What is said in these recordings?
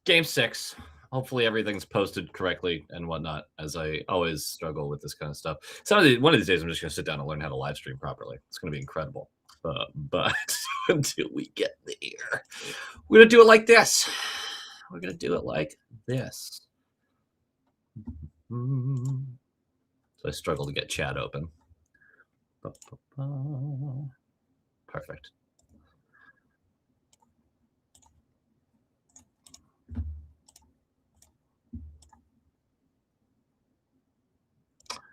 Game 6. Hopefully everything's posted correctly and whatnot, as I always struggle with this kind of stuff. One of these days, I'm just going to sit down and learn how to live stream properly. It's going to be incredible. But until we get there, we're going to do it like this. We're going to do it like this. So I struggle to get chat open. Perfect.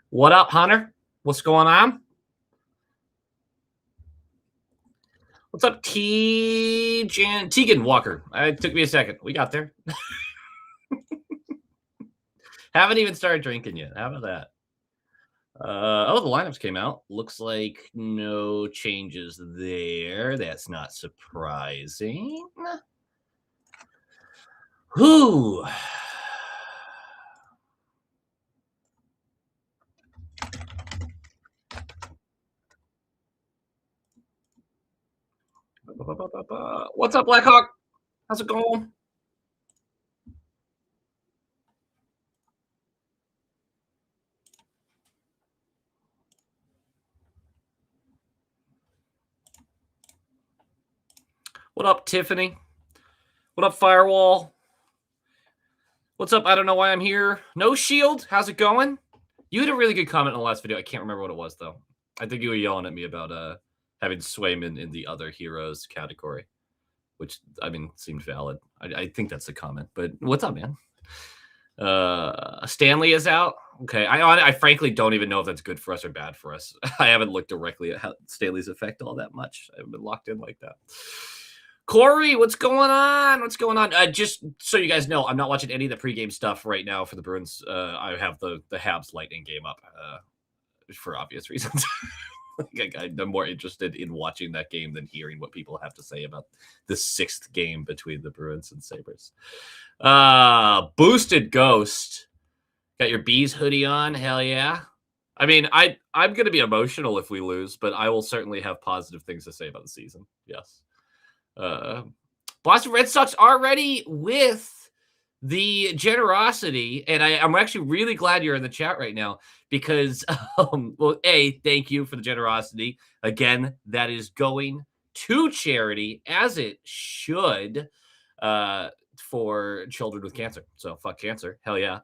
What up, Hunter? What's going on? What's up, Tegan Walker? It took me a second. We got there. Haven't even started drinking yet. How about that? Oh, the lineups came out. Looks like no changes there. That's not surprising. Whew. What's up, Blackhawk? How's it going? What up, Tiffany? What up, Firewall? What's up? I don't know why I'm here. No Shield. How's it going? You had a really good comment in the last video. I can't remember what it was, though. I think you were yelling at me about having Swayman in the other heroes category, which, I mean, seemed valid. I think that's the comment. But what's up, man? Stanley is out. Okay. I frankly don't even know if that's good for us or bad for us. I haven't looked directly at how Stanley's affect all that much. I haven't been locked in like that. Corey, what's going on? What's going on? Just so you guys know, I'm not watching any of the pregame stuff right now for the Bruins. I have the Habs Lightning game up for obvious reasons. I'm more interested in watching that game than hearing what people have to say about the 6th game between the Bruins and Sabres. Boosted Ghost. Got your Bees hoodie on. Hell yeah. I mean, I'm going to be emotional if we lose, but I will certainly have positive things to say about the season. Yes. Boston Red Sox already with the generosity, and I'm actually really glad you're in the chat right now because, well, thank you for the generosity. Again, that is going to charity, as it should, for children with cancer. So fuck cancer. Hell yeah.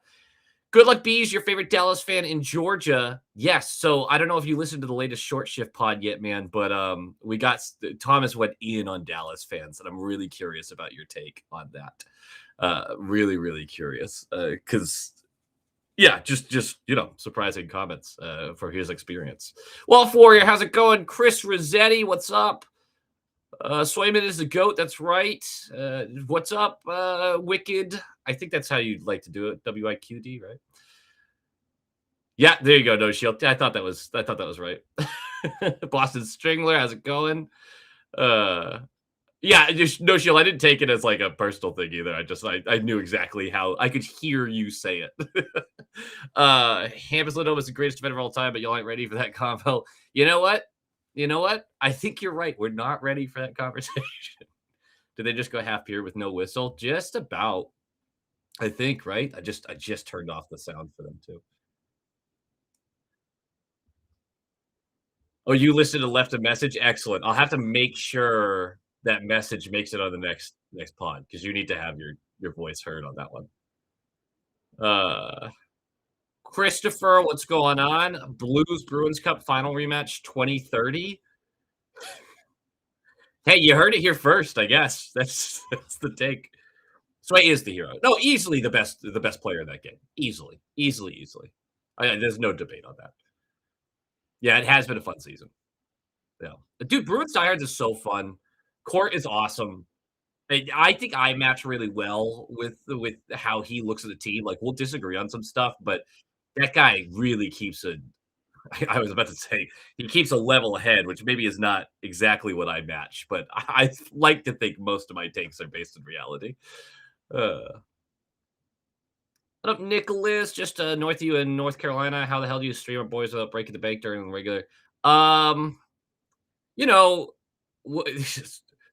Good luck, Bees. Your favorite Dallas fan in Georgia. Yes. So I don't know if you listened to the latest short shift pod yet, man, but we got Thomas went in on Dallas fans, and I'm really curious about your take on that. Really, really curious. Because yeah, just surprising comments for his experience. Well, Warrior, how's it going? Chris Rossetti, what's up? Swayman is the GOAT. That's right. What's up, Wicked? I think that's how you'd like to do it. WIQD, right? Yeah, there you go. No Shield. I thought that was right. Boston Stringler, how's it going? Yeah, just No Shield. I didn't take it as like a personal thing either. I knew exactly how I could hear you say it. Hampus Lindholm is the greatest defender of all time, but y'all ain't ready for that combo. You know what? I think you're right. We're not ready for that conversation. Did they just go half period with no whistle? Just about. I think, right? I just turned off the sound for them too. Oh, you listened and left a message? Excellent. I'll have to make sure that message makes it on the next pod because you need to have your voice heard on that one. Christopher, what's going on? Blues Bruins Cup final rematch 2030. Hey, you heard it here first, I guess. That's the take. Sway is the hero. No, easily the best player in that game. Easily. There's no debate on that. Yeah, it has been a fun season. Yeah. Dude, Bruins diehards is so fun. Court is awesome. I think I match really well with how he looks at the team. Like, we'll disagree on some stuff, but that guy really keeps I was about to say he keeps a level head, which maybe is not exactly what I match, but I like to think most of my takes are based in reality. What up, Nicholas? Just north of you in North Carolina. How the hell do you stream our boys without breaking the bank during the regular? You know,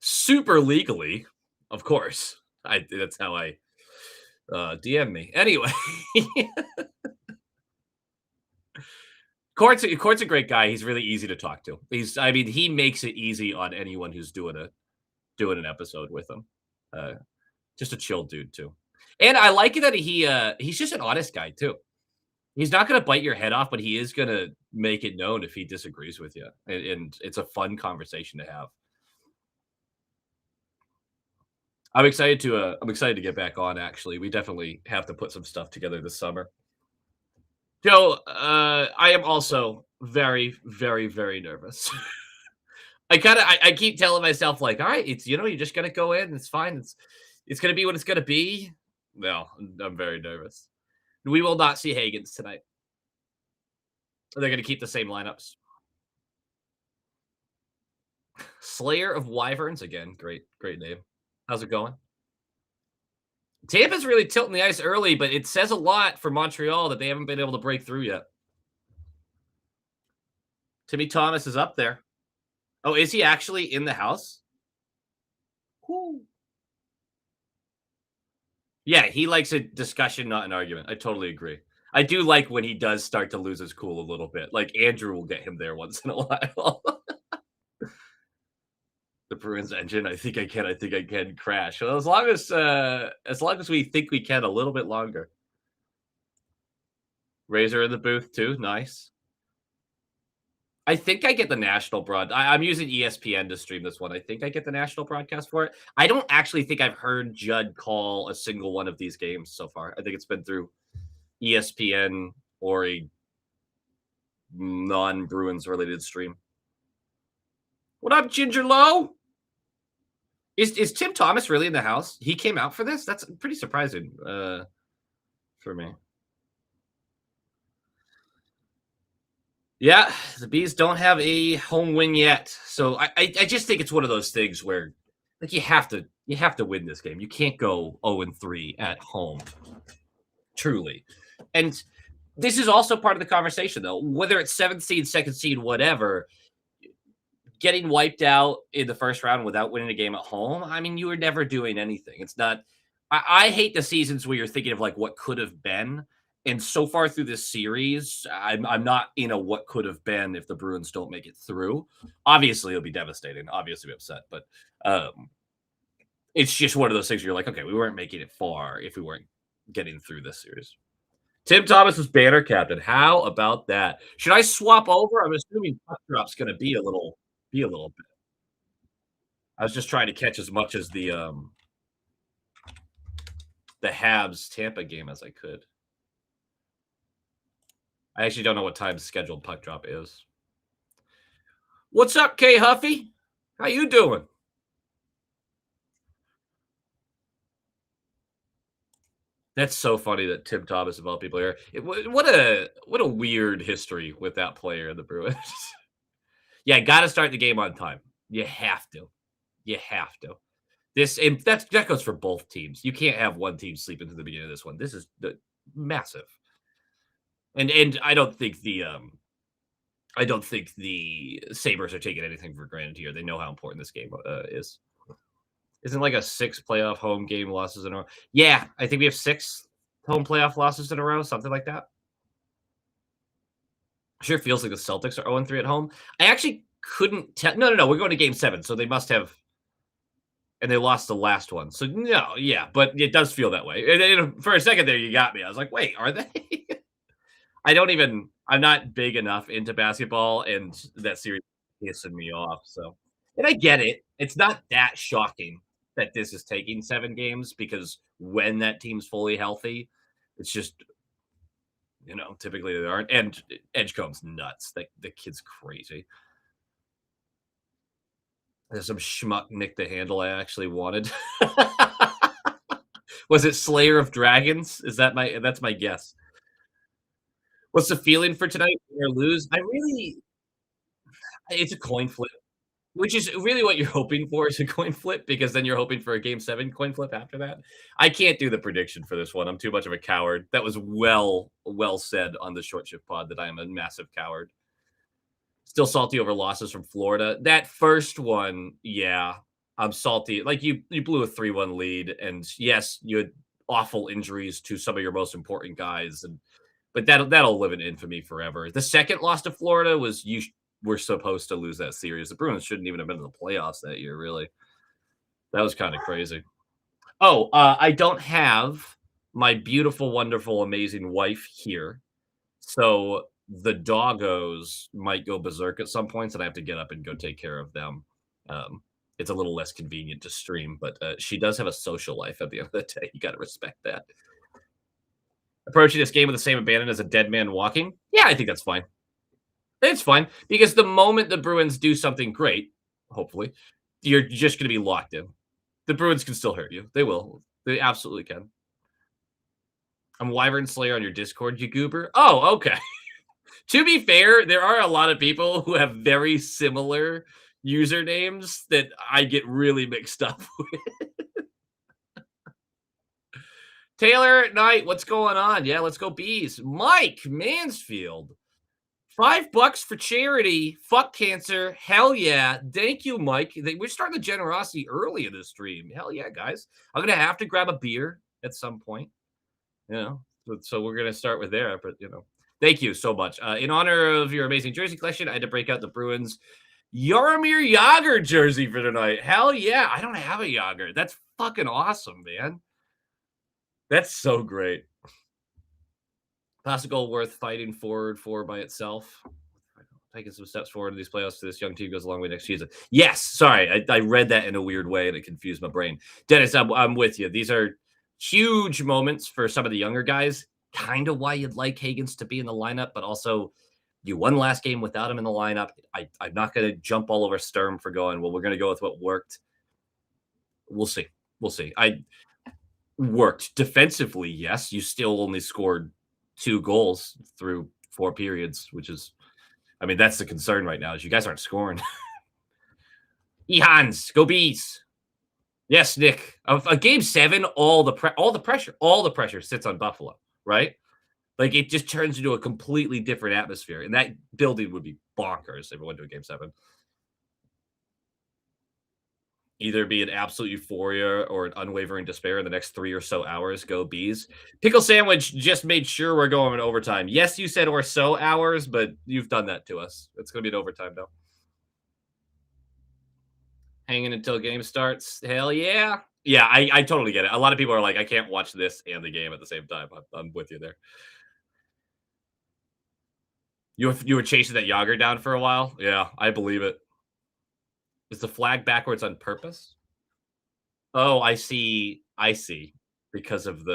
super legally, of course. That's how I DM me. Anyway, Court's a great guy. He's really easy to talk to. I mean, he makes it easy on anyone who's doing an episode with him. Uh, just a chill dude too. And I like it that he's just an honest guy too. He's not gonna bite your head off, but he is gonna make it known if he disagrees with you, and it's a fun conversation to have. I'm excited to get back on, actually. We definitely have to put some stuff together this summer. Joe, I am also very, very, very nervous. I keep telling myself like, "All right, it's you're just gonna go in, it's fine. It's gonna be what it's gonna be." No, I'm very nervous. We will not see Hagens tonight. They're gonna keep the same lineups. Slayer of Wyverns again. Great name. How's it going? Tampa's really tilting the ice early, but it says a lot for Montreal that they haven't been able to break through yet. Timmy Thomas is up there. Oh, is he actually in the house? Woo. Yeah, he likes a discussion, not an argument. I totally agree. I do like when he does start to lose his cool a little bit. Like Andrew will get him there once in a while. The Bruins engine, I think I can crash. Well, as long as we think we can a little bit longer. Razor in the booth too. Nice. I think I get the national I'm using ESPN to stream this one. I think I get the national broadcast for it. I don't actually think I've heard Judd call a single one of these games so far. I think it's been through ESPN or a non-Bruins related stream. What up, Ginger Low? Is Tim Thomas really in the house? He came out for this? That's pretty surprising for me. Yeah, the Bees don't have a home win yet. So I just think it's one of those things where like you have to win this game. You can't go 0-3 at home. Truly. And this is also part of the conversation though. Whether it's 7th seed, 2nd seed, whatever, getting wiped out in the first round without winning a game at home, I mean, you were never doing anything. It's not. I hate the seasons where you're thinking of like what could have been. And so far through this series, I'm not in a what could have been if the Bruins don't make it through. Obviously, it'll be devastating. Obviously, be upset, but it's just one of those things where you're like, okay, we weren't making it far if we weren't getting through this series. Tim Thomas was banner captain. How about that? Should I swap over? I'm assuming puck drop's going to be a little bit. I was just trying to catch as much as the Habs Tampa game as I could. I actually don't know what time scheduled puck drop is. What's up, K Huffy? How you doing? That's so funny that Tim Thomas of all people here. What a weird history with that player in the Bruins. Yeah, got to start the game on time. You have to. You have to. This and that goes for both teams. You can't have one team sleeping through the beginning of this one. This is massive. And I don't think the Sabres are taking anything for granted here. They know how important this game is. Isn't like a 6 playoff home game losses in a row? Yeah, I think we have 6 home playoff losses in a row, something like that. Sure feels like the Celtics are 0-3 at home. I actually couldn't tell. No. We're going to game 7, so they must have. And they lost the last one. So, no, yeah, but it does feel that way. And for a second there, you got me. I was like, wait, are they? I'm not big enough into basketball, and that series is pissing me off. So, and I get it. It's not that shocking that this is taking 7 games because when that team's fully healthy, it's just, typically they aren't. And Edgecomb's nuts. The kid's crazy. There's some schmuck nick the handle I actually wanted. Was it Slayer of Dragons? That's my guess. What's the feeling for tonight? Win or lose? It's a coin flip, which is really what you're hoping for is a coin flip because then you're hoping for a game 7 coin flip after that. I can't do the prediction for this one. I'm too much of a coward. That was well said on the short shift pod that I am a massive coward. Still salty over losses from Florida. That first one, yeah, I'm salty. Like you blew a 3-1 lead, and yes, you had awful injuries to some of your most important guys, and but that'll live in infamy forever. The second loss to Florida was were supposed to lose that series. The Bruins shouldn't even have been in the playoffs that year. Really, that was kind of crazy. Oh, I don't have my beautiful, wonderful, amazing wife here, so the doggos might go berserk at some points, and I have to get up and go take care of them. Um, it's a little less convenient to stream, but she does have a social life at the end of the day. You got to respect that. Approaching this game with the same abandon as a dead man walking? Yeah, I think that's fine. It's fine because the moment the Bruins do something great, hopefully, you're just going to be locked in. The Bruins can still hurt you. They will. They absolutely can. I'm Wyvern Slayer on your Discord, you goober. Oh, okay. To be fair, there are a lot of people who have very similar usernames that I get really mixed up with. Taylor at night, what's going on? Yeah, let's go bees. Mike Mansfield, $5 for charity. Fuck cancer. Hell yeah. Thank you, Mike. We're starting the generosity early in this stream. Hell yeah, guys. I'm gonna have to grab a beer at some point. You know, so we're gonna start with there, but thank you so much. In honor of your amazing jersey collection, I had to break out the Bruins Yaromir Yager jersey for tonight. Hell yeah. I don't have a Yager. That's fucking awesome, man. That's so great. Classic goal worth fighting forward for by itself. Taking some steps forward in these playoffs to this young team goes a long way next season. Yes, sorry, I read that in a weird way and it confused my brain. Dennis, I'm with you. These are huge moments for some of the younger guys. Kind of why you'd like Higgins to be in the lineup, but also you won last game without him in the lineup. I'm not going to jump all over Sturm for going, well, we're going to go with what worked. We'll see. We'll see. I worked defensively. Yes, you still only scored 2 goals through 4 periods, which is, I mean, that's the concern right now is you guys aren't scoring. Ehans, go bees. Yes, Nick. A game 7, all the pressure sits on Buffalo, right? Like it just turns into a completely different atmosphere, and that building would be bonkers if it went to a game 7. Either be an absolute euphoria or an unwavering despair in the next 3 or so hours. Go bees. Pickle Sandwich just made sure we're going in overtime. Yes, you said or so hours, but you've done that to us. It's going to be an overtime now. Hanging until game starts. Hell yeah. Yeah, I totally get it. A lot of people are like, I can't watch this and the game at the same time. I'm with you there. You were chasing that Yager down for a while? Yeah, I believe it. Is the flag backwards on purpose? Oh, I see. I see. Because of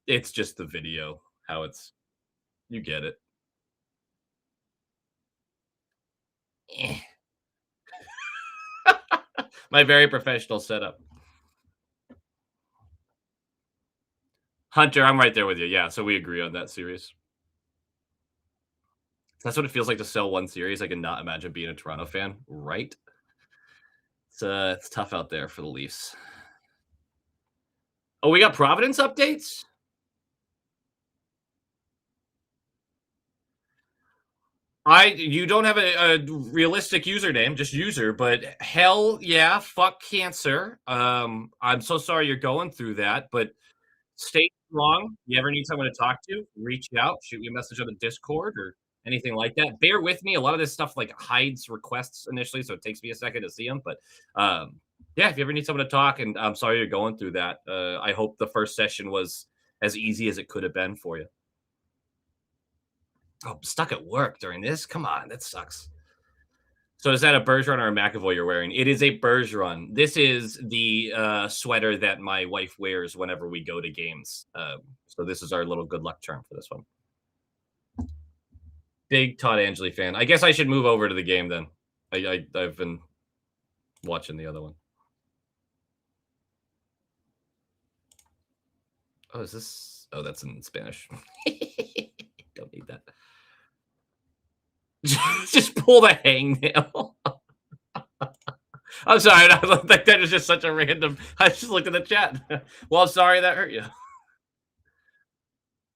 it's just the video, how you get it. Eh. My very professional setup. Hunter, I'm right there with you. Yeah, so we agree on that series. That's what it feels like to sell one series. I cannot imagine being a Toronto fan, right? It's tough out there for the Leafs. Oh, we got Providence updates? You don't have a realistic username, just user, but hell yeah, fuck cancer. I'm so sorry you're going through that, but stay strong. You ever need someone to talk to, reach out, shoot me a message on the Discord or anything like that. Bear with me. A lot of this stuff like hides requests initially, so it takes me a second to see them. But yeah, if you ever need someone to talk, and I'm sorry you're going through that. I hope the first session was as easy as it could have been for you. Oh, I'm stuck at work during this. Come on, that sucks. So is that a Bergeron or a McAvoy you're wearing? It is a Bergeron. This is the sweater that my wife wears whenever we go to games. So this is our little good luck charm for this one. Big Todd Angeli fan. I guess I should move over to the game then. I've been watching the other one. Oh, is this? Oh, that's in Spanish. Don't need that. Just pull the hangnail. I'm sorry. That is just such a random. I just looked at the chat. Well, I'm sorry that hurt you.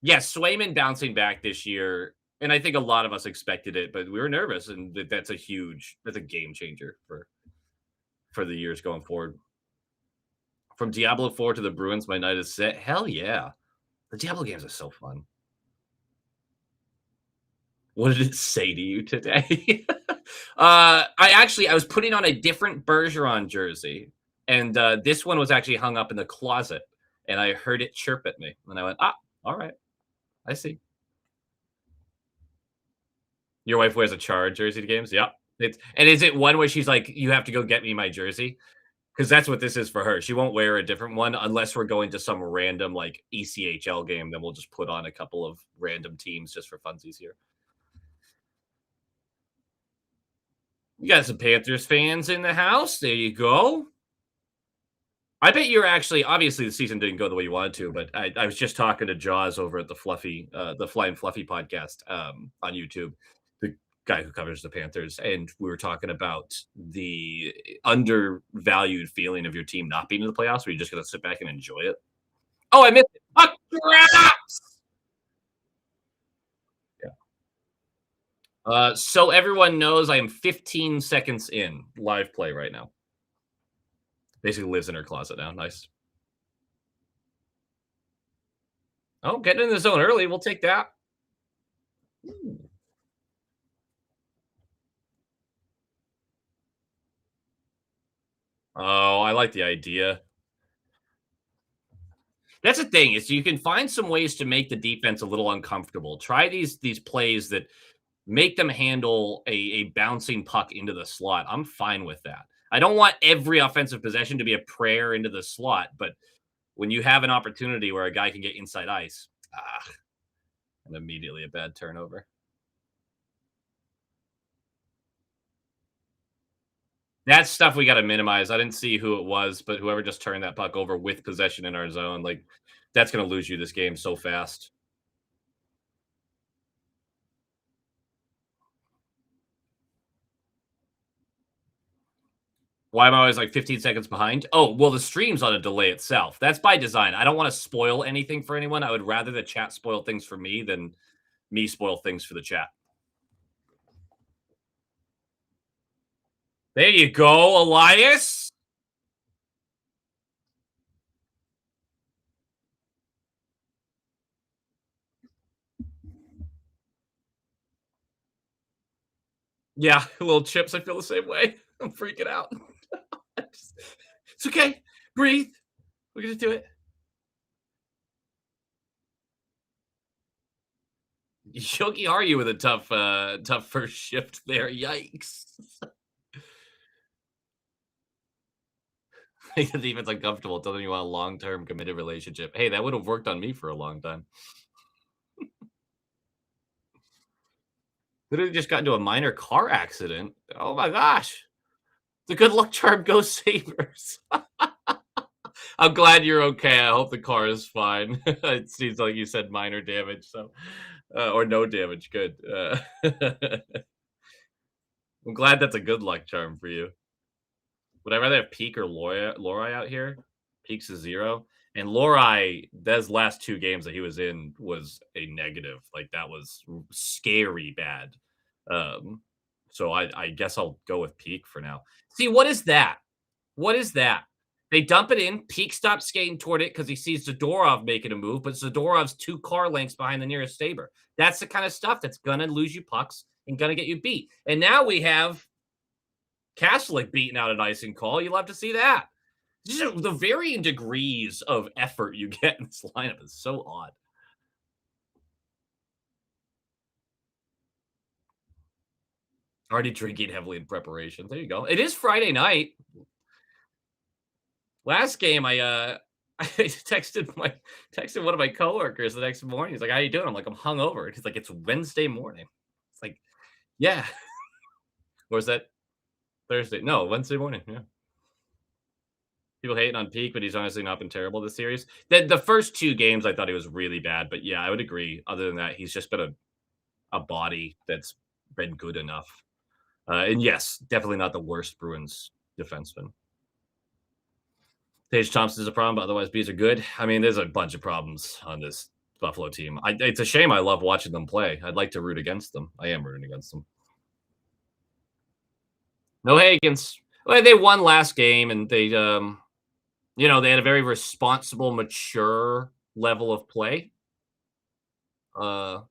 Yes, Swayman bouncing back this year, and I think a lot of us expected it, but we were nervous, and that's a game changer for the years going forward. From Diablo 4 to the Bruins, my night is set. Hell yeah. The Diablo games are so fun. What did it say to you today? I was putting on a different Bergeron jersey, and this one was actually hung up in the closet, and I heard it chirp at me, and I went, "Ah, all right, I see." Your wife wears a Char jersey to games? Yep. Is it one where she's like, "You have to go get me my jersey"? Because that's what this is for her. She won't wear a different one unless we're going to some random like ECHL game. Then we'll just put on a couple of random teams just for funsies here. You got some Panthers fans in the house. There you go. I bet you're actually obviously the season didn't go the way you wanted to, but I was just talking to Jaws over at the Flying Fluffy podcast on YouTube, the guy who covers the Panthers, and we were talking about the undervalued feeling of your team not being in the playoffs, where you're just gonna sit back and enjoy it. Oh, I missed it. Oh, crap! Yeah. So everyone knows I am 15 seconds in live play right now. Basically lives in her closet now. Nice. Oh, getting in the zone early. We'll take that. Ooh. Oh, I like the idea. That's the thing is you can find some ways to make the defense a little uncomfortable. Try these plays that make them handle a bouncing puck into the slot. I'm fine with that. I don't want every offensive possession to be a prayer into the slot, but when you have an opportunity where a guy can get inside ice, and immediately a bad turnover. That's stuff we got to minimize. I didn't see who it was, but whoever just turned that puck over with possession in our zone, like that's going to lose you this game so fast. Why am I always like 15 seconds behind? Oh, well, the stream's on a delay itself. That's by design. I don't want to spoil anything for anyone. I would rather the chat spoil things for me than me spoil things for the chat. There you go, Elias. Yeah, little chips. I feel the same way. I'm freaking out. It's okay. Breathe. We're gonna do it. Yogi, are you with a tough first shift there? Yikes. Make the defense uncomfortable, telling you want a long-term committed relationship. Hey, that would have worked on me for a long time. Literally just got into a minor car accident. Oh my gosh. The good luck charm goes Sabres. I'm glad you're okay. I hope the car is fine. It seems like you said minor damage, so or no damage. Good. I'm glad that's a good luck charm for you. Would I rather have Peak or Lori out here? Peak's a 0. And Lori, those last 2 games that he was in was a negative. Like, that was scary bad. Um, so I guess I'll go with Peak for now. See, what is that? What is that? They dump it in. Peak stops skating toward it because he sees Zadorov making a move, but Zadorov's 2 car lengths behind the nearest Sabre. That's the kind of stuff that's gonna lose you pucks and gonna get you beat. And now we have Castlick beating out an icing call. You'll have to see that. Just the varying degrees of effort you get in this lineup is so odd. Already drinking heavily in preparation. There you go. It is Friday night. Last game, I texted one of my coworkers the next morning. He's like, "How you doing?" I'm like, "I'm hungover." He's like, "It's Wednesday morning." It's like, yeah. Or is that Thursday? No, Wednesday morning. Yeah. People hating on Peak, but he's honestly not been terrible this series. The first 2 games, I thought he was really bad, but yeah, I would agree. Other than that, he's just been a body that's been good enough. And yes, definitely not the worst Bruins defenseman. Tage Thompson is a problem, but otherwise bees are good. I mean, there's a bunch of problems on this Buffalo team. It's a shame. I love watching them play. I'd like to root against them. I am rooting against them. No Higgins. Well, they won last game, and they They had a very responsible, mature level of play. A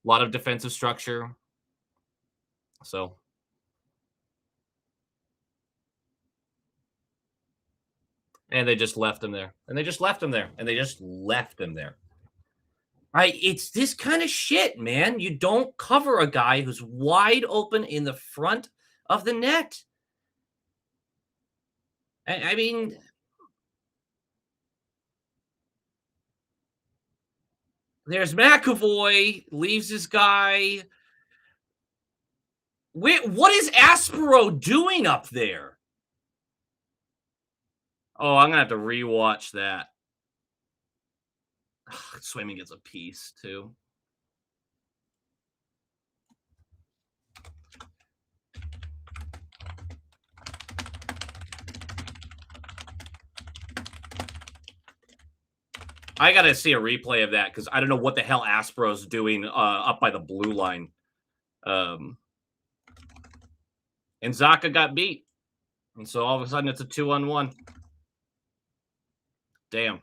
lot of defensive structure. So, and they just left him there. And they just left him there. And they just left him there. It's this kind of shit, man. You don't cover a guy who's wide open in the front of the net. I mean, there's McAvoy, leaves his guy. Wait, what is Aspero doing up there? Oh, I'm gonna have to rewatch that. Swimming gets a piece too. I gotta see a replay of that because I don't know what the hell Aspero's doing up by the blue line. Um, and Zaka got beat, and so all of a sudden it's a 2-on-1. Damn.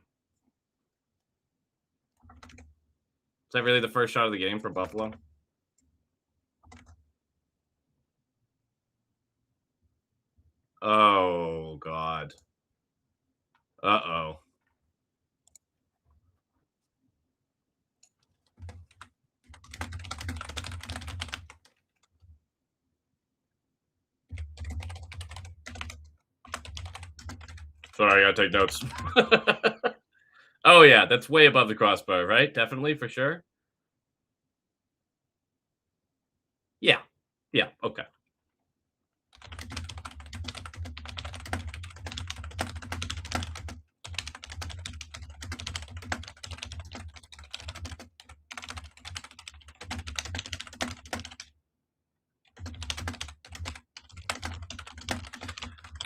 Is that really the first shot of the game for Buffalo? Oh God. Uh-oh. Sorry, I gotta take notes. Oh yeah, that's way above the crossbar, right? Definitely, for sure. Yeah. Yeah, okay.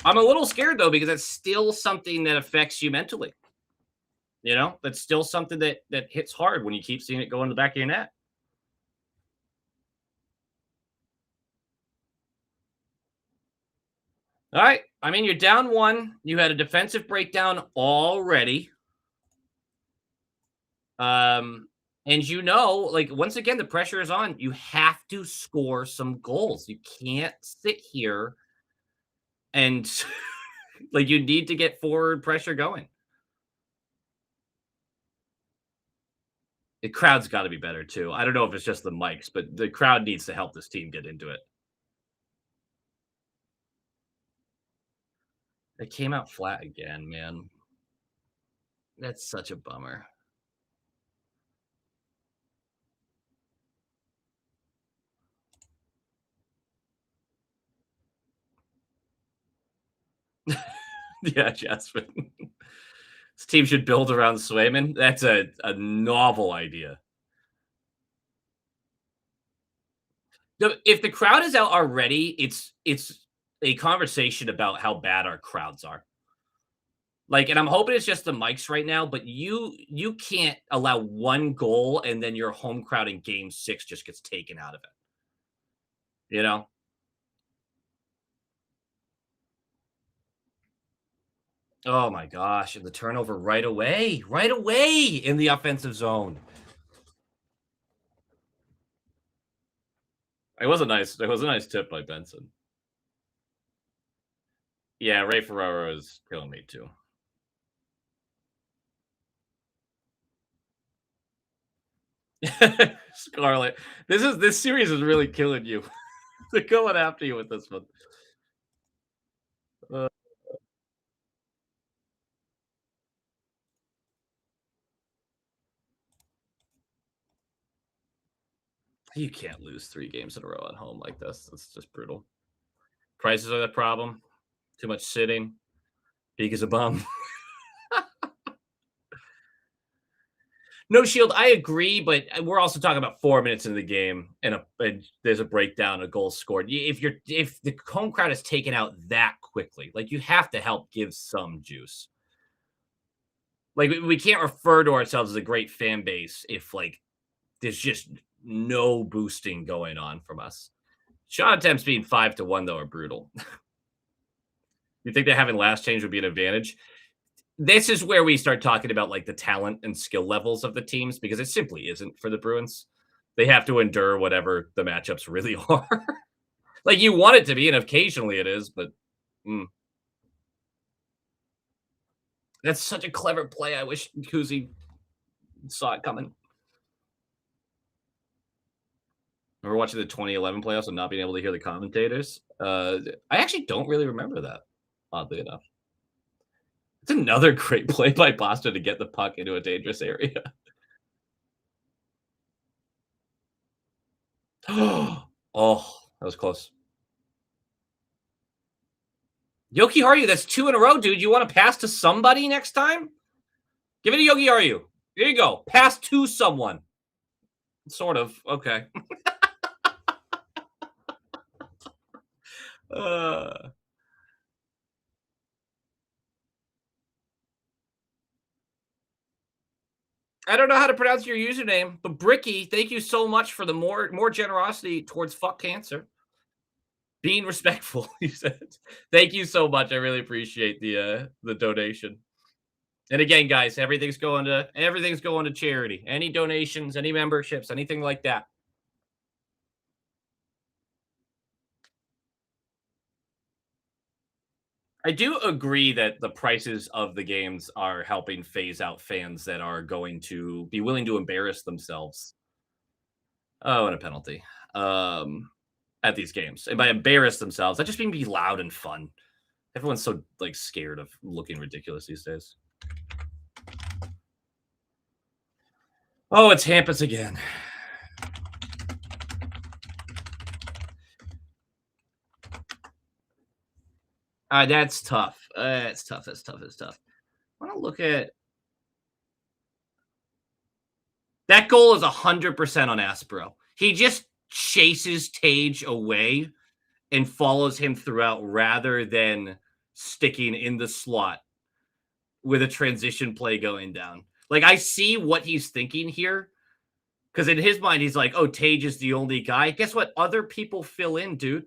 I'm a little scared though because it's still something that affects you mentally. That's still something that hits hard when you keep seeing it go in the back of your net. All right. I mean, you're down one. You had a defensive breakdown already. And like once again, the pressure is on. You have to score some goals. You can't sit here and like you need to get forward pressure going. The crowd's got to be better too. I don't know if it's just the mics, but the crowd needs to help this team get into it. It came out flat again, man. That's such a bummer. Yeah, Jasper. This team should build around Swayman. That's a novel idea. If the crowd is out already, it's a conversation about how bad our crowds are. Like, and I'm hoping it's just the mics right now, but you can't allow one goal and then your home crowd in game 6 just gets taken out of it. You know? Oh my gosh, and the turnover right away in the offensive zone. It was a nice tip by Benson. Yeah, Ray Ferraro is killing me too. Scarlet. This series is really killing you. They're going after you with this one. Uh, you can't lose 3 games in a row at home like this. It's just brutal. Prices are the problem. Too much sitting. Peak is a bum. No shield. I agree, but we're also talking about 4 minutes into the game, and there's a breakdown, a goal scored. If the home crowd is taken out that quickly, like you have to help give some juice. Like we can't refer to ourselves as a great fan base if like there's just no boosting going on from us. Shot attempts being 5-1 though are brutal. You think that having last change would be an advantage? this is where we start talking about like the talent and skill levels of the teams because it simply isn't for the Bruins. They have to endure whatever the matchups really are. Like you want it to be, and occasionally it is, but mm, that's such a clever play. I wish Kuzi saw it coming. Remember watching the 2011 playoffs and not being able to hear the commentators? I actually don't really remember that, oddly enough. It's another great play by Boston to get the puck into a dangerous area. Oh, that was close. Yoki Haru, that's 2 in a row, dude. You want to pass to somebody next time? Give it to Yogi Haru. Here you go. Pass to someone. Sort of. Okay. Uh, I don't know how to pronounce your username, but Bricky, thank you so much for the more generosity towards fuck cancer. Being respectful, he said. Thank you so much. I really appreciate the donation. And again, guys, everything's going to charity. Any donations, any memberships, anything like that. I do agree that the prices of the games are helping phase out fans that are going to be willing to embarrass themselves. Oh, and a penalty. At these games. And by embarrass themselves, I just mean be loud and fun. Everyone's so like scared of looking ridiculous these days. Oh, it's Hampus again. That's tough. That's tough. That's tough. That's tough. I want to look at that goal is 100% on Aspero. He just chases Tage away and follows him throughout rather than sticking in the slot with a transition play going down. Like I see what he's thinking here because in his mind he's like, "Oh, Tage is the only guy." Guess what? Other people fill in, dude.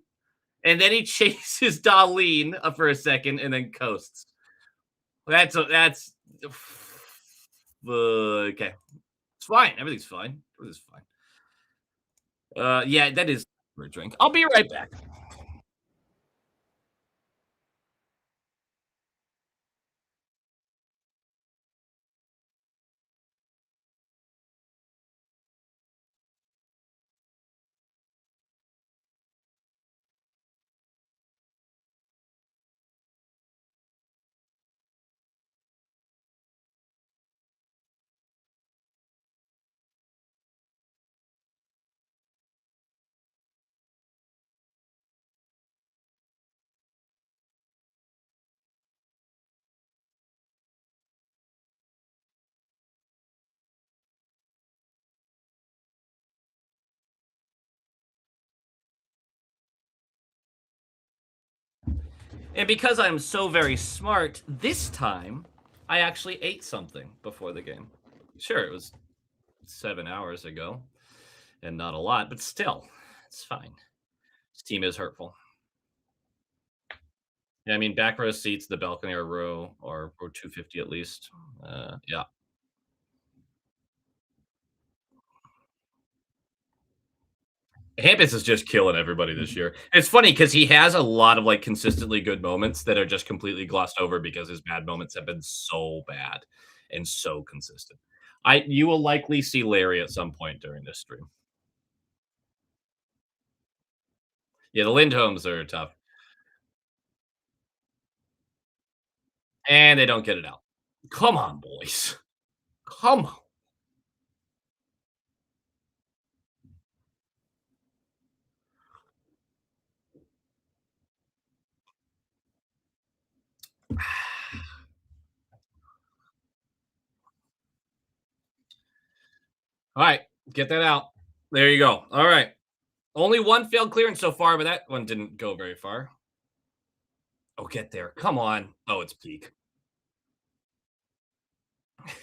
And then he chases Darlene for a second and then coasts. That's okay. It's fine. Everything's fine. Everything's fine. Yeah, that is for a drink. I'll be right back. And because I'm so very smart, this time I actually ate something before the game. Sure, it was 7 hours ago and not a lot, but still, it's fine. This team is hurtful. Yeah, I mean, back row seats, the balcony or row 250 at least. Yeah. Hampus is just killing everybody this year. It's funny because he has a lot of like consistently good moments that are just completely glossed over because his bad moments have been so bad and so consistent. You will likely see Larry at some point during this stream. Yeah, the Lindholms are tough, and they don't get it out. Come on, boys. Come on. All right, get that out. There you go. All right. Only one failed clearance so far, but that one didn't go very far. Oh, get there. Come on. Oh, it's peak.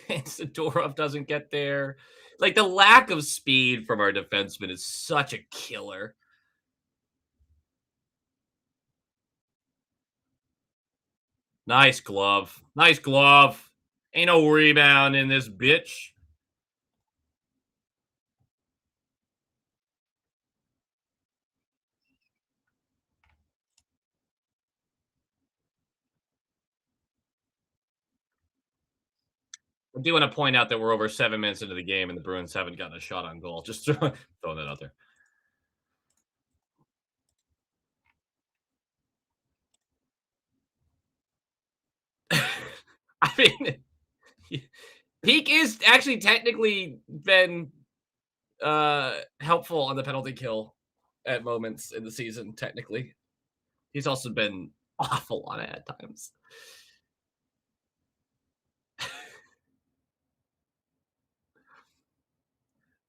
And Zadorov doesn't get there. Like the lack of speed from our defenseman is such a killer. Nice glove. Nice glove. Ain't no rebound in this bitch. I do want to point out that we're over 7 minutes into the game and the Bruins haven't gotten a shot on goal. Just throwing that out there. I mean, Peak is actually technically been helpful on the penalty kill at moments in the season, technically. He's also been awful on it at times.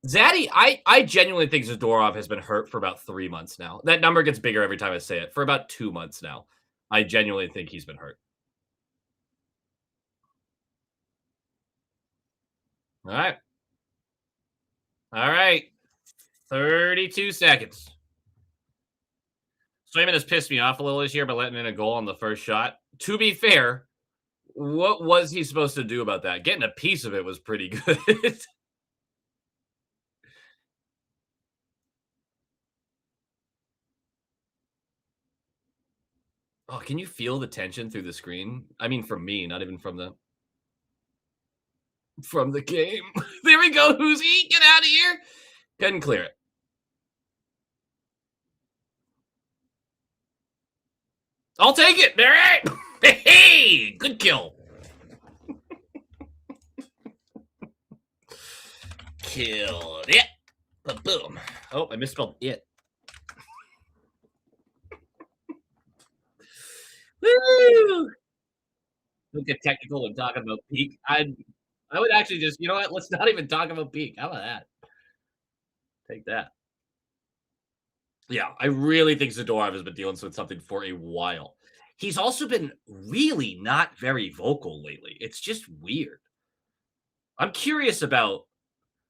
Zaddy, I genuinely think Zadorov has been hurt for about 3 months now. That number gets bigger every time I say it. For about 2 months now. I genuinely think he's been hurt. All right. All right. 32 seconds. Swayman has pissed me off a little this year by letting in a goal on the first shot. To be fair, what was he supposed to do about that? Getting a piece of it was pretty good. Oh, can you feel the tension through the screen? I mean, from me, not even from the game. There we go. Who's he? Get out of here. Couldn't clear it. I'll take it. All right. Hey, good kill. Killed it. But boom. Oh, I misspelled it. Woo! Don't get technical and talk about peak. I would actually just, you know what? Let's not even talk about peak. How about that? Take that. Yeah, I really think Zadorov has been dealing with something for a while. He's also been really not very vocal lately. It's just weird. I'm curious about.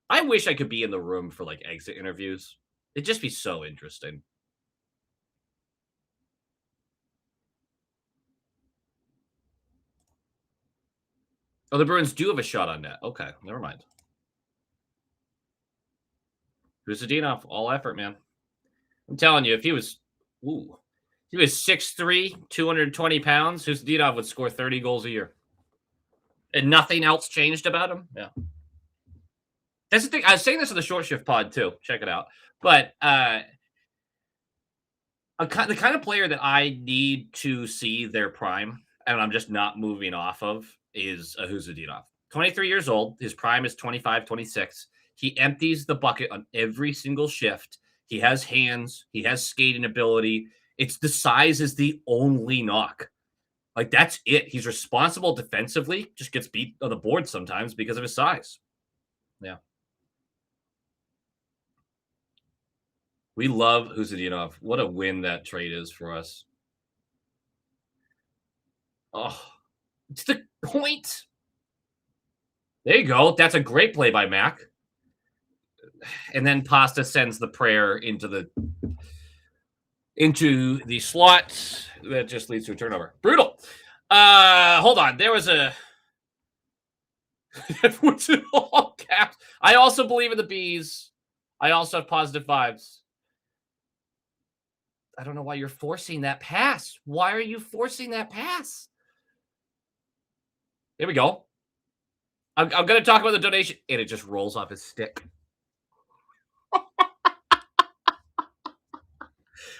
I wish I could be in the room for like exit interviews. It'd just be so interesting. Oh, the Bruins do have a shot on net. Okay, never mind. Kuzadinov, all effort, man. I'm telling you, if he was, ooh, if he was 6'3", 220 pounds, Kuzadinov would score 30 goals a year. And nothing else changed about him? Yeah. That's the thing. I was saying this in the short shift pod too. Check it out. But the kind of player that I need to see their prime, and I'm just not moving off of, is a Huzadinov. 23 years old. His prime is 25, 26. He empties the bucket on every single shift. He has hands. He has skating ability. It's the size is the only knock. Like, that's it. He's responsible defensively. Just gets beat on the board sometimes because of his size. Yeah. We love Huzadinov. What a win that trade is for us. Oh, it's the point. There you go. That's a great play by Mac. And then Pasta sends the prayer into the slot. That just leads to a turnover. Brutal. Hold on. There was a everyone's in all caps. I also believe in the bees. I also have positive vibes. I don't know why you're forcing that pass. Why are you forcing that pass? Here we go. I'm going to talk about the donation, and it just rolls off his stick.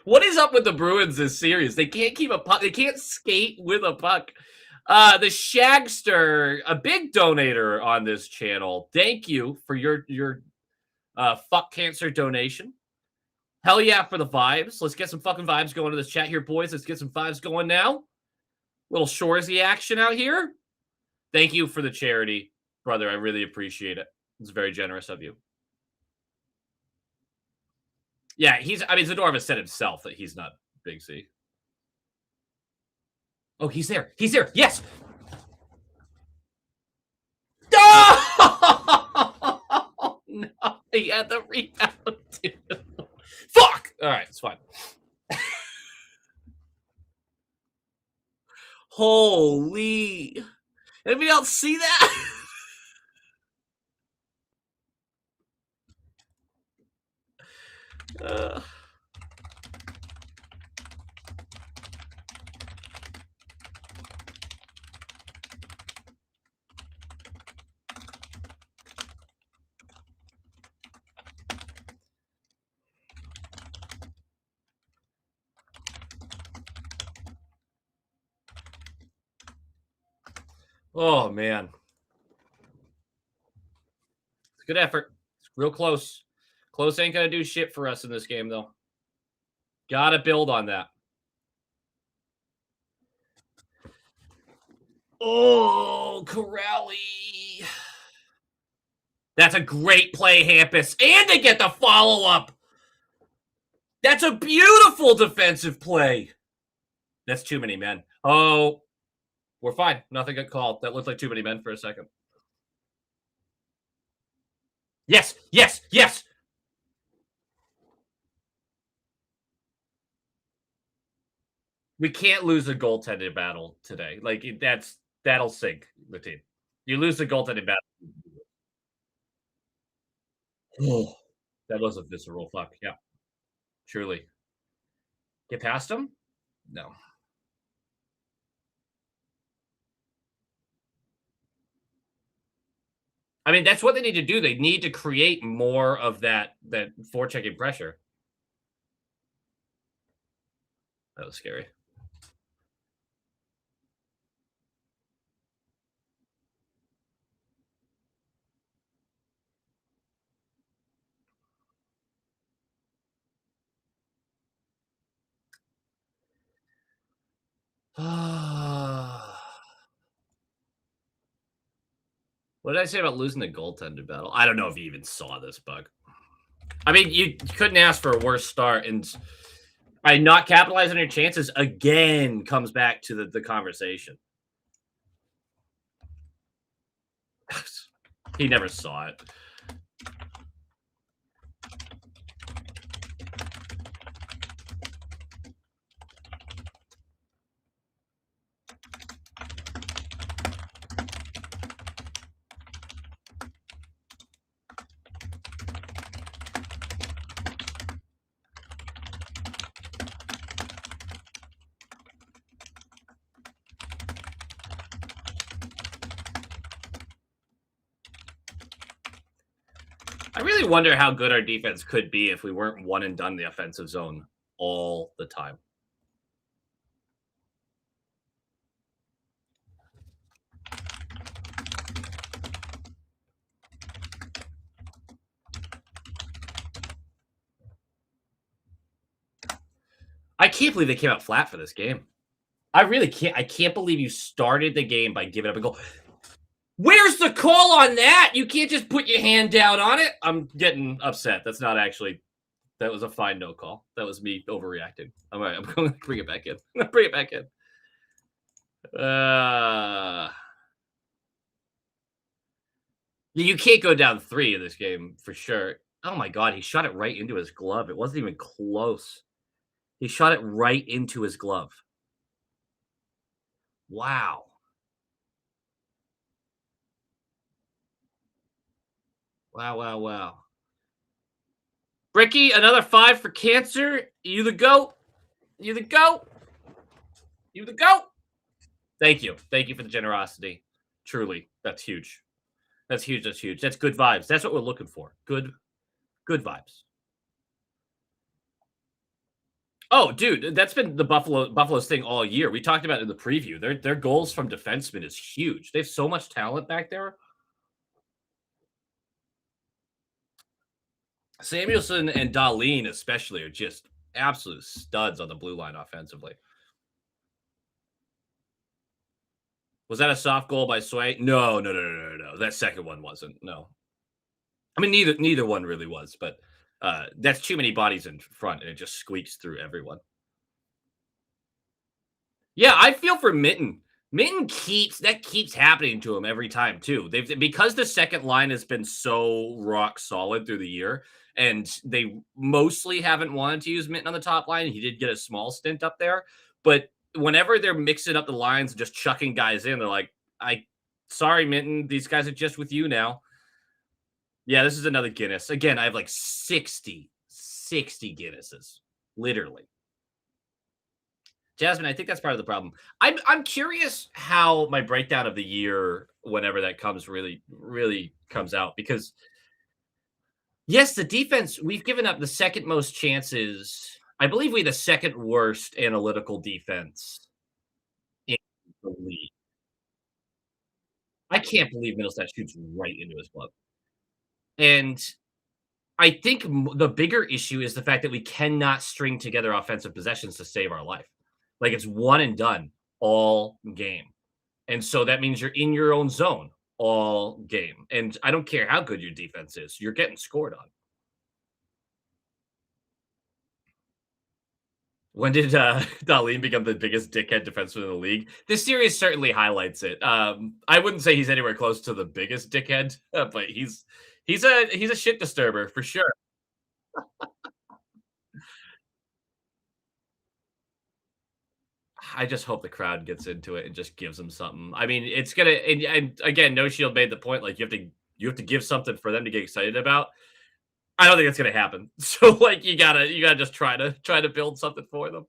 What is up with the Bruins this series? They can't keep a puck. They can't skate with a puck. The Shagster, a big donator on this channel. Thank you for your fuck cancer donation. Hell yeah for the vibes. Let's get some fucking vibes going to this chat here, boys. Let's get some vibes going now. Little Shoresy action out here. Thank you for the charity, brother. I really appreciate it. It's very generous of you. Yeah, Zadorov has said himself that he's not Big C. Oh, he's there. He's there. Yes. Oh! No, he had the rebound too. Fuck. All right, it's fine. Holy. Anybody else see that? uh, oh, man. Good effort. It's real close. Close ain't going to do shit for us in this game, though. Got to build on that. Oh, Corrali. That's a great play, Hampus. And they get the follow-up. That's a beautiful defensive play. That's too many men. Oh, we're fine. Nothing got called. That looked like too many men for a second. Yes, yes, yes. We can't lose a goaltending battle today. Like that'll sink the team. You lose the goaltending battle. Oh, that was a visceral fuck. Yeah, truly. Get past him? No. I mean, that's what they need to do. They need to create more of that forechecking pressure. That was scary. What did I say about losing the goaltender battle? I don't know if you even saw this bug. I mean, you couldn't ask for a worse start, and by not capitalizing on your chances again comes back to the conversation. He never saw it. I really wonder how good our defense could be if we weren't one and done the offensive zone all the time. I can't believe they came out flat for this game. I really can't. I can't believe you started the game by giving up a goal. Where's the call on that? You can't just put your hand down on it. I'm getting upset. That's not actually. That was a fine no call. That was me overreacting. All right, I'm going to bring it back in. I'm going to bring it back in. You can't go down 3 in this game for sure. Oh my god, he shot it right into his glove. It wasn't even close. He shot it right into his glove. Wow. Wow, wow, wow. Ricky, another 5 for cancer. You the GOAT. You the GOAT. You the GOAT. Thank you. Thank you for the generosity. Truly. That's huge. That's huge. That's huge. That's good vibes. That's what we're looking for. Good vibes. Oh, dude, that's been the Buffalo's thing all year. We talked about it in the preview. Their goals from defensemen is huge. They have so much talent back there. Samuelson and Dahlin especially are just absolute studs on the blue line offensively. Was that a soft goal by Sway? No. That second one wasn't. No. I mean, neither one really was, but that's too many bodies in front, and it just squeaks through everyone. Yeah, I feel for Mitten. Mitten keeps happening to him every time too. Because the second line has been so rock solid through the year, and they mostly haven't wanted to use Mitten on the top line. He did get a small stint up there, but whenever they're mixing up the lines and just chucking guys in, they're like, I sorry, Minton, these guys are just with you now. Yeah, this is another Guinness. Again, I have like 60 Guinnesses. Literally. Jasmine, I think that's part of the problem. I'm curious how my breakdown of the year, whenever that comes, really comes out because yes, the defense, we've given up the second most chances. I believe we the second worst analytical defense in the league. I can't believe Middlestat shoots right into his glove. And I think the bigger issue is the fact that we cannot string together offensive possessions to save our life. Like it's one and done all game. And so that means you're in your own zone all game. And I don't care how good your defense is, you're getting scored on. When did Darlene become the biggest dickhead defenseman in the league? This series certainly highlights it. I wouldn't say he's anywhere close to the biggest dickhead, but he's a shit disturber for sure. I just hope the crowd gets into it and just gives him something. I mean, it's gonna and again, No Shield made the point like you have to give something for them to get excited about. I don't think it's gonna happen. So like you gotta just try to build something for them.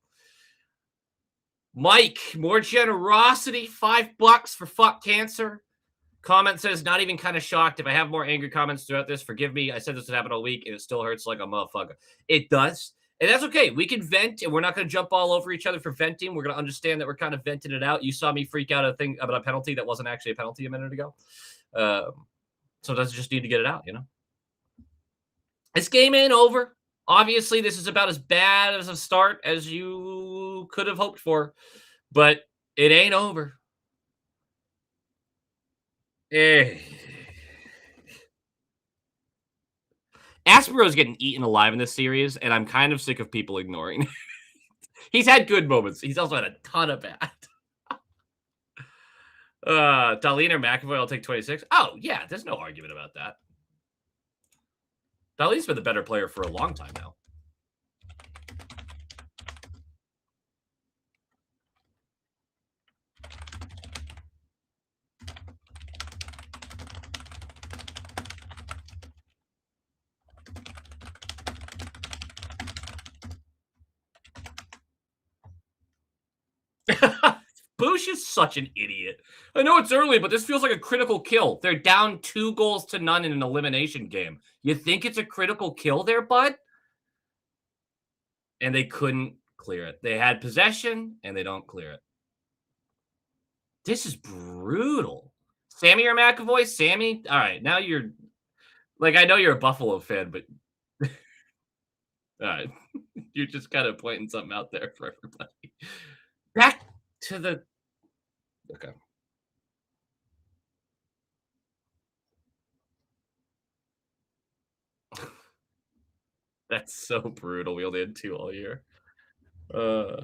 Mike, more generosity, $5 for fuck cancer. Comment says, not even kind of shocked. If I have more angry comments throughout this, forgive me. I said this would happen all week and it still hurts like a motherfucker. It does. And that's okay. We can vent and we're not going to jump all over each other for venting. We're going to understand that we're kind of venting it out. You saw me freak out a thing about a penalty that wasn't actually a penalty a minute ago. Sometimes you just need to get it out, you know? This game ain't over. Obviously, this is about as bad as a start as you could have hoped for, but it ain't over. Eh. Aspero's getting eaten alive in this series, and I'm kind of sick of people ignoring. He's had good moments. He's also had a ton of bad. Darlene or McAvoy, I'll take 26. Oh, yeah, there's no argument about that. Darlene's been the better player for a long time now. Bush is such an idiot. I know it's early, but this feels like a critical kill. They're down 2-0 in an elimination game. You think it's a critical kill there, bud? And they couldn't clear it. They had possession, and they don't clear it. This is brutal. Sammy or McAvoy? Sammy? All right, now you're like, I know you're a Buffalo fan, but all right. You're just kind of pointing something out there for everybody. Back to the okay. That's so brutal. We only had 2 all year. Uh,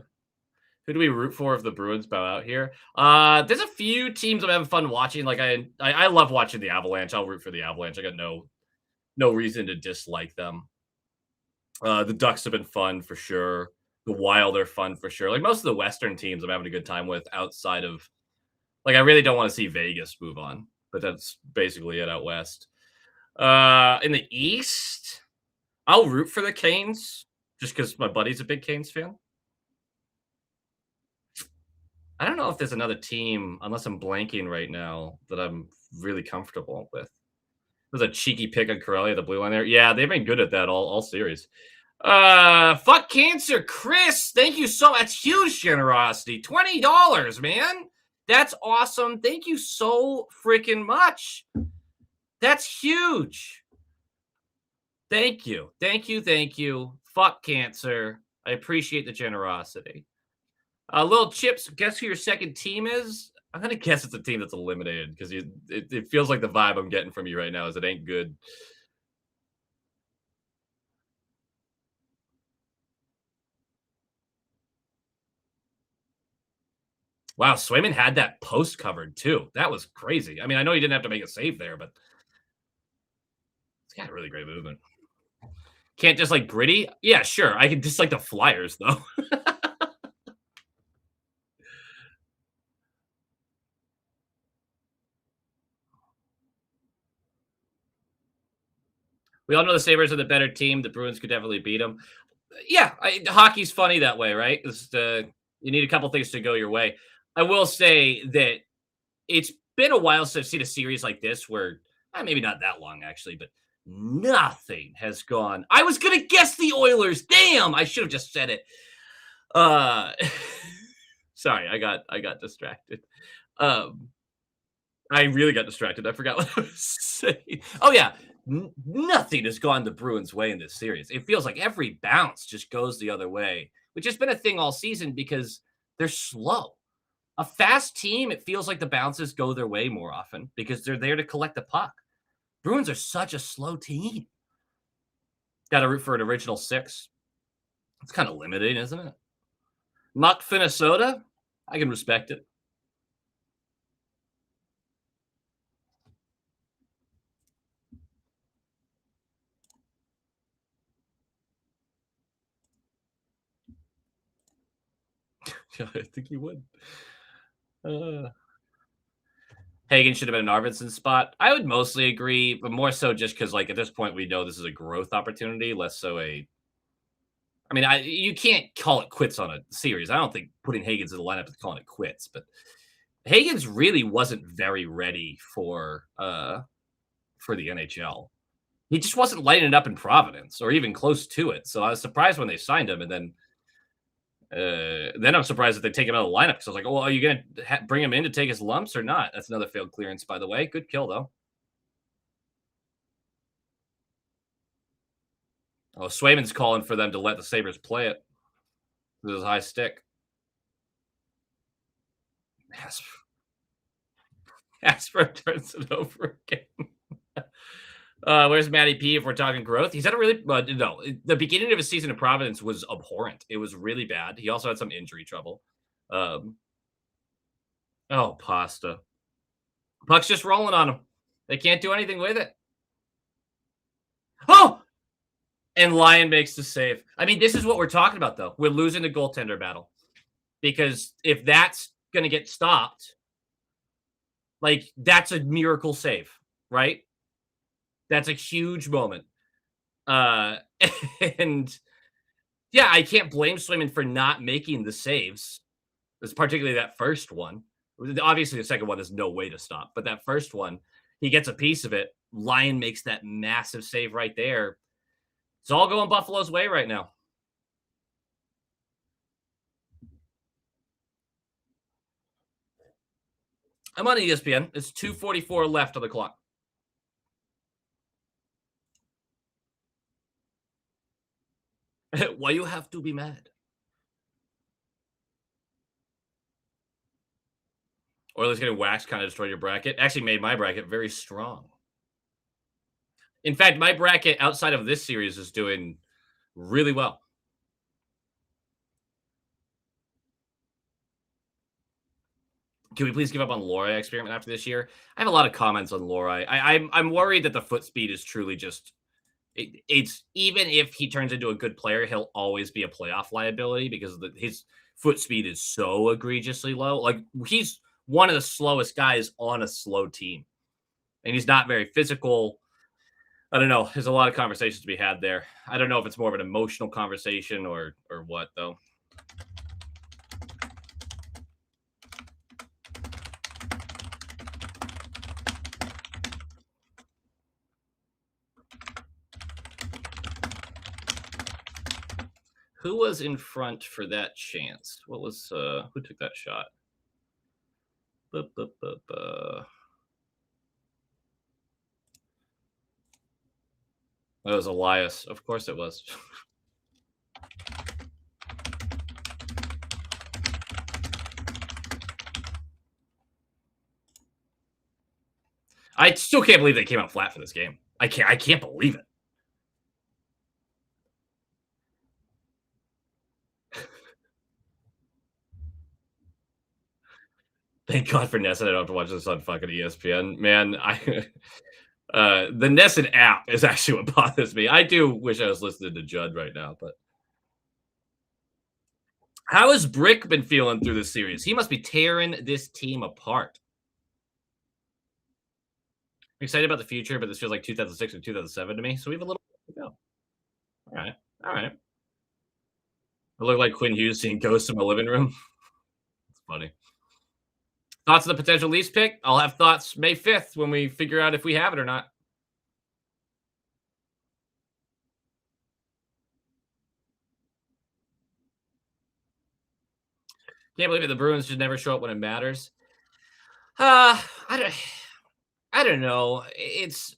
who do we root for if the Bruins bow out here? There's a few teams I'm having fun watching. Like I love watching the Avalanche. I'll root for the Avalanche. I got no reason to dislike them. The Ducks have been fun for sure. The Wild are fun for sure. Like most of the Western teams, I'm having a good time with. Outside of like, I really don't want to see Vegas move on, but that's basically it out west. In the East, I'll root for the Canes just because my buddy's a big Canes fan. I don't know if there's another team, unless I'm blanking right now, that I'm really comfortable with. There's a cheeky pick on Corellia, the blue line there. Yeah, they've been good at that all series. Fuck cancer, Chris. Thank you so much. That's huge generosity. $20, man. That's awesome. Thank you so freaking much. That's huge. Thank you. Thank you. Thank you. Fuck cancer. I appreciate the generosity. Little Chips, guess who your second team is? I'm gonna guess it's a team that's eliminated because it feels like the vibe I'm getting from you right now is it ain't good. Wow, Swayman had that post covered too. That was crazy. I mean, I know he didn't have to make a save there, but it's got really great movement. Can't just like gritty? Yeah, sure. I can just like the Flyers though. We all know the Sabres are the better team. The Bruins could definitely beat them. Yeah, hockey's funny that way, right? You need a couple things to go your way. I will say that it's been a while since I've seen a series like this where maybe not that long actually, but nothing has gone. I was gonna guess the Oilers. Damn, I should have just said it. Uh sorry, I got distracted. Um I really got distracted. I forgot what I was saying. Oh yeah, nothing has gone the Bruins' way in this series. It feels like every bounce just goes the other way, which has been a thing all season because they're slow. A fast team, it feels like the bounces go their way more often because they're there to collect the puck. Bruins are such a slow team. Got to root for an original six. It's kind of limiting, isn't it? Muck, Minnesota. I can respect it. Yeah, I think you would. Uh, Hagen should have been an Arvidsson spot. I would mostly agree, but more so just because, like, at this point, we know this is a growth opportunity, less so a. I mean, you can't call it quits on a series. I don't think putting Hagen's in the lineup is calling it quits, but Hagen's really wasn't very ready for the NHL. He just wasn't lighting it up in Providence or even close to it. So I was surprised when they signed him, and then I'm surprised that they take him out of the lineup because I was like, "Oh, well, are you going to bring him in to take his lumps or not?" That's another failed clearance, by the way. Good kill though. Oh, Swayman's calling for them to let the Sabres play it. This is high stick. Asper turns it over again. Where's Matty P? If we're talking growth, he's had a really no. The beginning of his season in Providence was abhorrent. It was really bad. He also had some injury trouble. Um, oh, pasta. Puck's just rolling on him. They can't do anything with it. Oh, and Lyon makes the save. I mean, this is what we're talking about, though. We're losing the goaltender battle because if that's going to get stopped, like that's a miracle save, right? That's a huge moment. Uh, and yeah, I can't blame Swayman for not making the saves. It's particularly that first one. Obviously, the second one there's no way to stop, but that first one, he gets a piece of it. Lyon makes that massive save right there. It's all going Buffalo's way right now. I'm on ESPN. It's 2:44 left on the clock. Why you have to be mad? Oilers getting waxed kind of destroyed your bracket. Actually, made my bracket very strong. In fact, my bracket outside of this series is doing really well. Can we please give up on Lori experiment after this year? I have a lot of comments on Lori. I'm worried that the foot speed is truly just it's even if he turns into a good player, he'll always be a playoff liability because his foot speed is so egregiously low. Like he's one of the slowest guys on a slow team, and he's not very physical. I don't know. There's a lot of conversations to be had there. I don't know if it's more of an emotional conversation or what though. Who was in front for that chance? What was who took that shot? Buh, buh, buh, buh. That was Elias. Of course it was. I still can't believe they came out flat for this game. I can't believe it. Thank God for Nesson. I don't have to watch this on fucking ESPN. Man, the Nesson app is actually what bothers me. I do wish I was listening to Judd right now, but how has Brick been feeling through this series? He must be tearing this team apart. I'm excited about the future, but this feels like 2006 and 2007 to me. So we have a little All right. I look like Quinn Hughes seeing ghosts in my living room. It's funny. Thoughts on the potential Leafs pick? I'll have thoughts May 5th when we figure out if we have it or not. Can't believe it. The Bruins just never show up when it matters. Uh, I don't, I don't know. It's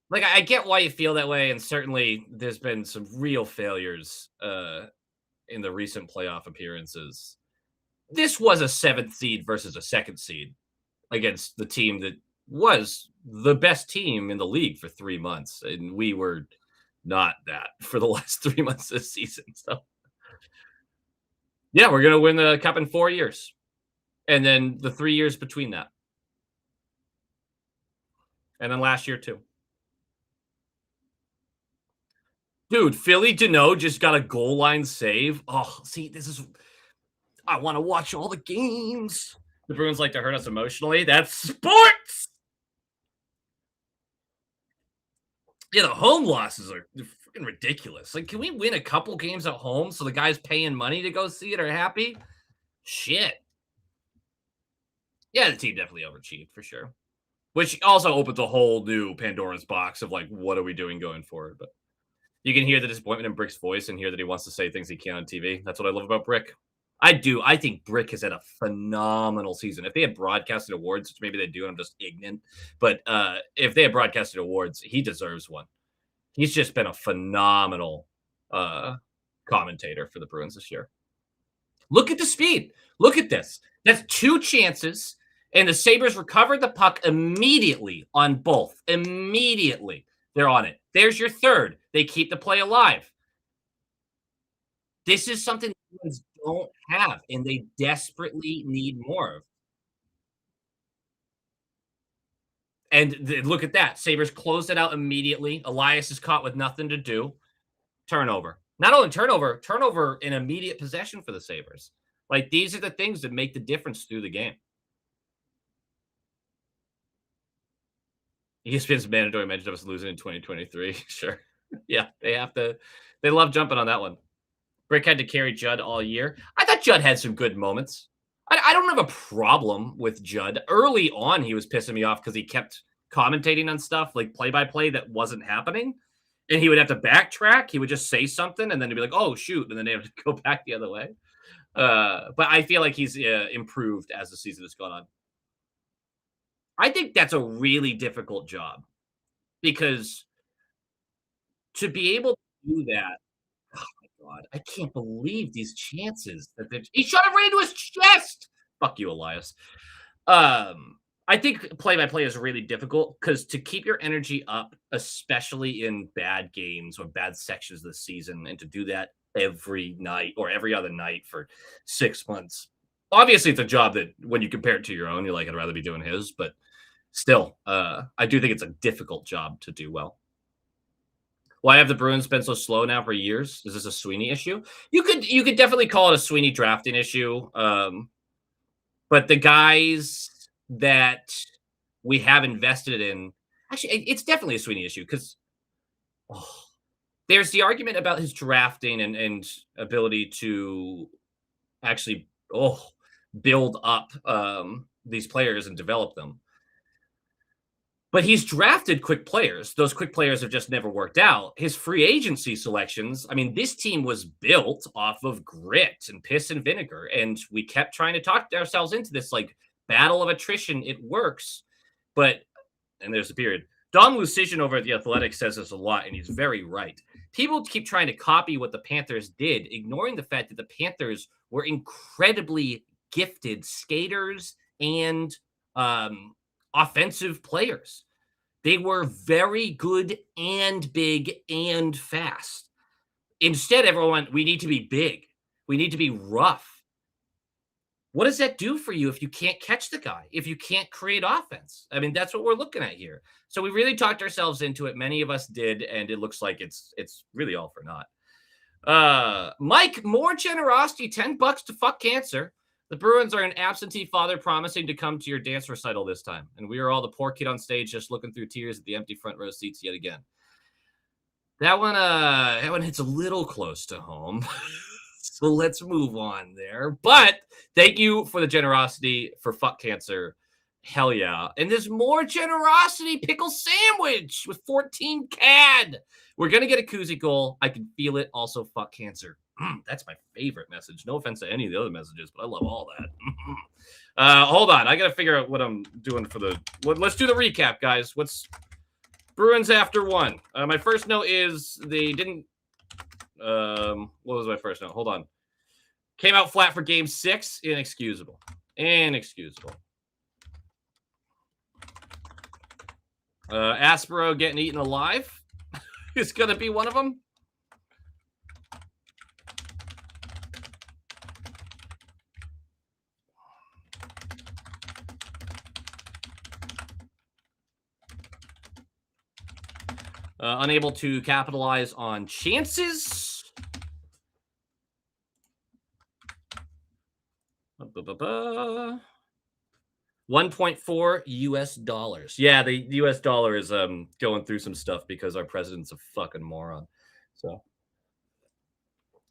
like I get why you feel that way, and certainly there's been some real failures in the recent playoff appearances. This was a seventh seed versus a second seed against the team that was the best team in the league for 3 months, and we were not that for the last 3 months this season. So yeah, we're gonna win the cup in 4 years, and then the 3 years between that, and then last year too. Dude, Philly Deneau just got a goal line save. Oh, see, this is I want to watch all the games. The Bruins like to hurt us emotionally. That's sports. Yeah, the home losses are freaking ridiculous. Like, can we win a couple games at home so the guys paying money to go see it are happy? Shit. Yeah, the team definitely overachieved for sure. Which also opens a whole new Pandora's box of like, what are we doing going forward? But you can hear the disappointment in Brick's voice and hear that he wants to say things he can't on TV. That's what I love about Brick. I do. I think Brick has had a phenomenal season. If they had broadcasted awards, which maybe they do, and I'm just ignorant, but if they had broadcasted awards, he deserves one. He's just been a phenomenal uh, commentator for the Bruins this year. Look at the speed. Look at this. That's two chances, and the Sabres recovered the puck immediately on both. Immediately. They're on it. There's your third. They keep the play alive. This is something the Bruins don't have, and they desperately need more of. And look at that. Sabres closed it out immediately. Elias is caught with nothing to do. Turnover. Not only turnover in immediate possession for the Sabres. Like, these are the things that make the difference through the game. ESPN's mandatory mention of us losing in 2023. Sure. Yeah, they have to. They love jumping on that one. Brick had to carry Judd all year. I thought Judd had some good moments. I don't have a problem with Judd. Early on, he was pissing me off because he kept commentating on stuff like play by play that wasn't happening. And he would have to backtrack. He would just say something and then he'd be like, oh, shoot. And then they have to go back the other way. But I feel like he's improved as the season has gone on. I think that's a really difficult job because to be able to do that, oh my god, I can't believe these chances that he shot it right into his chest. Fuck you, Elias. I think play by play is really difficult because to keep your energy up, especially in bad games or bad sections of the season, and to do that every night or every other night for 6 months. Obviously, it's a job that when you compare it to your own, you're like, I'd rather be doing his, but still, I do think it's a difficult job to do well. Why have the Bruins been so slow now for years? Is this a Sweeney issue? You could definitely call it a Sweeney drafting issue. But the guys that we have invested in, actually, it's definitely a Sweeney issue because there's the argument about his drafting and ability to actually build up these players and develop them. But he's drafted quick players. Those quick players have just never worked out. His free agency selections, I mean, this team was built off of grit and piss and vinegar. And we kept trying to talk ourselves into this like battle of attrition. It works. But, and there's a period. Dom Lucian over at The Athletic says this a lot, and he's very right. People keep trying to copy what the Panthers did, ignoring the fact that the Panthers were incredibly gifted skaters and offensive players. They were very good and big and fast. Instead, everyone, we need to be big. We need to be rough. What does that do for you if you can't catch the guy, if you can't create offense? I mean, that's what we're looking at here. So we really talked ourselves into it. Many of us did, and it looks like it's really all for naught. Mike, more generosity, $10 to fuck cancer. The Bruins are an absentee father promising to come to your dance recital this time. And we are all the poor kid on stage just looking through tears at the empty front row seats yet again. That one hits a little close to home. So let's move on there. But thank you for the generosity for fuck cancer. Hell yeah. And there's more generosity. Pickle sandwich with 14 CAD. We're going to get a koozie goal. I can feel it. Also, fuck cancer. That's my favorite message. No offense to any of the other messages, but I love all that. Hold on. I got to figure out what I'm doing for the. Let's do the recap, guys. What's Bruins after one? My first note is they didn't. What was my first note? Hold on. Came out flat for game 6. Inexcusable. Inexcusable. Aspero getting eaten alive is going to be one of them. Unable to capitalize on chances. 1.4 US dollars. Yeah, the US dollar is going through some stuff because our president's a fucking moron. So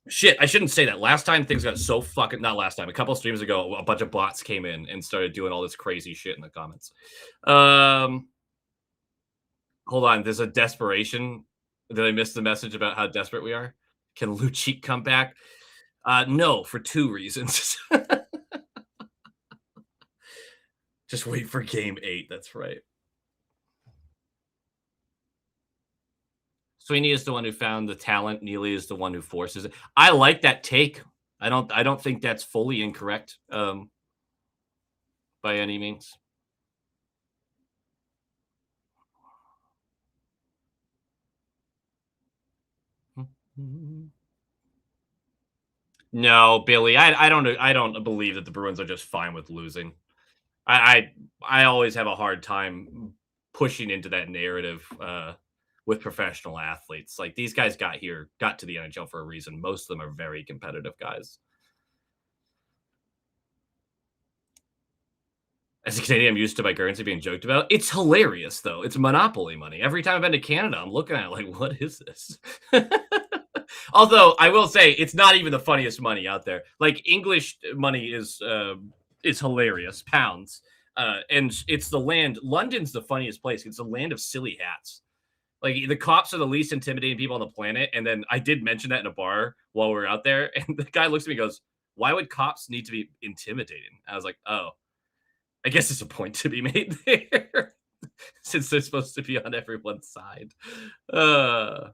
shit, I shouldn't say that. Last time things got so fucking not last time, a couple streams ago, a bunch of bots came in and started doing all this crazy shit in the comments. Hold on, there's a desperation. Did I miss the message about how desperate we are? Can Lucic come back? No, for 2 reasons. Just wait for game 8. That's right. Sweeney is the one who found the talent. Neely is the one who forces it. I like that take. I don't think that's fully incorrect by any means. No, Billy, I don't believe that the Bruins are just fine with losing. I always have a hard time pushing into that narrative with professional athletes. Like these guys got to the NHL for a reason. Most of them are very competitive guys. As a Canadian, I'm used to my currency being joked about. It's hilarious, though. It's monopoly money. Every time I've been to Canada, I'm looking at it like, what is this? Although I will say, it's not even the funniest money out there. Like English money is hilarious, pounds, and it's the land. London's the funniest place. It's a land of silly hats. Like the cops are the least intimidating people on the planet. And then I did mention that in a bar while we were out there, and the guy looks at me and goes, "Why would cops need to be intimidating?" I was like, "Oh." I guess there's a point to be made there since they're supposed to be on everyone's side. I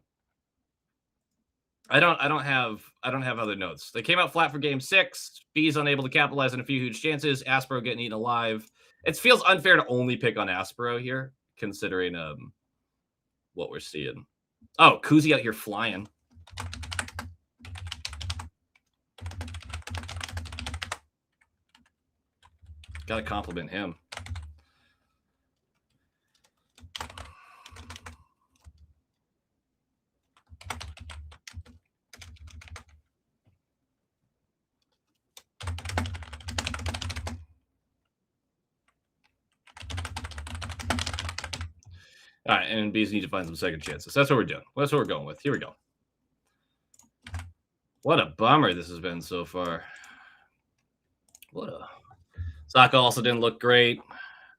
don't have other notes. They came out flat for game 6. B's unable to capitalize on a few huge chances. Aspero getting eaten alive. It feels unfair to only pick on Aspero here, considering what we're seeing. Oh, Kuzi out here flying. Gotta compliment him. All right, and Bees need to find some second chances. That's what we're doing. That's what we're going with. Here we go. What a bummer this has been so far. Saka also didn't look great.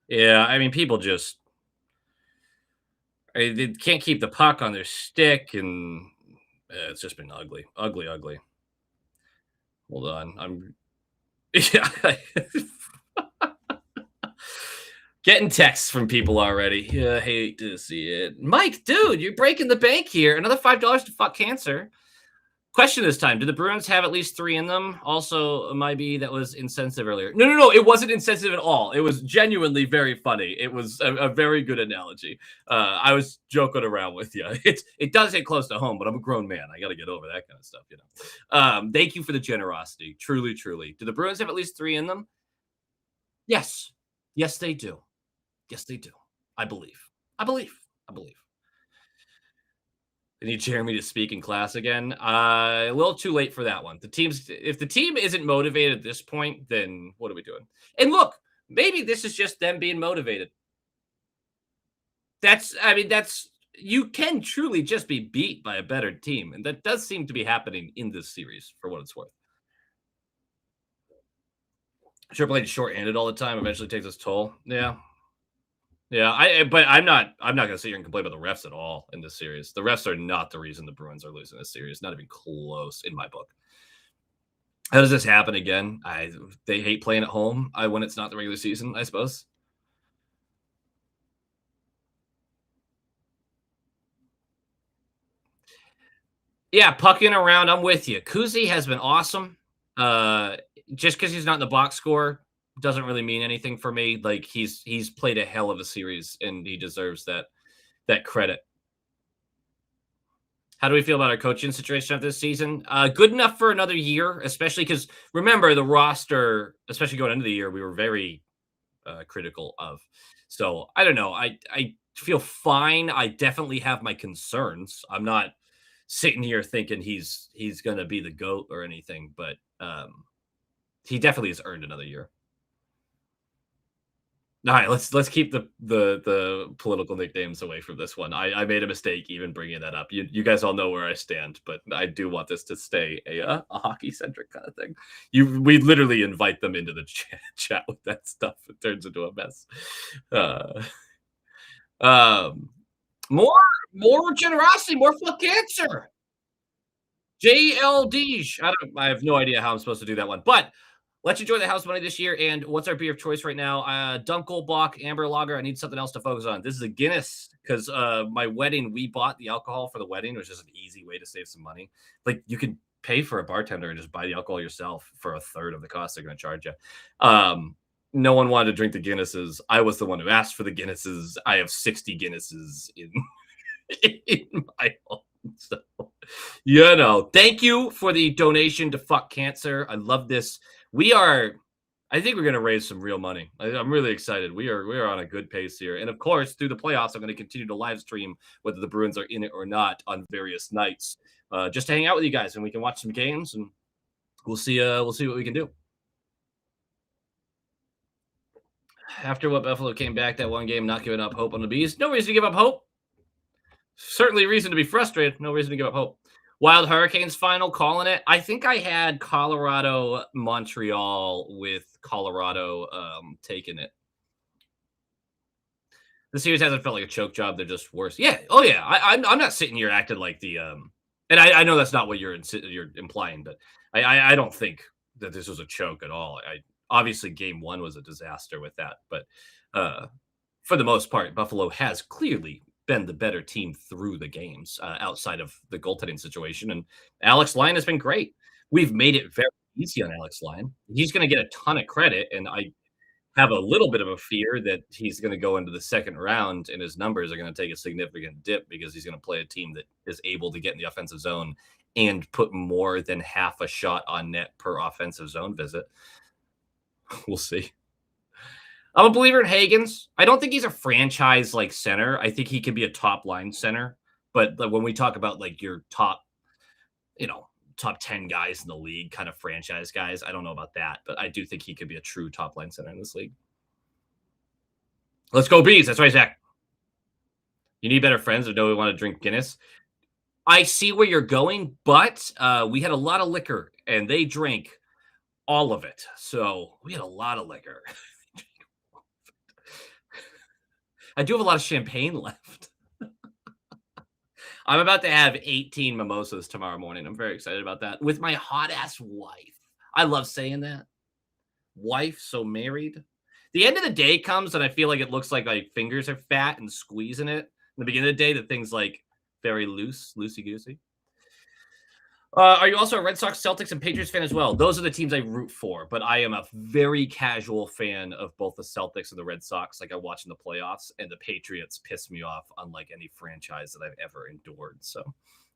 Yeah, I mean, people just they can't keep the puck on their stick, and it's just been ugly. Ugly. Hold on. I'm yeah. Getting texts from people already. Yeah, I hate to see it. Mike, dude, you're breaking the bank here. Another $5 to fuck cancer. Question this time. Do the Bruins have at least 3 in them? Also, maybe that was insensitive earlier. No. It wasn't insensitive at all. It was genuinely very funny. It was a very good analogy. I was joking around with you. It does hit close to home, but I'm a grown man. I got to get over that kind of stuff, you know. Thank you for the generosity. Truly. Do the Bruins have at least 3 in them? Yes. Yes, they do. Yes, they do. I believe. I need Jeremy to speak in class again. A little too late for that one. If the team isn't motivated at this point, then what are we doing? And look, maybe this is just them being motivated. you can truly just be beat by a better team, and that does seem to be happening in this series for what it's worth. Triple H shorthanded all the time eventually takes its toll. Yeah. Yeah, but I'm not gonna sit here and complain about the refs at all in this series. The refs are not the reason the Bruins are losing this series, not even close in my book. How does this happen again? They hate playing at home. When it's not the regular season, I suppose. Yeah, pucking around. I'm with you. Kuzi has been awesome. Uh, just because he's not in the box score doesn't really mean anything for me. Like he's played a hell of a series, and he deserves that credit. How do we feel about our coaching situation of this season? Good enough for another year, especially because remember the roster, especially going into the year, we were very critical of. So I don't know. I feel fine. I definitely have my concerns. I'm not sitting here thinking he's gonna be the goat or anything, but he definitely has earned another year. All right, let's keep the political nicknames away from this one. I made a mistake even bringing that up. You guys all know where I stand, but I do want this to stay a hockey centric kind of thing. We literally invite them into the chat with that stuff. It turns into a mess. Uh, um, more more generosity, more fuck cancer. JLD. I have no idea how I'm supposed to do that one, but let's enjoy the house money this year. And what's our beer of choice right now? Dunkelbock, Amber Lager. I need something else to focus on. This is a Guinness because my wedding, we bought the alcohol for the wedding. It was just an easy way to save some money. Like you could pay for a bartender and just buy the alcohol yourself for a third of the cost they're going to charge you. No one wanted to drink the Guinnesses. I was the one who asked for the Guinnesses. I have 60 Guinnesses in in my home. So, thank you for the donation to Fuck Cancer. I love this. I think we're going to raise some real money. I'm really excited. We are on a good pace here. And of course, through the playoffs, I'm going to continue to live stream whether the Bruins are in it or not on various nights, just to hang out with you guys and we can watch some games and we'll see what we can do. After what Buffalo came back that one game, not giving up hope on the Bees. No reason to give up hope. Certainly reason to be frustrated. No reason to give up hope. Wild Hurricanes final, calling it. I think I had Colorado, Montreal with Colorado taking it. The series hasn't felt like a choke job. They're just worse. Yeah. Oh yeah. I'm not sitting here acting like the and I know that's not what you're implying, but I don't think that this was a choke at all. Obviously game one was a disaster with that, but for the most part, Buffalo has clearly been the better team through the games outside of the goaltending situation. And Alex Lyon has been great. We've made it very easy on Alex Lyon. He's going to get a ton of credit. And I have a little bit of a fear that he's going to go into the second round and his numbers are going to take a significant dip because he's going to play a team that is able to get in the offensive zone and put more than half a shot on net per offensive zone visit. We'll see. I'm a believer in Hagens. I don't think he's a franchise like center. I think he could be a top line center. But when we talk about like your top, top 10 guys in the league, kind of franchise guys, I don't know about that. But I do think he could be a true top line center in this league. Let's go Bees. That's right, Zach. You need better friends or know we want to drink Guinness. I see where you're going, but we had a lot of liquor and they drank all of it. So we had a lot of liquor. I do have a lot of champagne left. I'm about to have 18 mimosas tomorrow morning. I'm very excited about that with my hot ass wife. I love saying that. Wife, so married. The end of the day comes and I feel like it looks like my fingers are fat and squeezing it. In the beginning of the day, the thing's like very loosey goosey. Are you also a Red Sox, Celtics, and Patriots fan as well? Those are the teams I root for, but I am a very casual fan of both the Celtics and the Red Sox. Like I watch in the playoffs, and the Patriots piss me off unlike any franchise that I've ever endured. So,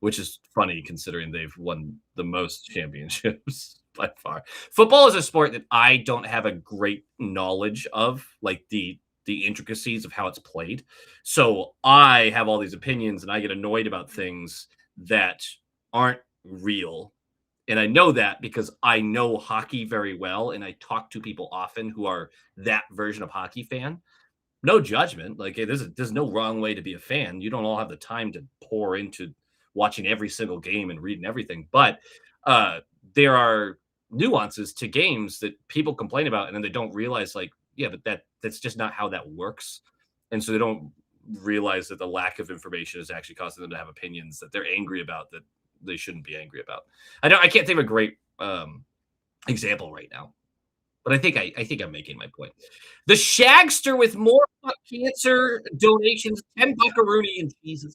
which is funny considering they've won the most championships by far. Football is a sport that I don't have a great knowledge of, like the intricacies of how it's played. So I have all these opinions, and I get annoyed about things that aren't real. And I know that because I know hockey very well and I talk to people often who are that version of hockey fan. no judgment. Like there's no wrong way to be a fan. You don't all have the time to pour into watching every single game and reading everything. But uh, there are nuances to games that people complain about, and then they don't realize, like, yeah, but that's just not how that works. And so they don't realize that the lack of information is actually causing them to have opinions that they're angry about that they shouldn't be angry about. I can't think of a great example right now, but I think I'm making my point. The Shagster with more cancer donations, 10 buckaroonie and Jesus.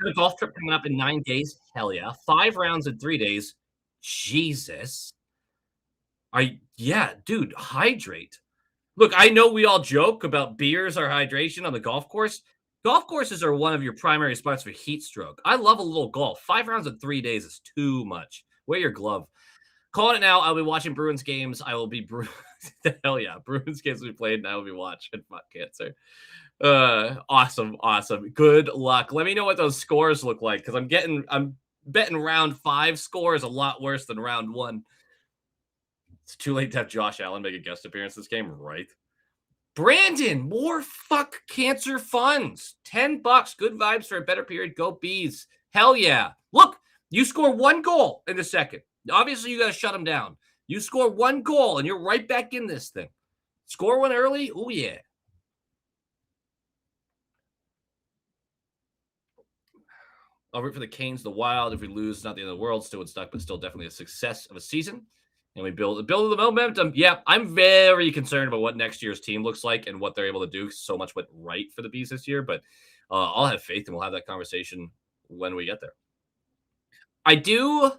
Got a golf trip coming up in 9 days. Hell yeah. 5 rounds in 3 days. Jesus. Yeah, dude, hydrate. Look, I know we all joke about beers or hydration on the golf course. Golf courses are one of your primary spots for heat stroke. I love a little golf. 5 rounds in 3 days is too much. Wear your glove. Calling it now. I'll be watching Bruins games. I will be hell yeah. Bruins games will be played and I will be watching. Fuck cancer. Awesome, awesome. Good luck. Let me know what those scores look like because I'm betting round 5 scores a lot worse than round 1. It's too late to have Josh Allen make a guest appearance this game, right? Brandon, more fuck cancer funds. $10. Good vibes for a better period. Go bees. Hell yeah. Look, you score 1 goal in the second. Obviously, you got to shut them down. You score 1 goal and you're right back in this thing. Score one early. Oh, yeah. I'll root for the Canes, the Wild. If we lose, not the end of the world. Still stuck, but still definitely a success of a season. And we build the momentum. Yeah, I'm very concerned about what next year's team looks like and what they're able to do. So much went right for the Bees this year, but I'll have faith and we'll have that conversation when we get there. I do.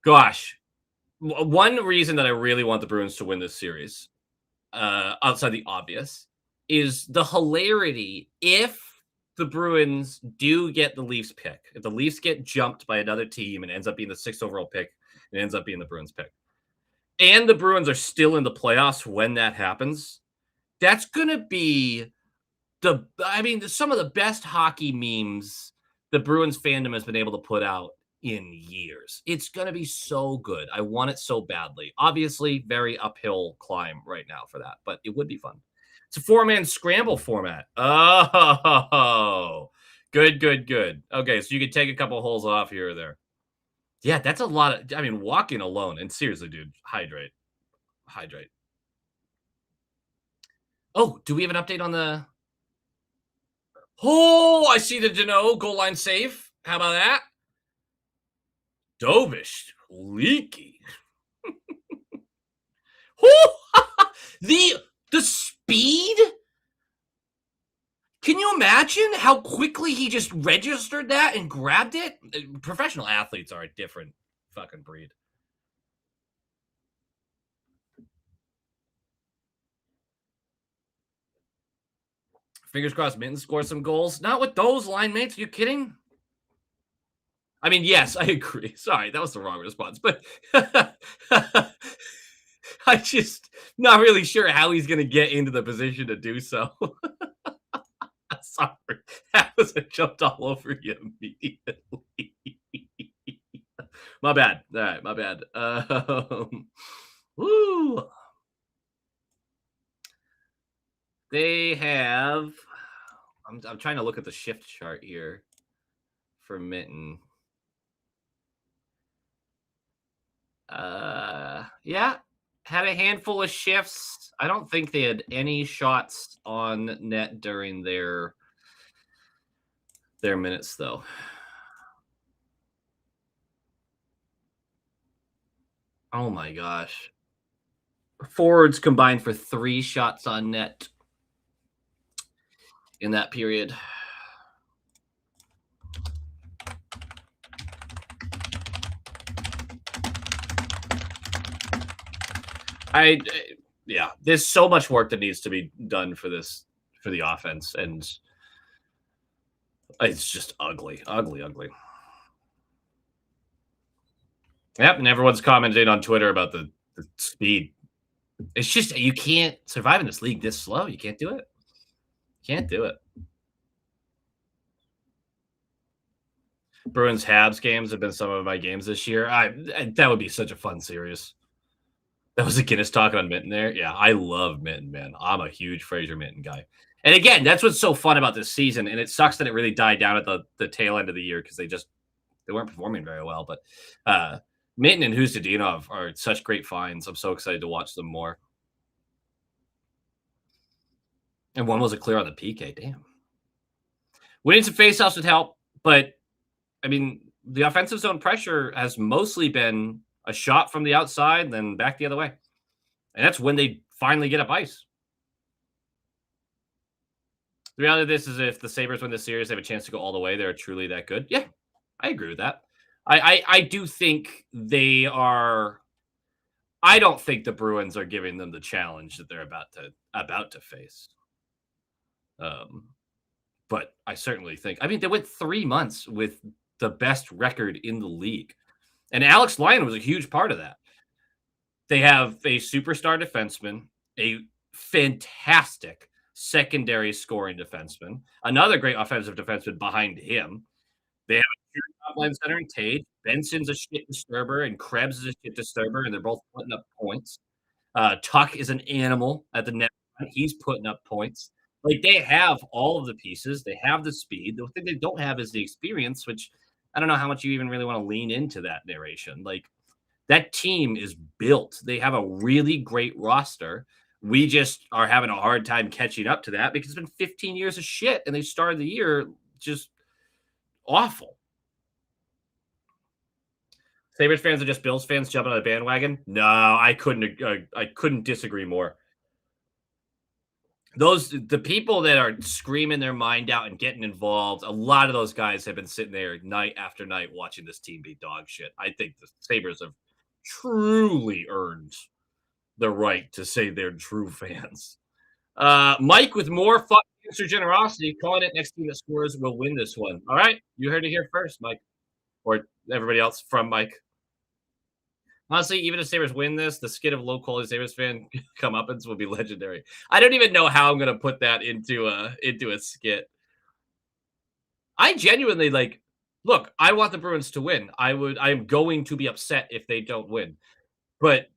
Gosh, one reason that I really want the Bruins to win this series, outside the obvious, is the hilarity if the Bruins do get the Leafs pick. If the Leafs get jumped by another team and ends up being the 6th overall pick, it ends up being the Bruins pick. And the Bruins are still in the playoffs when that happens. That's going to be some of the best hockey memes the Bruins fandom has been able to put out in years. It's going to be so good. I want it so badly. Obviously, very uphill climb right now for that, but it would be fun. It's a 4-man scramble format. Oh, good, good, good. Okay, so you could take a couple holes off here or there. Yeah, that's a lot of. I mean, walking alone. And seriously, dude, hydrate, hydrate. Oh, do we have an update on the? Oh, I see the Dano goal line save. How about that? Dovish, leaky. the speed. Can you imagine how quickly he just registered that and grabbed it? Professional athletes are a different fucking breed. Fingers crossed Minton scores some goals. Not with those line mates. Are you kidding? I mean, yes, I agree. Sorry, that was the wrong response. But I just not really sure how he's going to get into the position to do so. Sorry, that was a jumped all over you immediately. My bad. All right, my bad. Woo. They have. I'm trying to look at the shift chart here for Minton. Yeah, had a handful of shifts. I don't think they had any shots on net during their minutes, though. Oh my gosh. Forwards combined for 3 shots on net in that period. Yeah, there's so much work that needs to be done for the offense, and it's just ugly. Yep, and everyone's commenting on Twitter about the speed. It's just you can't survive in this league this slow. You can't do it. Can't do it. Bruins Habs games have been some of my games this year. That would be such a fun series. That was a Guinness talking on Minton there. Yeah, I love Minton, man. I'm a huge Fraser Minton guy. And again, that's what's so fun about this season, and it sucks that it really died down at the tail end of the year because they weren't performing very well. But uh, Mitten and Hustadinov are such great finds. I'm so excited to watch them more. And one was a clear on the PK. Damn, winning some faceoffs would help, but I mean, the offensive zone pressure has mostly been a shot from the outside, then back the other way, and that's when they finally get up ice. The reality of this is if the Sabres win this series, they have a chance to go all the way. They're truly that good. Yeah, I agree with that. I do think they are. I don't think the Bruins are giving them the challenge that they're about to face. Um, but I certainly think. I mean, they went 3 months with the best record in the league, and Alex Lyon was a huge part of that. They have a superstar defenseman, a fantastic secondary scoring defenseman, another great offensive defenseman behind him. They have a pure top line center in Tage. Benson's a shit disturber, and Krebs is a shit disturber, and they're both putting up points. Tuck is an animal at the net. He's putting up points. Like they have all of the pieces. They have the speed. The thing they don't have is the experience, which I don't know how much you even really want to lean into that narration. Like that team is built. They have a really great roster. We just are having a hard time catching up to that because it's been 15 years of shit, and they started the year just awful. Sabres fans are just Bills fans jumping on a bandwagon. No, I couldn't disagree more. Those the people that are screaming their mind out and getting involved. A lot of those guys have been sitting there night after night watching this team be dog shit. I think the Sabres have truly earned the right to say they're true fans. Mike with more fun answer generosity, calling it next team that scores will win this one. All right, you heard it here first, Mike, or everybody else from Mike. Honestly, even if Sabres win this, the skit of low quality Sabres fan comeuppance will be legendary. I don't even know how I'm gonna put that into a skit. I genuinely like look, I want the Bruins to win. I'm going to be upset if they don't win. But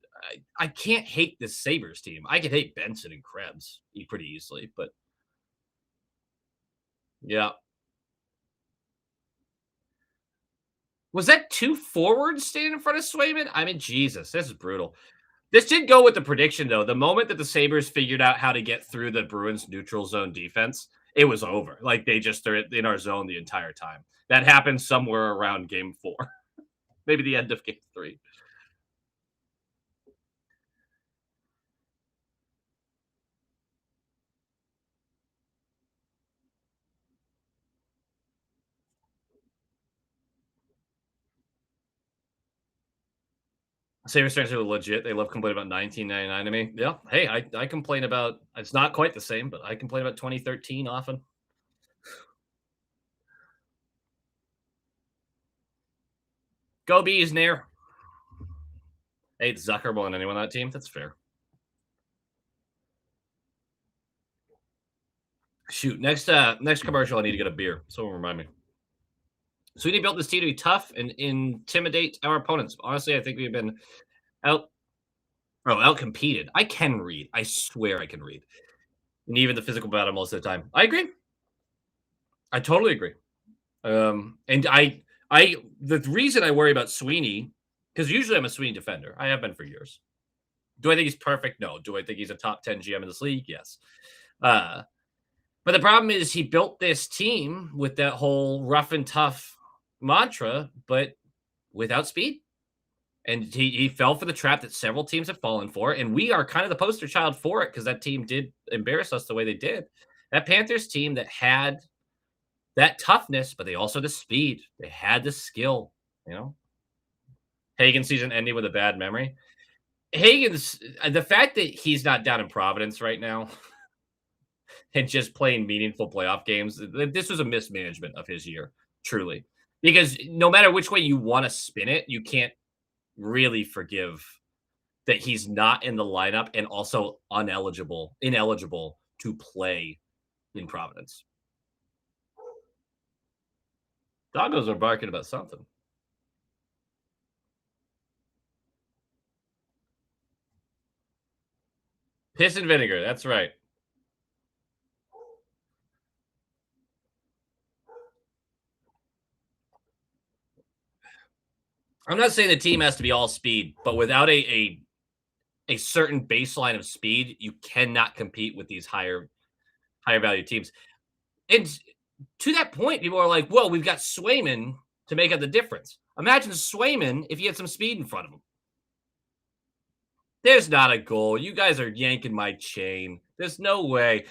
I can't hate this Sabres team. I could hate Benson and Krebs pretty easily, but yeah. Was that two forwards standing in front of Swayman? I mean, Jesus, this is brutal. This did go with the prediction, though. The moment that the Sabres figured out how to get through the Bruins' neutral zone defense, it was over. Like they just are in our zone the entire time. That happened somewhere around game 4, maybe the end of game 3. Sabres fans are legit. They love complaining about 1999 to me. Yeah. Hey, I complain about it's not quite the same, but I complain about 2013 often. Go Bees, Nair. Hey, it's Zucker more than anyone on that team. That's fair. Shoot, next commercial, I need to get a beer. Someone remind me. Sweeney built this team to be tough and intimidate our opponents. Honestly, I think we've been out out competed. I can read. I swear I can read. And even the physical battle most of the time. I agree. I totally agree. And I the reason I worry about Sweeney, because usually I'm a Sweeney defender. I have been for years. Do I think he's perfect? No. Do I think he's a top 10 GM in this league? Yes. Uh, but the problem is he built this team with that whole rough and tough mantra, but without speed. And he fell for the trap that several teams have fallen for. And we are kind of the poster child for it because that team did embarrass us the way they did. That Panthers team that had that toughness, but they also had the speed. They had the skill, you know. Hagen season ending with a bad memory. Hagen's the fact that he's not down in Providence right now and just playing meaningful playoff games. This was a mismanagement of his year, truly. Because no matter which way you want to spin it, you can't really forgive that he's not in the lineup and also ineligible to play in Providence. Doggos are barking about something. Piss and vinegar. That's right. I'm not saying the team has to be all speed, but without a certain baseline of speed, you cannot compete with these higher value teams. And to that point, people are like, "Well, we've got Swayman to make up the difference." Imagine Swayman if he had some speed in front of him. There's not a goal. You guys are yanking my chain. There's no way.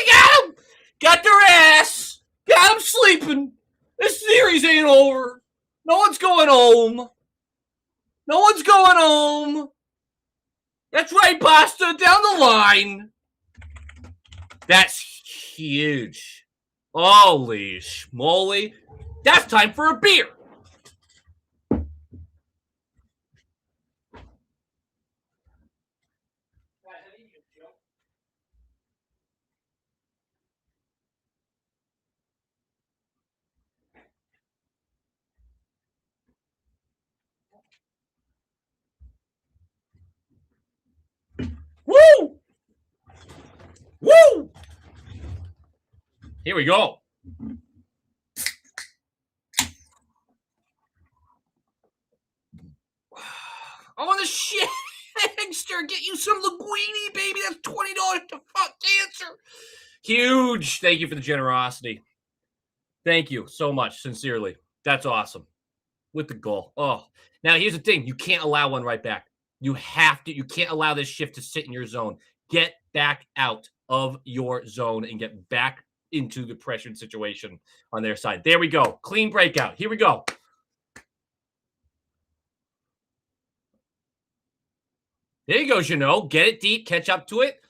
Got him. Got their ass. Got him sleeping. This series ain't over. No one's going home. No one's going home. That's right, Basta. Down the line. That's huge. Holy schmoly. That's time for a beer. Woo! Woo! Here we go. I want the shitster. Get you some linguine, baby. That's $20 to fuck cancer. Huge. Thank you for the generosity. Thank you so much. Sincerely. That's awesome. With the goal. Oh. Now here's the thing. You can't allow one right back. You have to. You can't allow this shift to sit in your zone. Get back out of your zone and get back into the pressured situation on their side. There we go. Clean breakout. Here we go. There you go, Jeannot. Get it deep. Catch up to it.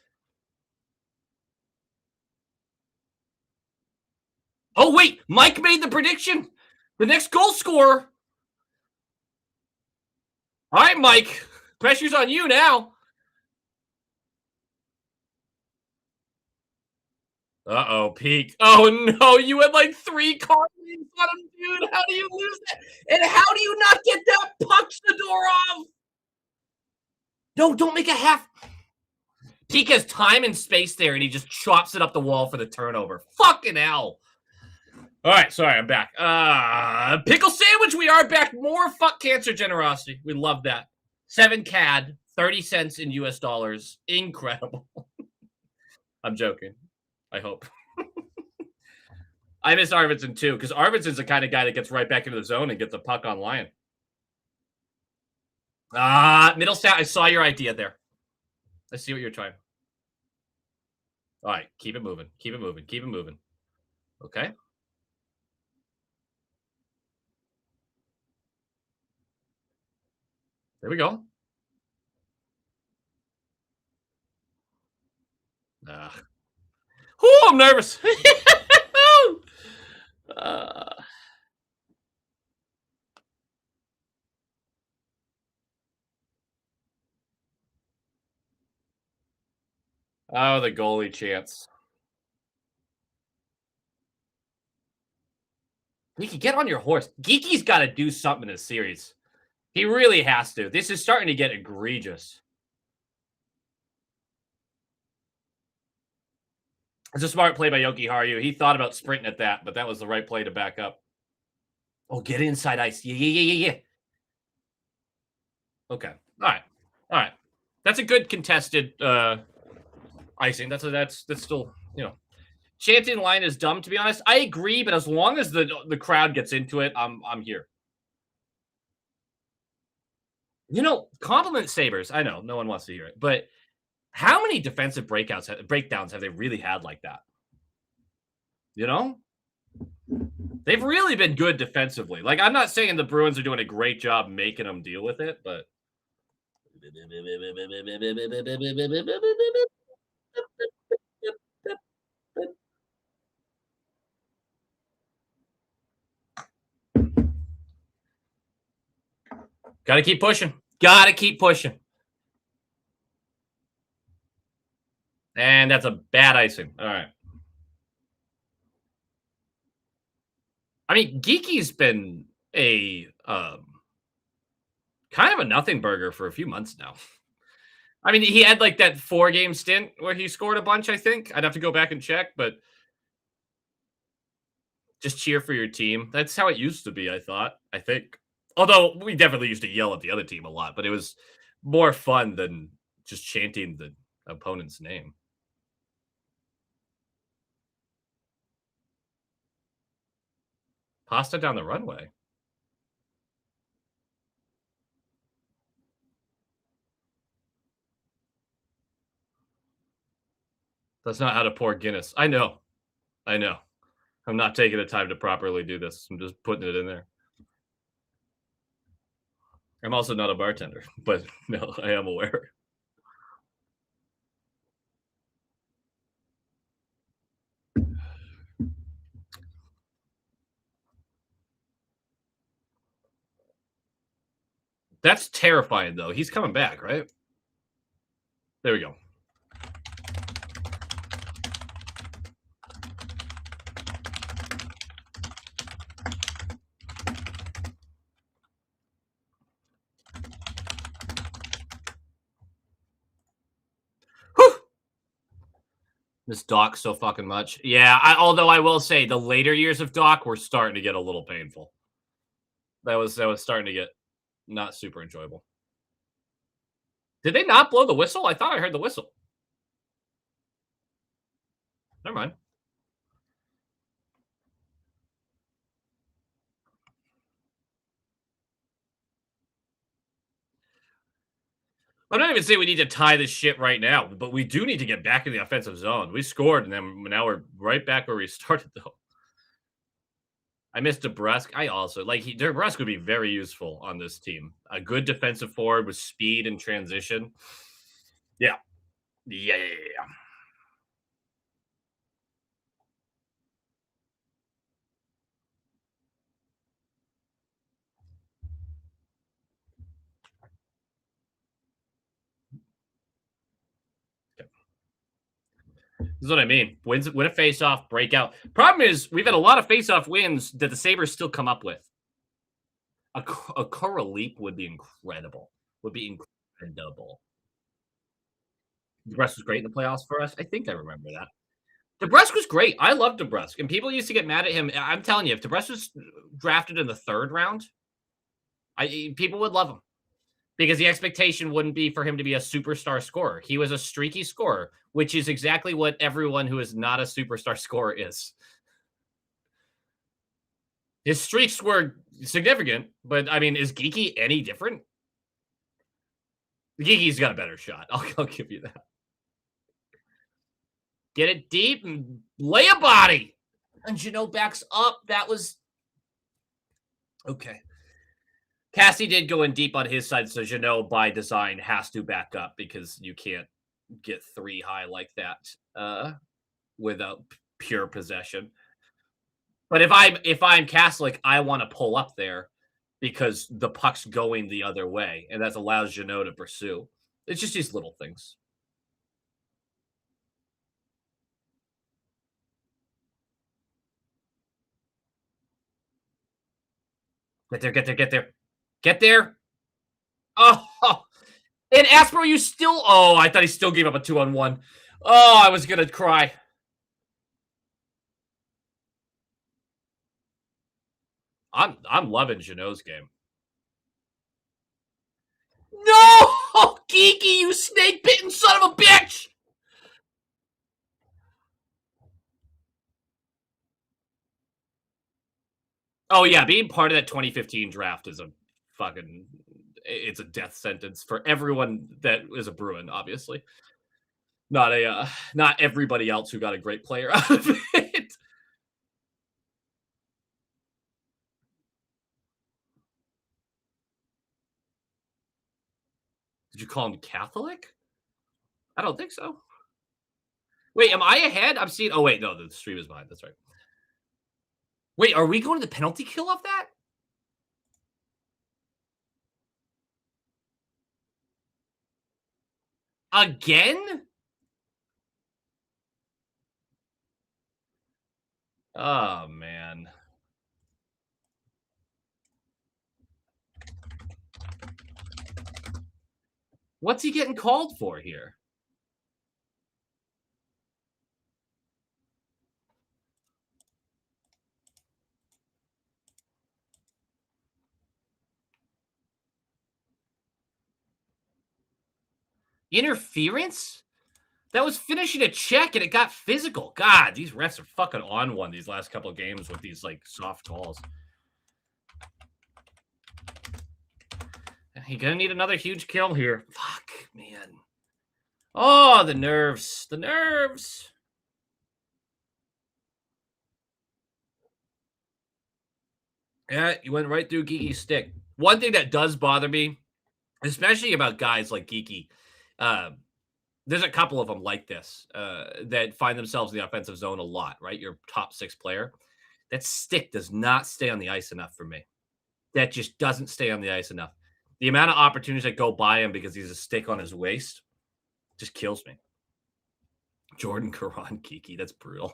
Oh, wait. Mike made the prediction. The next goal scorer. All right, Mike. Pressure's on you now. Uh-oh, peak. Oh, no. You had like 3 cars in front of him, dude. How do you lose that? And how do you not get that puck the door off? No, don't make a half. Peak has time and space there, and he just chops it up the wall for the turnover. Fucking hell. All right, sorry, I'm back. Pickle sandwich, we are back. More fuck cancer generosity. We love that. 7 CAD, 30 cents in US dollars. Incredible. I'm joking. I hope. I miss Arvidsson too, because Arvidsson's the kind of guy that gets right back into the zone and gets the puck online. Middle stat, I saw your idea there. I see what you're trying. All right, keep it moving. Keep it moving. Keep it moving. Okay. There we go. I'm nervous. Oh, the goalie chance. Geeky, get on your horse. Geeky's got to do something in this series. He really has to. This is starting to get egregious. It's a smart play by Yoki Haru. He thought about sprinting at that, but that was the right play to back up. Oh, get inside ice. Yeah. Okay. All right. That's a good contested icing. That's still, chanting line is dumb, to be honest. I agree, but as long as the crowd gets into it, I'm here. Compliment Sabres. I know no one wants to hear it, but how many defensive breakdowns have they really had like that? They've really been good defensively. Like, I'm not saying the Bruins are doing a great job making them deal with it, but gotta keep pushing. Gotta keep pushing. And that's a bad icing. All right. I mean, Geeky's been a kind of a nothing burger for a few months now. I mean, he had like that 4-game stint where he scored a bunch, I think. I'd have to go back and check, but Just cheer for your team. That's how it used to be, I thought, I think. Although we definitely used to yell at the other team a lot, but it was more fun than just chanting the opponent's name. Pasta down the runway. That's not how to pour Guinness. I know. I know. I'm not taking the time to properly do this. I'm just putting it in there. I'm also not a bartender, but no, I am aware. That's terrifying, though. He's coming back, right? There we go. Whew! This Doc so fucking much. Yeah, although I will say the later years of Doc were starting to get a little painful. That was starting to get not super enjoyable. Did they not blow the whistle? I thought I heard the whistle. Never mind. I'm not even saying we need to tie this shit right now, but we do need to get back in the offensive zone. We scored, and then now we're right back where we started, though. I missed DeBrusque. I also like DeBrusque would be very useful on this team. A good defensive forward with speed and transition. Yeah, yeah. This is what I mean. Win a face-off, break out. Problem is, we've had a lot of face-off wins that the Sabres still come up with. A Coral Leap would be incredible. Would be incredible. DeBrusque was great in the playoffs for us. I think I remember that. DeBrusque was great. I love DeBrusque, and people used to get mad at him. I'm telling you, if DeBrusque was drafted in the third round, people would love him because the expectation wouldn't be for him to be a superstar scorer. He was a streaky scorer, which is exactly what everyone who is not a superstar scorer is. His streaks were significant, but I mean, is Geeky any different? Geeky's got a better shot. I'll give you that. Get it deep and lay a body. And Janot backs up. That was okay. Cassie did go in deep on his side, so Janot by design has to back up because you can't get three high like that without pure possession. But if I'm Catholic, I want to pull up there because the puck's going the other way, and that allows Janot to pursue. It's just these little things. Get there, get there, get there. Get there. Oh, and Aspero, you still. Oh, I thought he still gave up a 2-on-1. Oh, I was gonna cry. I'm loving Janot's game. No, Geeky, you snake bitten son of a bitch. Oh yeah, being part of that 2015 draft is a fucking. It's a death sentence for everyone that is a Bruin, obviously. Not everybody else who got a great player out of it. Did you call him Catholic? I don't think so. Wait, am I ahead? I'm seeing. Oh wait, no, the stream is behind. That's right. Wait, are we going to the penalty kill off that? Again? Oh man. What's he getting called for here? Interference? That was finishing a check and it got physical. God, these refs are fucking on one these last couple of games with these like soft calls. You're gonna need another huge kill here. Fuck, man. Oh, the nerves. The nerves. Yeah, you went right through Geeky's stick. One thing that does bother me, especially about guys like Geeky, uh, there's a couple of them like this that find themselves in the offensive zone a lot, right? Your top six player. That stick does not stay on the ice enough for me. That just doesn't stay on the ice enough. The amount of opportunities that go by him because he's a stick on his waist just kills me. Jordan Caron Geeky, that's brutal.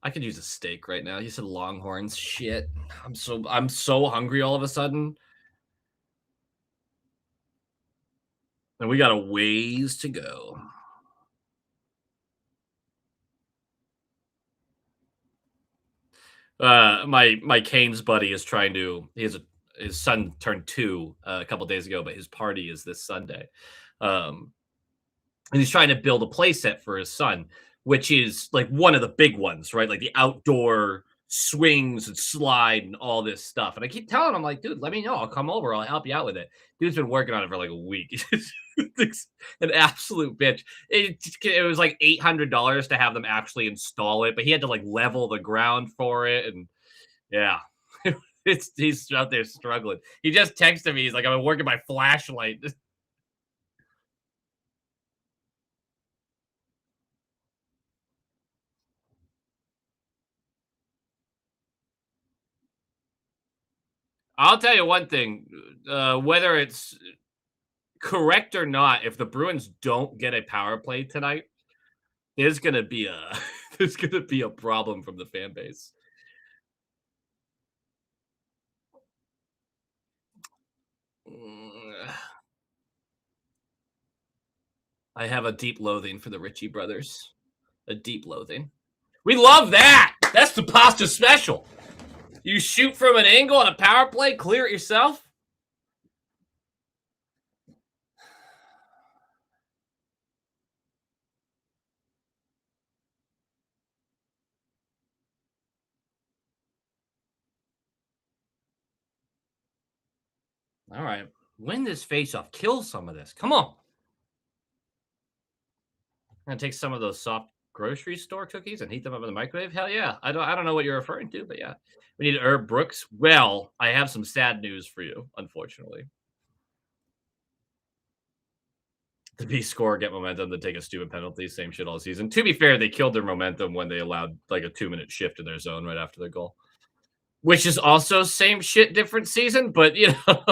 I could use a steak right now. You said Longhorns. Shit. I'm so hungry all of a sudden. And we got a ways to go. My Canes buddy is trying to his son turned 2 a couple days ago, but his party is this Sunday. Um, and he's trying to build a play set for his son, which is like one of the big ones, right? Like the outdoor swings and slide and all this stuff. And I keep telling him, like, dude, let me know. I'll come over. I'll help you out with it. Dude's been working on it for like a week. It's an absolute bitch. It was like $800 to have them actually install it, but he had to like level the ground for it. And yeah, he's out there struggling. He just texted me. He's like, I'm working my flashlight. I'll tell you one thing, whether it's correct or not, if the Bruins don't get a power play tonight, there's gonna be a there's gonna be a problem from the fan base. Mm, I have a deep loathing for the Ritchie brothers. A deep loathing. We love that. That's the pasta special. You shoot from an angle on a power play, clear it yourself. All right, win this face off. Kill some of this. Come on. Gonna take some of those soft grocery store cookies and heat them up in the microwave. Hell yeah! I don't know what you're referring to, but yeah, we need Herb Brooks. Well, I have some sad news for you. Unfortunately, the B score get momentum to take a stupid penalty. Same shit all season. To be fair, they killed their momentum when they allowed like a 2 minute shift in their zone right after the goal, which is also same shit, different season, but you know,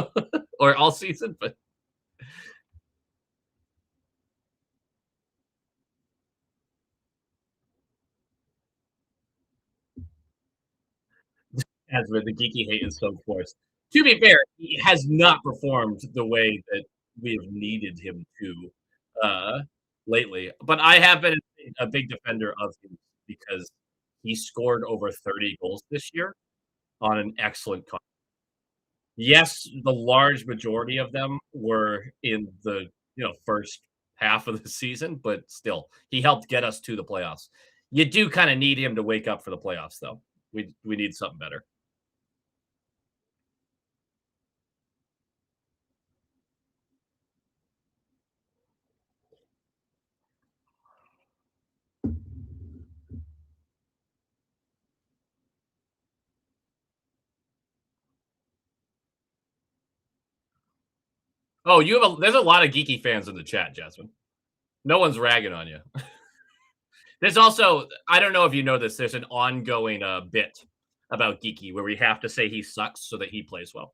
or all season, but as with the geeky hate is so forced. To be fair, he has not performed the way that we have needed him to uh, lately. But I have been a big defender of him because he scored over 30 goals this year on an excellent con. Yes, the large majority of them were in the first half of the season, but still, he helped get us to the playoffs. You do kind of need him to wake up for the playoffs, though. We need something better. Oh, there's a lot of geeky fans in the chat, Jasmine. No one's ragging on you. There's also, I don't know if you know this, there's an ongoing bit about Geeky where we have to say he sucks so that he plays well.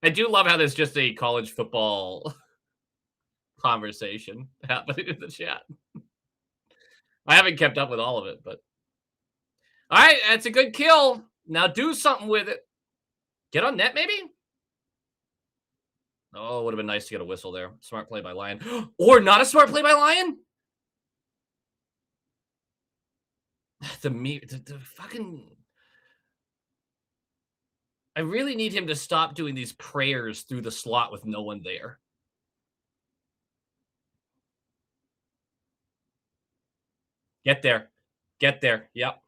I do love how there's just a college football conversation happening in the chat. I haven't kept up with all of it, but all right, that's a good kill. Now do something with it. Get on net, maybe? Oh, it would have been nice to get a whistle there. Smart play by Lion. Or not a smart play by Lion? The fucking I really need him to stop doing these prayers through the slot with no one there. Get there. Get there. Yep.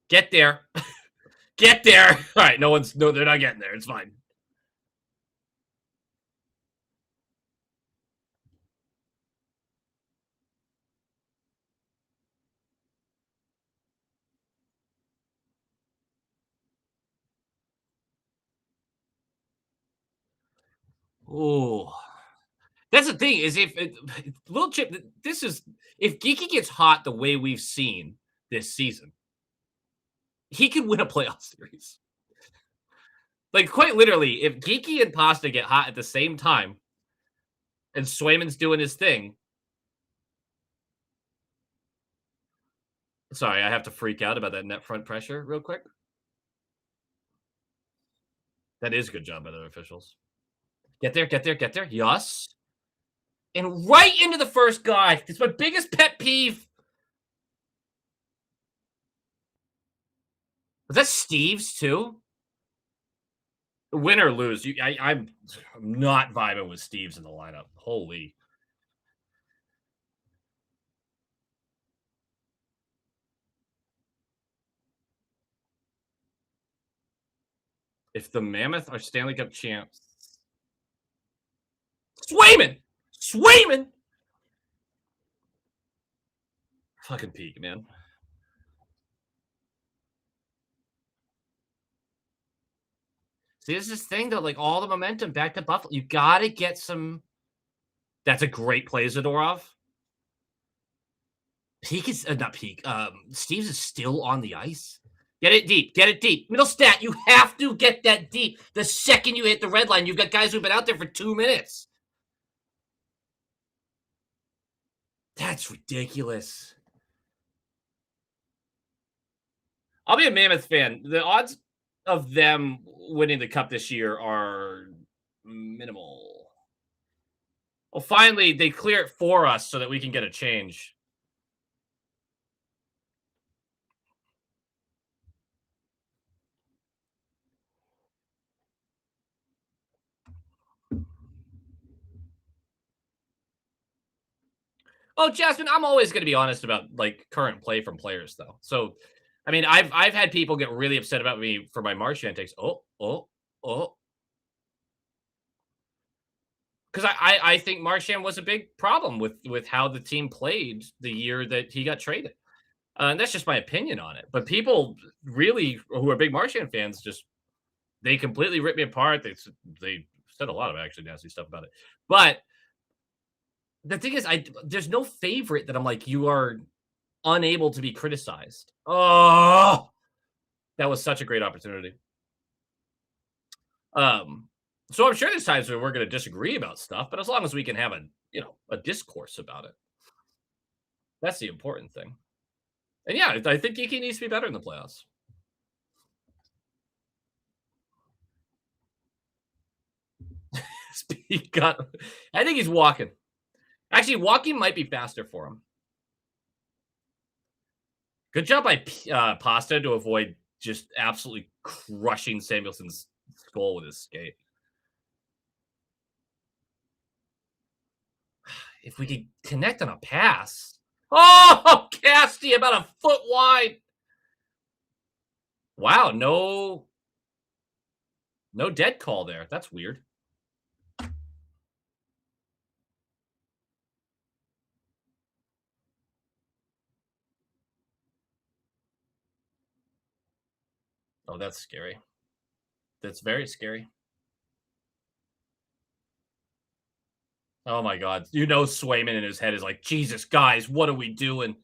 Get there. Get there. All right. No, they're not getting there. It's fine. Oh, that's the thing is if little chip, this is if Geeky gets hot the way we've seen this season, he could win a playoff series. Like quite literally, if Geeky and Pasta get hot at the same time, and Swayman's doing his thing. Sorry, I have to freak out about that net front pressure real quick. That is a good job by the officials. Get there, get there, get there. Yes. And right into the first guy. It's my biggest pet peeve. Was that Steve's too? Win or lose, I'm not vibing with Steve's in the lineup. Holy. If the Mammoth are Stanley Cup champs. Swayman! Swayman! Fucking peak, man. See, this is this thing though, like all the momentum back to Buffalo. You gotta get some. That's a great play, Zadorov. Peak is not peak. Steve's is still on the ice. Get it deep. Get it deep. Middle stat. You have to get that deep. The second you hit the red line, you've got guys who've been out there for 2 minutes. That's ridiculous. I'll be a Mammoth fan. The odds of them winning the cup this year are minimal. Well, finally, they clear it for us so that we can get a change. Oh, Jasmine, I'm always going to be honest about like current play from players, though. So, I mean, I've had people get really upset about me for my Marchand takes. Oh, because I think Marchand was a big problem with how the team played the year that he got traded, and that's just my opinion on it. But people really who are big Marchand fans just they completely ripped me apart. They said a lot of actually nasty stuff about it, but the thing is, there's no favorite that I'm like you are unable to be criticized. Oh, that was such a great opportunity. Um, so I'm sure there's times where we're going to disagree about stuff, but as long as we can have a discourse about it, that's the important thing. And yeah, I think Geeky needs to be better in the playoffs. Speak up. I think he's walking. Actually, walking might be faster for him. Good job by Pasta to avoid just absolutely crushing Samuelson's skull with his skate. If we could connect on a pass. Oh, Casty about a foot wide. Wow, no dead call there. That's weird. Oh, that's scary. That's very scary. Oh my god. Swayman in his head is like, Jesus, guys, what are we doing?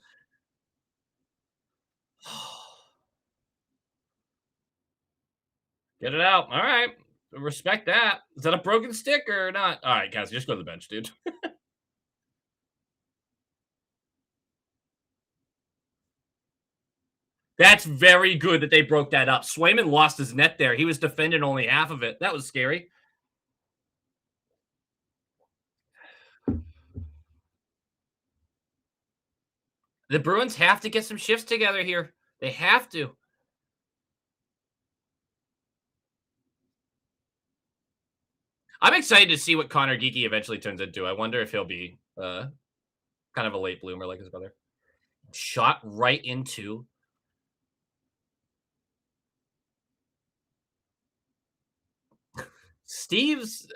Get it out. All right. Respect that. Is that a broken stick or not? All right, guys, just go to the bench, dude. That's very good that they broke that up. Swayman lost his net there. He was defending only half of it. That was scary. The Bruins have to get some shifts together here. They have to. I'm excited to see what Connor Geeky eventually turns into. I wonder if he'll be kind of a late bloomer like his brother. Shot right into Steve's.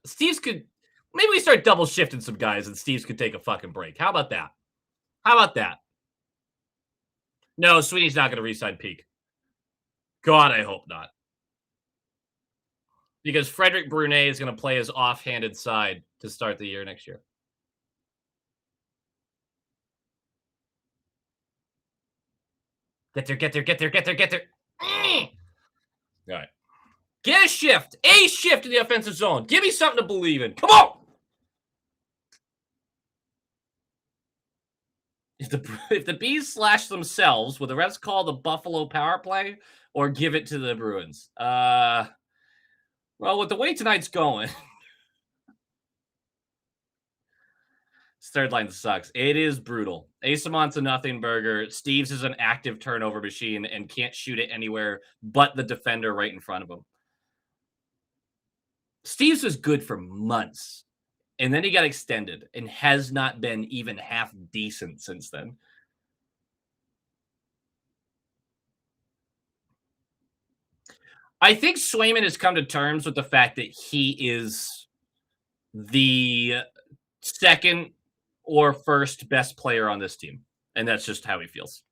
Steve's could maybe we start double shifting some guys and Steve's could take a fucking break. How about that? How about that? No, Sweeney's not going to resign Peak. God, I hope not. Because Frederick Brunet is going to play his offhanded side to start the year next year. Get there, get there, get there, get there, get there. All right. Get a shift in the offensive zone. Give me something to believe in. Come on. If the Bees slash themselves, will the refs call the Buffalo power play or give it to the Bruins? Well, with the way tonight's going, this third line sucks. It is brutal. Asamont's a nothing burger. Steve's is an active turnover machine and can't shoot it anywhere but the defender right in front of him. Steve's was good for months, and then he got extended and has not been even half decent since then. I think Swayman has come to terms with the fact that he is the second or first best player on this team, and that's just how he feels.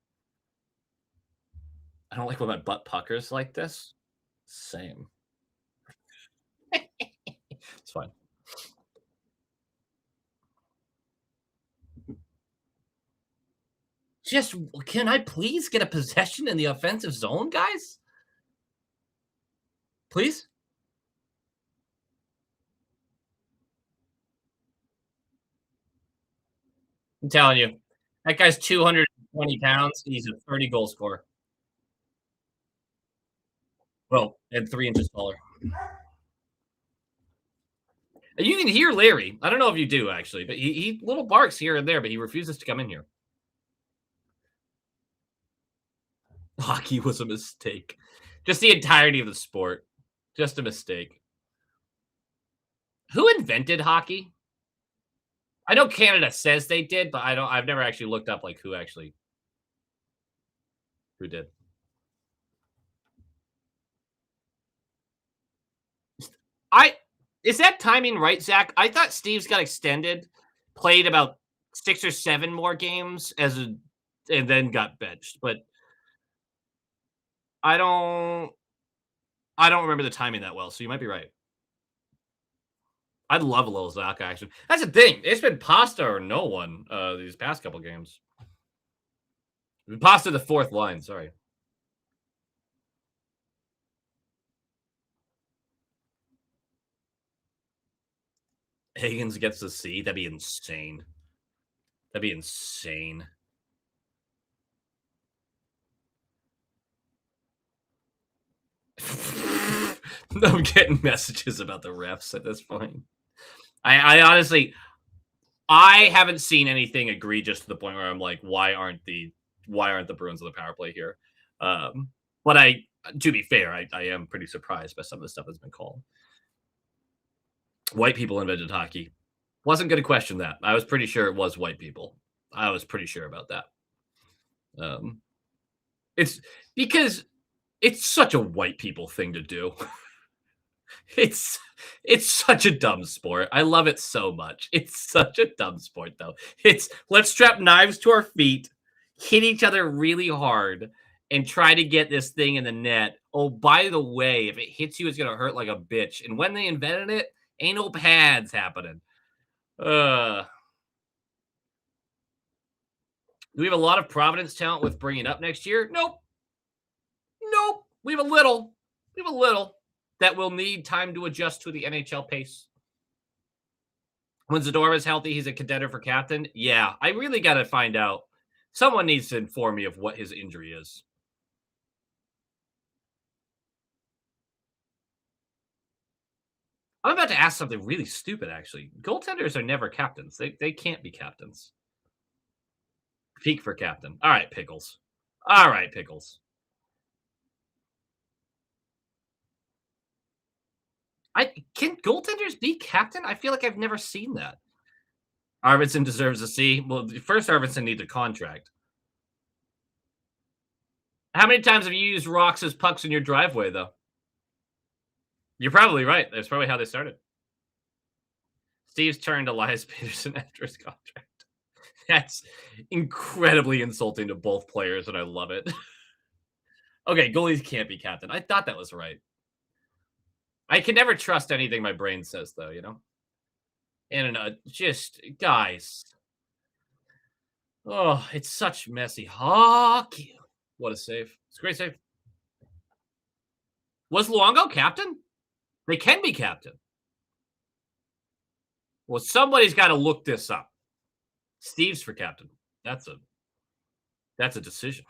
I don't like when my butt puckers like this. Same. It's fine. Just can I please get a possession in the offensive zone, guys? Please? I'm telling you, that guy's 220 pounds. He's a 30 goal scorer. Well, and 3 inches taller. And you can hear Larry. I don't know if you do actually, but he little barks here and there, but he refuses to come in here. Hockey was a mistake. Just the entirety of the sport. Just a mistake. Who invented hockey? I know Canada says they did, but I've never actually looked up like who did. I is that timing right, Zach? I thought Steve's got extended, played about 6 or 7 more games and then got benched. But I don't I don't remember the timing that well, so you might be right. I'd love a little Zach action. That's the thing. It's been pasta or no one these past couple games. Pasta the fourth line. Sorry. Higgins gets the C. That'd be insane. That'd be insane. I'm getting messages about the refs at this point. I honestly, I haven't seen anything egregious to the point where I'm like, why aren't the Bruins on the power play here? But to be fair, I am pretty surprised by some of the stuff that's been called. White people invented hockey. Wasn't going to question that. I was pretty sure it was white people. I was pretty sure about that. It's because it's such a white people thing to do. It's it's such a dumb sport. I love it so much. It's such a dumb sport though. It's let's strap knives to our feet, hit each other really hard, and try to get this thing in the net. Oh, by the way, if it hits you, it's gonna hurt like a bitch. And when they invented it, ain't no pads happening. Do we have a lot of Providence talent with bringing up next year? Nope. Nope. We have a little. We have a little that will need time to adjust to the NHL pace. When Zadorov is healthy, he's a contender for captain. Yeah, I really got to find out. Someone needs to inform me of what his injury is. I'm about to ask something really stupid, actually. Goaltenders are never captains. They can't be captains. Peak for captain. All right, Pickles. All right, Pickles. I can goaltenders be captain? I feel like I've never seen that. Arvidsson deserves a C. Well, first Arvidsson needs a contract. How many times have you used rocks as pucks in your driveway, though? You're probably right. That's probably how they started. Steve's turned Elias Peterson after his contract. That's incredibly insulting to both players, and I love it. Okay, goalies can't be captain. I thought that was right. I can never trust anything my brain says, though, you know? And just guys. Oh, it's such messy hockey. What a save. It's a great save. Was Luongo captain? They can be captain. Well, somebody's got to look this up. Steve's for captain. That's a that's a decision.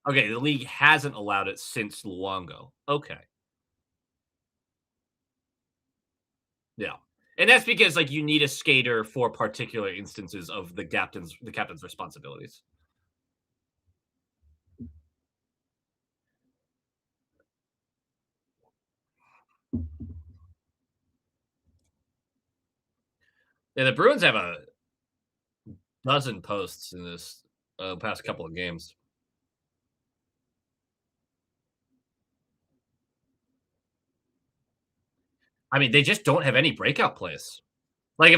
Okay, the league hasn't allowed it since Luongo. Okay. Yeah. And that's because like you need a skater for particular instances of the captain's responsibilities. Yeah, the Bruins have a dozen posts in this past couple of games. I mean, they just don't have any breakout plays. Like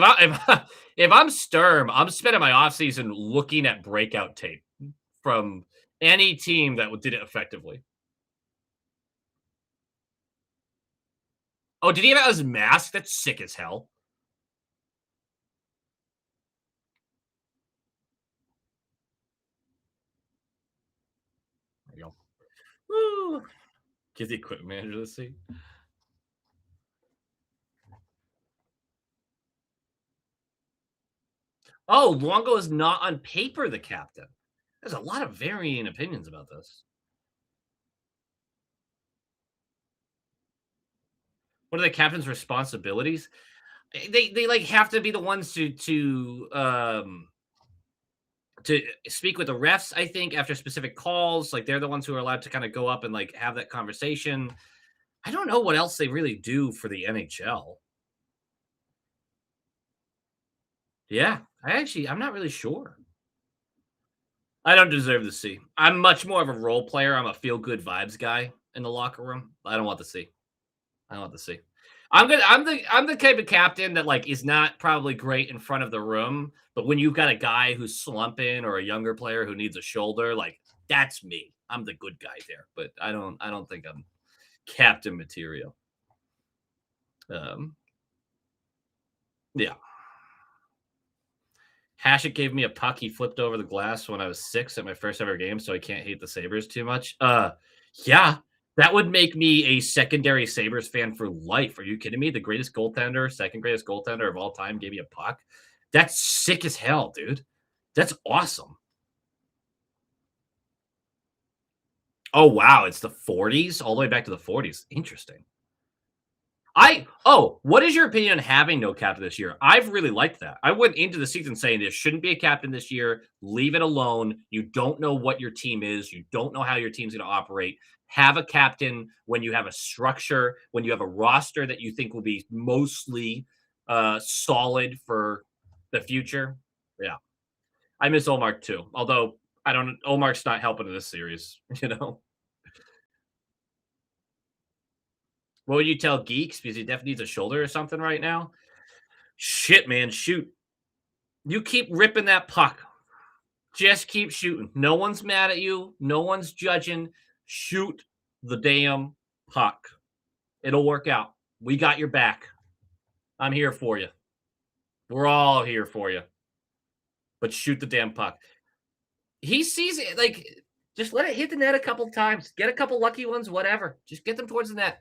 if I'm Sturm, I'm spending my offseason looking at breakout tape from any team that did it effectively. Oh, did he have it as a mask? That's sick as hell. There you go. Woo. Gives the equipment manager the seat. Oh, Luongo is not on paper the captain. There's a lot of varying opinions about this. What are the captain's responsibilities? They like have to be the ones to speak with the refs, I think, after specific calls. Like they're the ones who are allowed to kind of go up and like have that conversation. I don't know what else they really do for the NHL. Yeah, I'm not really sure. I don't deserve the C. I'm much more of a role player. I'm a feel good vibes guy in the locker room. I don't want the C. I don't want the C. I'm the type of captain that like is not probably great in front of the room, but when you've got a guy who's slumping or a younger player who needs a shoulder, like that's me. I'm the good guy there, but I don't think I'm captain material. Um, yeah. Hashik gave me a puck. He flipped over the glass when I was 6 at my first ever game, so I can't hate the Sabres too much. Yeah, that would make me a secondary Sabres fan for life. Are you kidding me? The greatest goaltender, second greatest goaltender of all time gave me a puck. That's sick as hell, dude. That's awesome. Oh, wow, it's the 40s? All the way back to the 40s. Interesting. What is your opinion on having no captain this year? I've really liked that. I went into the season saying there shouldn't be a captain this year. Leave it alone. You don't know what your team is. You don't know how your team's going to operate. Have a captain when you have a structure, when you have a roster that you think will be mostly solid for the future. Yeah. I miss Olmark too. Although I don't Olmark's not helping in this series, you know. What would you tell Geeks? Because he definitely needs a shoulder or something right now. Shit, man, shoot. You keep ripping that puck. Just keep shooting. No one's mad at you. No one's judging. Shoot the damn puck. It'll work out. We got your back. I'm here for you. We're all here for you. But shoot the damn puck. He sees it like just let it hit the net a couple times. Get a couple lucky ones, whatever. Just get them towards the net.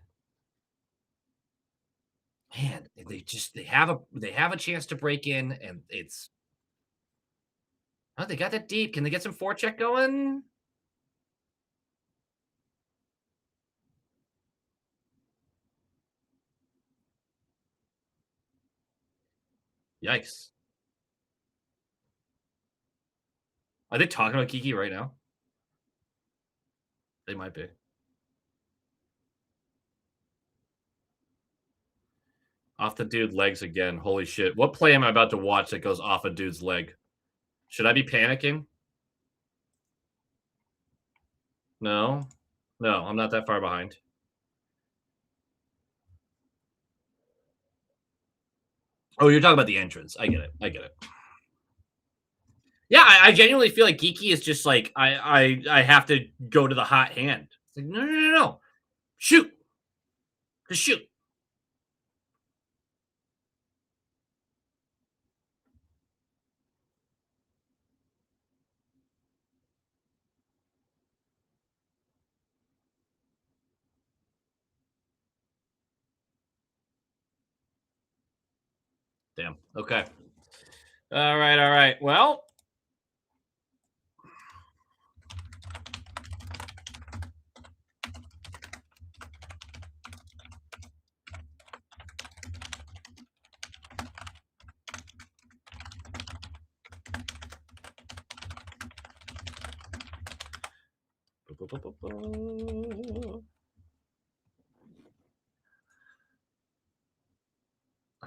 Man, they have a chance to break in, and it's oh, they got that deep. Can they get some forecheck going? Yikes. Are they talking about Kiki right now? They might be. Off the dude legs again. Holy shit. What play am I about to watch that goes off a dude's leg? Should I be panicking? No. No, I'm not that far behind. Oh, you're talking about the entrance. I get it. I get it. Yeah, I genuinely feel like Geeky is just like I have to go to the hot hand. It's like, no, no, no, no. Shoot. Just shoot. Damn. Okay. All right, all right. Well,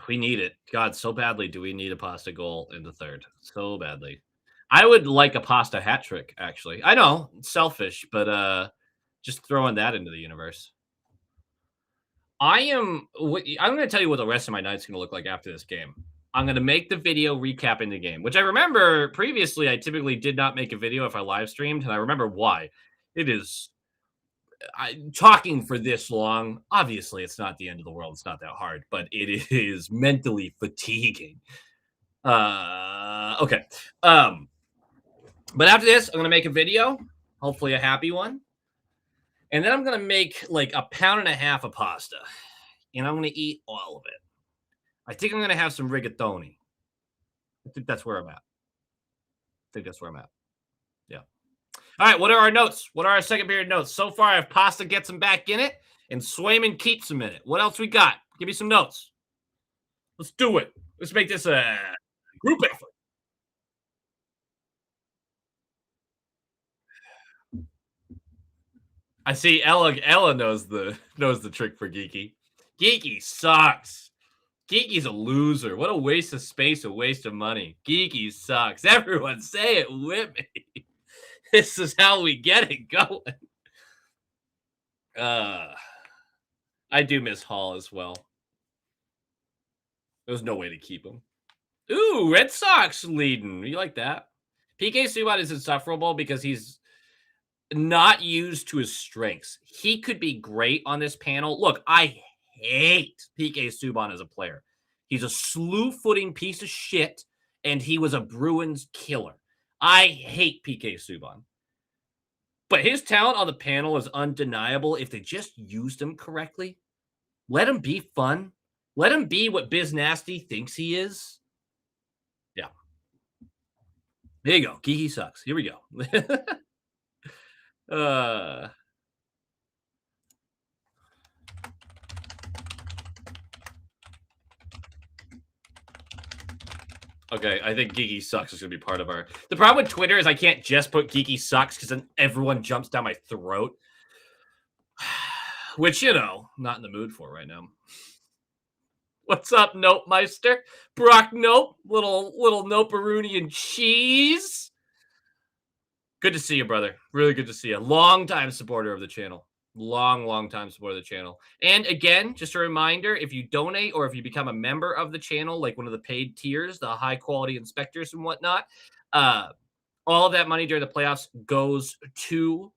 we need it. God, so badly do we need a pasta goal in the third. So badly. I would like a pasta hat trick, actually. I know, it's selfish, but just throwing that into the universe. I'm going to tell you what the rest of my night's going to look like after this game. I'm going to make the video recapping the game, which I remember previously I typically did not make a video if I live streamed, and I remember why. It is talking for this long. Obviously, it's not the end of the world. It's not that hard, but it is mentally fatiguing. Okay. But after this, I'm going to make a video, hopefully a happy one. And then I'm going to make like a pound and a half of pasta, and I'm going to eat all of it. I think I'm going to have some rigatoni. I think that's where I'm at. I think that's where I'm at. Yeah. All right. What are our notes? What are our second period notes? So far, if pasta gets him back in it and Swayman keeps him in it. What else we got? Give me some notes. Let's do it. Let's make this a group effort. I see Ella knows the trick for Geeky. Geeky sucks. Geeky's a loser. What a waste of space, a waste of money. Geeky sucks. Everyone say it with me. This is how we get it going. Uh, I do miss Hall as well. There's no way to keep him. Ooh, Red Sox leading. You like that? PK Subban is insufferable because he's not used to his strengths. He could be great on this panel. Look, I hate PK Subban as a player. He's a slew-footing piece of shit, and he was a Bruins killer. I hate PK Subban. But his talent on the panel is undeniable if they just used him correctly. Let him be fun. Let him be what Biz Nasty thinks he is. Yeah. There you go. Geeky sucks. Here we go. uh Okay, I think Geeky Sucks is going to be part of our... The problem with Twitter is I can't just put Geeky Sucks because then everyone jumps down my throat. Which, you know, I'm not in the mood for right now. What's up, Nope Meister? Brock Nope, little Nope-a-rooney and cheese. Good to see you, brother. Really good to see you. Long-time supporter of the channel. Long time supporter of the channel. And again, just a reminder, if you donate or if you become a member of the channel, like one of the paid tiers, the high-quality inspectors and whatnot, all of that money during the playoffs goes to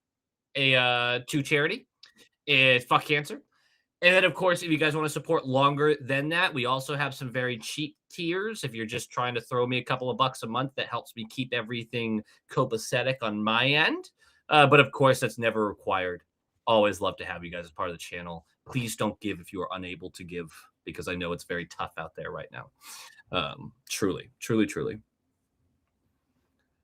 charity. It's Fuck Cancer. And then, of course, if you guys want to support longer than that, we also have some very cheap tiers. If you're just trying to throw me a couple of bucks a month, that helps me keep everything copacetic on my end. But, of course, that's never required. Always love to have you guys as part of the channel. Please don't give if you are unable to give, because I know it's very tough out there right now. Truly.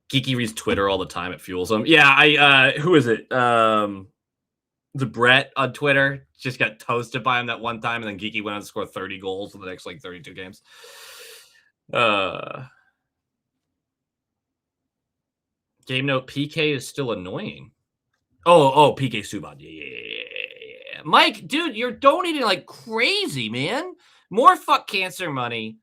Geeky reads Twitter all the time. It fuels him. Yeah, who is it? The Brett on Twitter just got toasted by him that one time, and then Geeky went on to score 30 goals in the next, 32 games. Game note, PK is still annoying. Oh, PK Subban. Yeah. Mike, dude, you're donating like crazy, man. More fuck cancer money.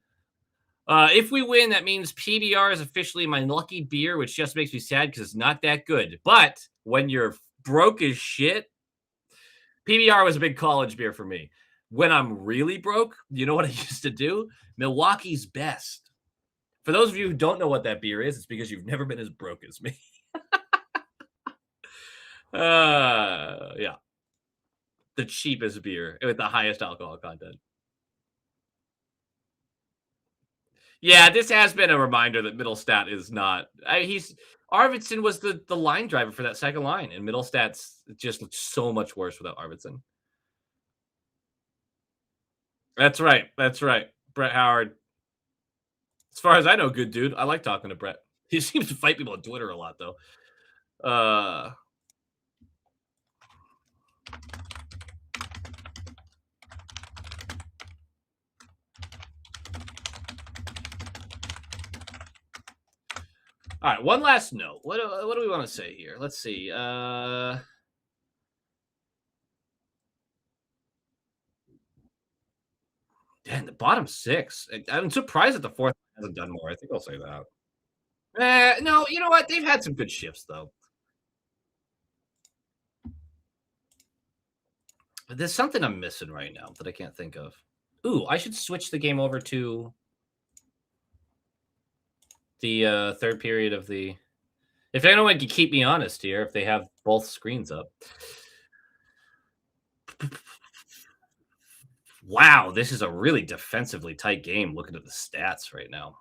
If we win, that means PBR is officially my lucky beer, which just makes me sad because it's not that good. But when you're broke as shit, PBR was a big college beer for me. When I'm really broke, you know what I used to do? Milwaukee's Best. For those of you who don't know what that beer is, it's because you've never been as broke as me. Yeah. The cheapest beer with the highest alcohol content. Yeah, this has been a reminder that Middlestat is not. He's Arvidsson was the line driver for that second line, and Middlestat's just looks so much worse without Arvidsson. That's right. That's right. Brett Howard. As far as I know, good dude. I like talking to Brett. He seems to fight people on Twitter a lot, though. All right, one last note. What do we want to say here? Let's see. Damn, the bottom six. I'm surprised that the fourth hasn't done more. I think I'll say that. No, you know what? They've had some good shifts though. There's something I'm missing right now that I can't think of. Ooh, I should switch the game over to the third period of the. If anyone can keep me honest here, if they have both screens up. Wow, this is a really defensively tight game looking at the stats right now.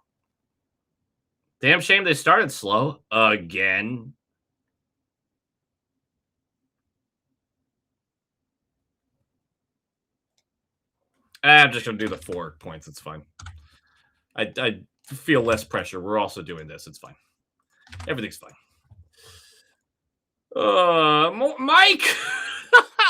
Damn shame they started slow again. I'm just going to do the 4 points. It's fine. I feel less pressure. We're also doing this. It's fine. Everything's fine. Mike!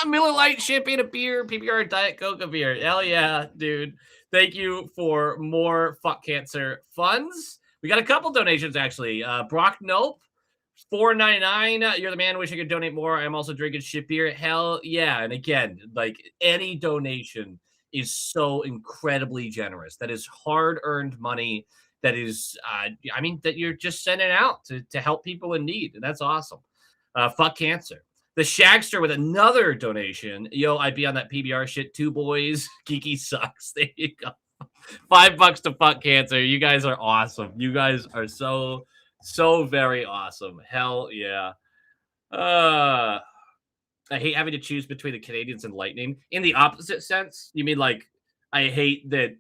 Miller Lite, champagne, a beer, PBR, Diet Coke, a beer. Hell yeah, dude. Thank you for more fuck cancer funds. We got a couple donations, actually. Brock Nope, $4.99. You're the man. Wish I could donate more. I'm also drinking shit beer. Hell yeah. And again, like any donation is so incredibly generous. That is hard-earned money. That is, that you're just sending out to help people in need. And that's awesome. Fuck cancer. The Shagster with another donation. Yo, I'd be on that PBR shit too, boys. Geeky sucks. There you go. $5 to fuck cancer. You guys are awesome. You guys are so very awesome. Hell yeah. I hate having to choose between the Canadians and Lightning. In the opposite sense, you mean like I hate that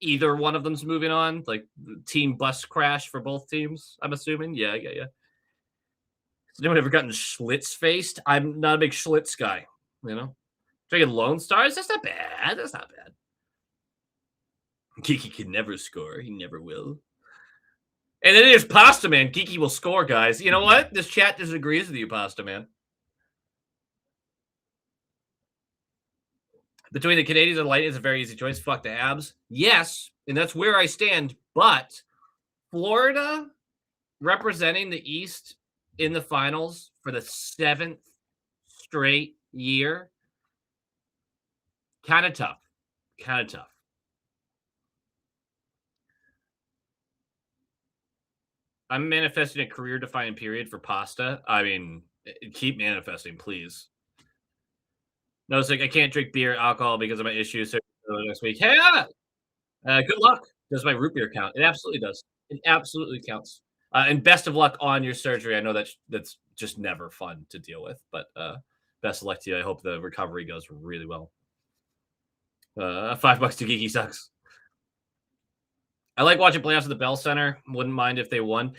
either one of them's moving on, like team bus crash for both teams. I'm assuming. Yeah. Has anyone ever gotten Schlitz faced? I'm not a big Schlitz guy. You know, drinking Lone Stars. That's not bad. That's not bad. Kiki can never score. He never will. And then there's Pasta Man. Kiki will score, guys. You know what? This chat disagrees with you, Pasta Man. Between the Canadians and Lightning, it's a very easy choice. Fuck the Habs. Yes, and that's where I stand. But Florida representing the East in the finals for the 7th straight year, kind of tough. I'm manifesting a career-defining period for Pasta. I mean, keep manifesting, please. No, it's like I can't drink beer, alcohol because of my issues. So next week, hey, good luck. Does my root beer count? It absolutely does. It absolutely counts. And best of luck on your surgery. I know that's just never fun to deal with, but best of luck to you. I hope the recovery goes really well. $5 to Geeky sucks. I like watching playoffs at the Bell Center. Wouldn't mind if they won.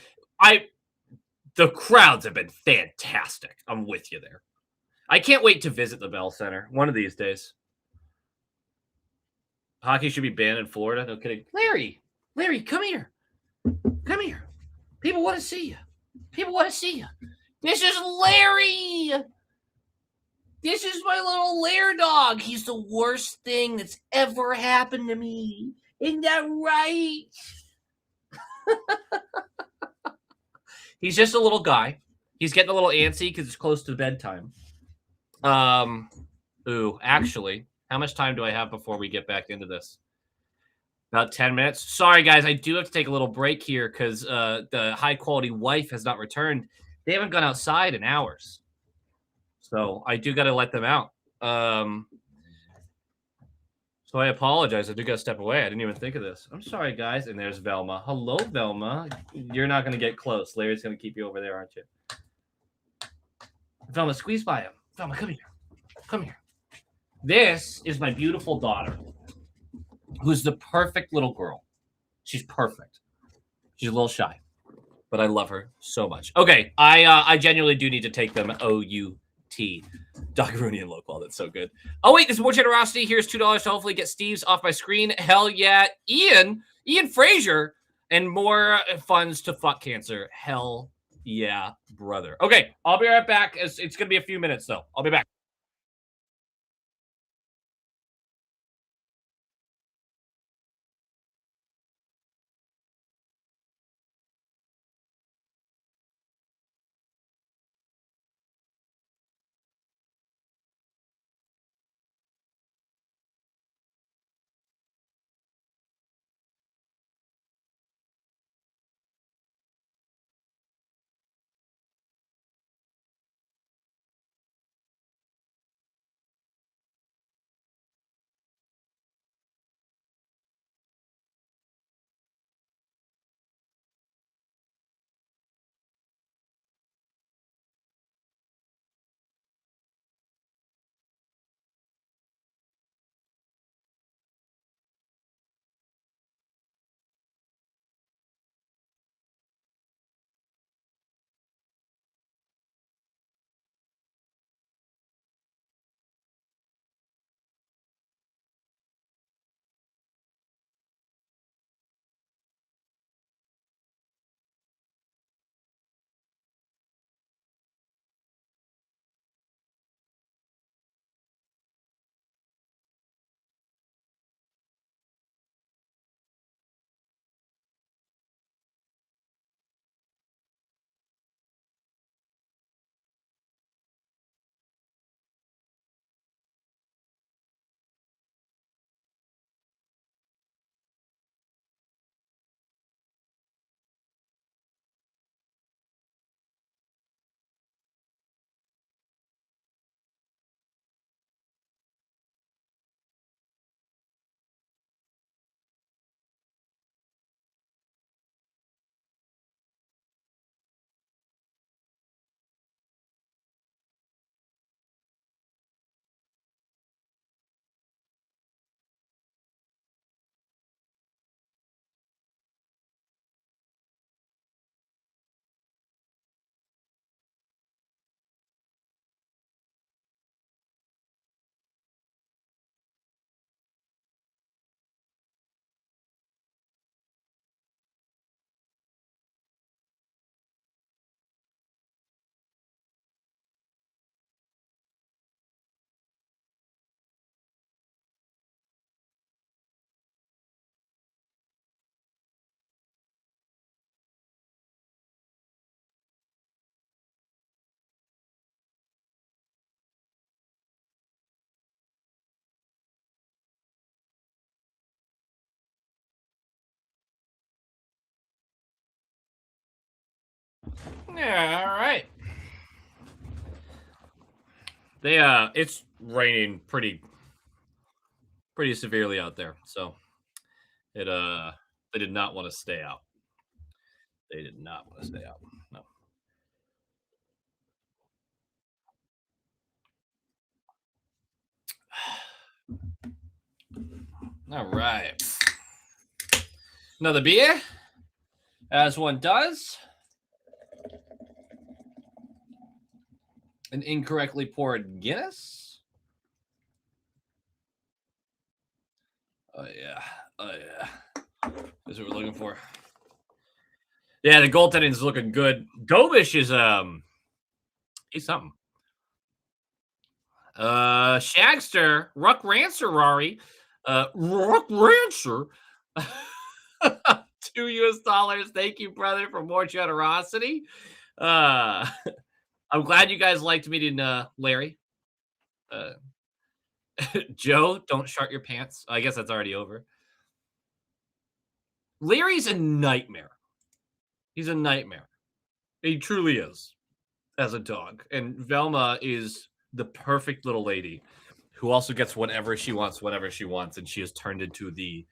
The crowds have been fantastic. I'm with you there. I can't wait to visit the Bell Center one of these days. Hockey should be banned in Florida. No kidding. Larry, come here. Come here. People want to see you. This is Larry. This is my little Lair dog. He's the worst thing that's ever happened to me. Isn't that right? He's just a little guy. He's getting a little antsy because it's close to bedtime. Ooh, actually, how much time do I have before we get back into this? About 10 minutes. Sorry, guys. I do have to take a little break here because the high quality wife has not returned. They haven't gone outside in hours. So I do got to let them out. Um, so I apologize. I do got to step away. I didn't even think of this. I'm sorry, guys. And there's Velma. Hello, Velma. You're not going to get close. Larry's going to keep you over there, aren't you? Velma, squeeze by him. Velma, come here. Come here. This is my beautiful daughter, who's the perfect little girl. She's perfect. She's a little shy, but I love her so much. Okay, I genuinely do need to take them OUT. Dockaroonie and Local, that's so good. Oh wait, there's more generosity. Here's $2 to hopefully get Steve's off my screen. Hell yeah, Ian Frazier, and more funds to fuck cancer. Hell yeah, brother. Okay, I'll be right back. It's gonna be a few minutes though. I'll be back. Yeah, all right. It's raining pretty severely out there, so it they did not want to stay out. They did not want to stay out. No. All right. Another beer, as one does. An incorrectly poured Guinness. Oh yeah. Oh yeah. That's what we're looking for. Yeah, the goaltending's looking good. Dovish is he's something. Shagster, Ruck Rancer, Rory. Ruck Rancer. $2. Thank you, brother, for more generosity. Uh I'm glad you guys liked meeting Larry. Uh Joe, don't shart your pants. I guess that's already over. Leary's a nightmare. He's a nightmare. He truly is as a dog. And Velma is the perfect little lady who also gets whatever she wants, whenever she wants, and she has turned into the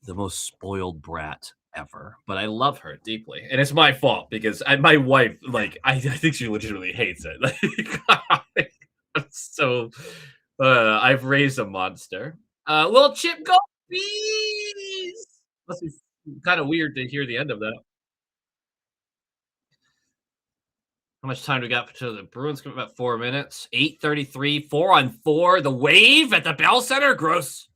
most spoiled brat ever. But I love her deeply, and it's my fault because my wife, like, I think she legitimately hates it. Like, so I've raised a monster. Little Chip, go bees! Must be kind of weird to hear the end of that. How much time do we got to the Bruins? Come about 4 minutes. 8:33, 4-on-4. The wave at the Bell Center. Gross.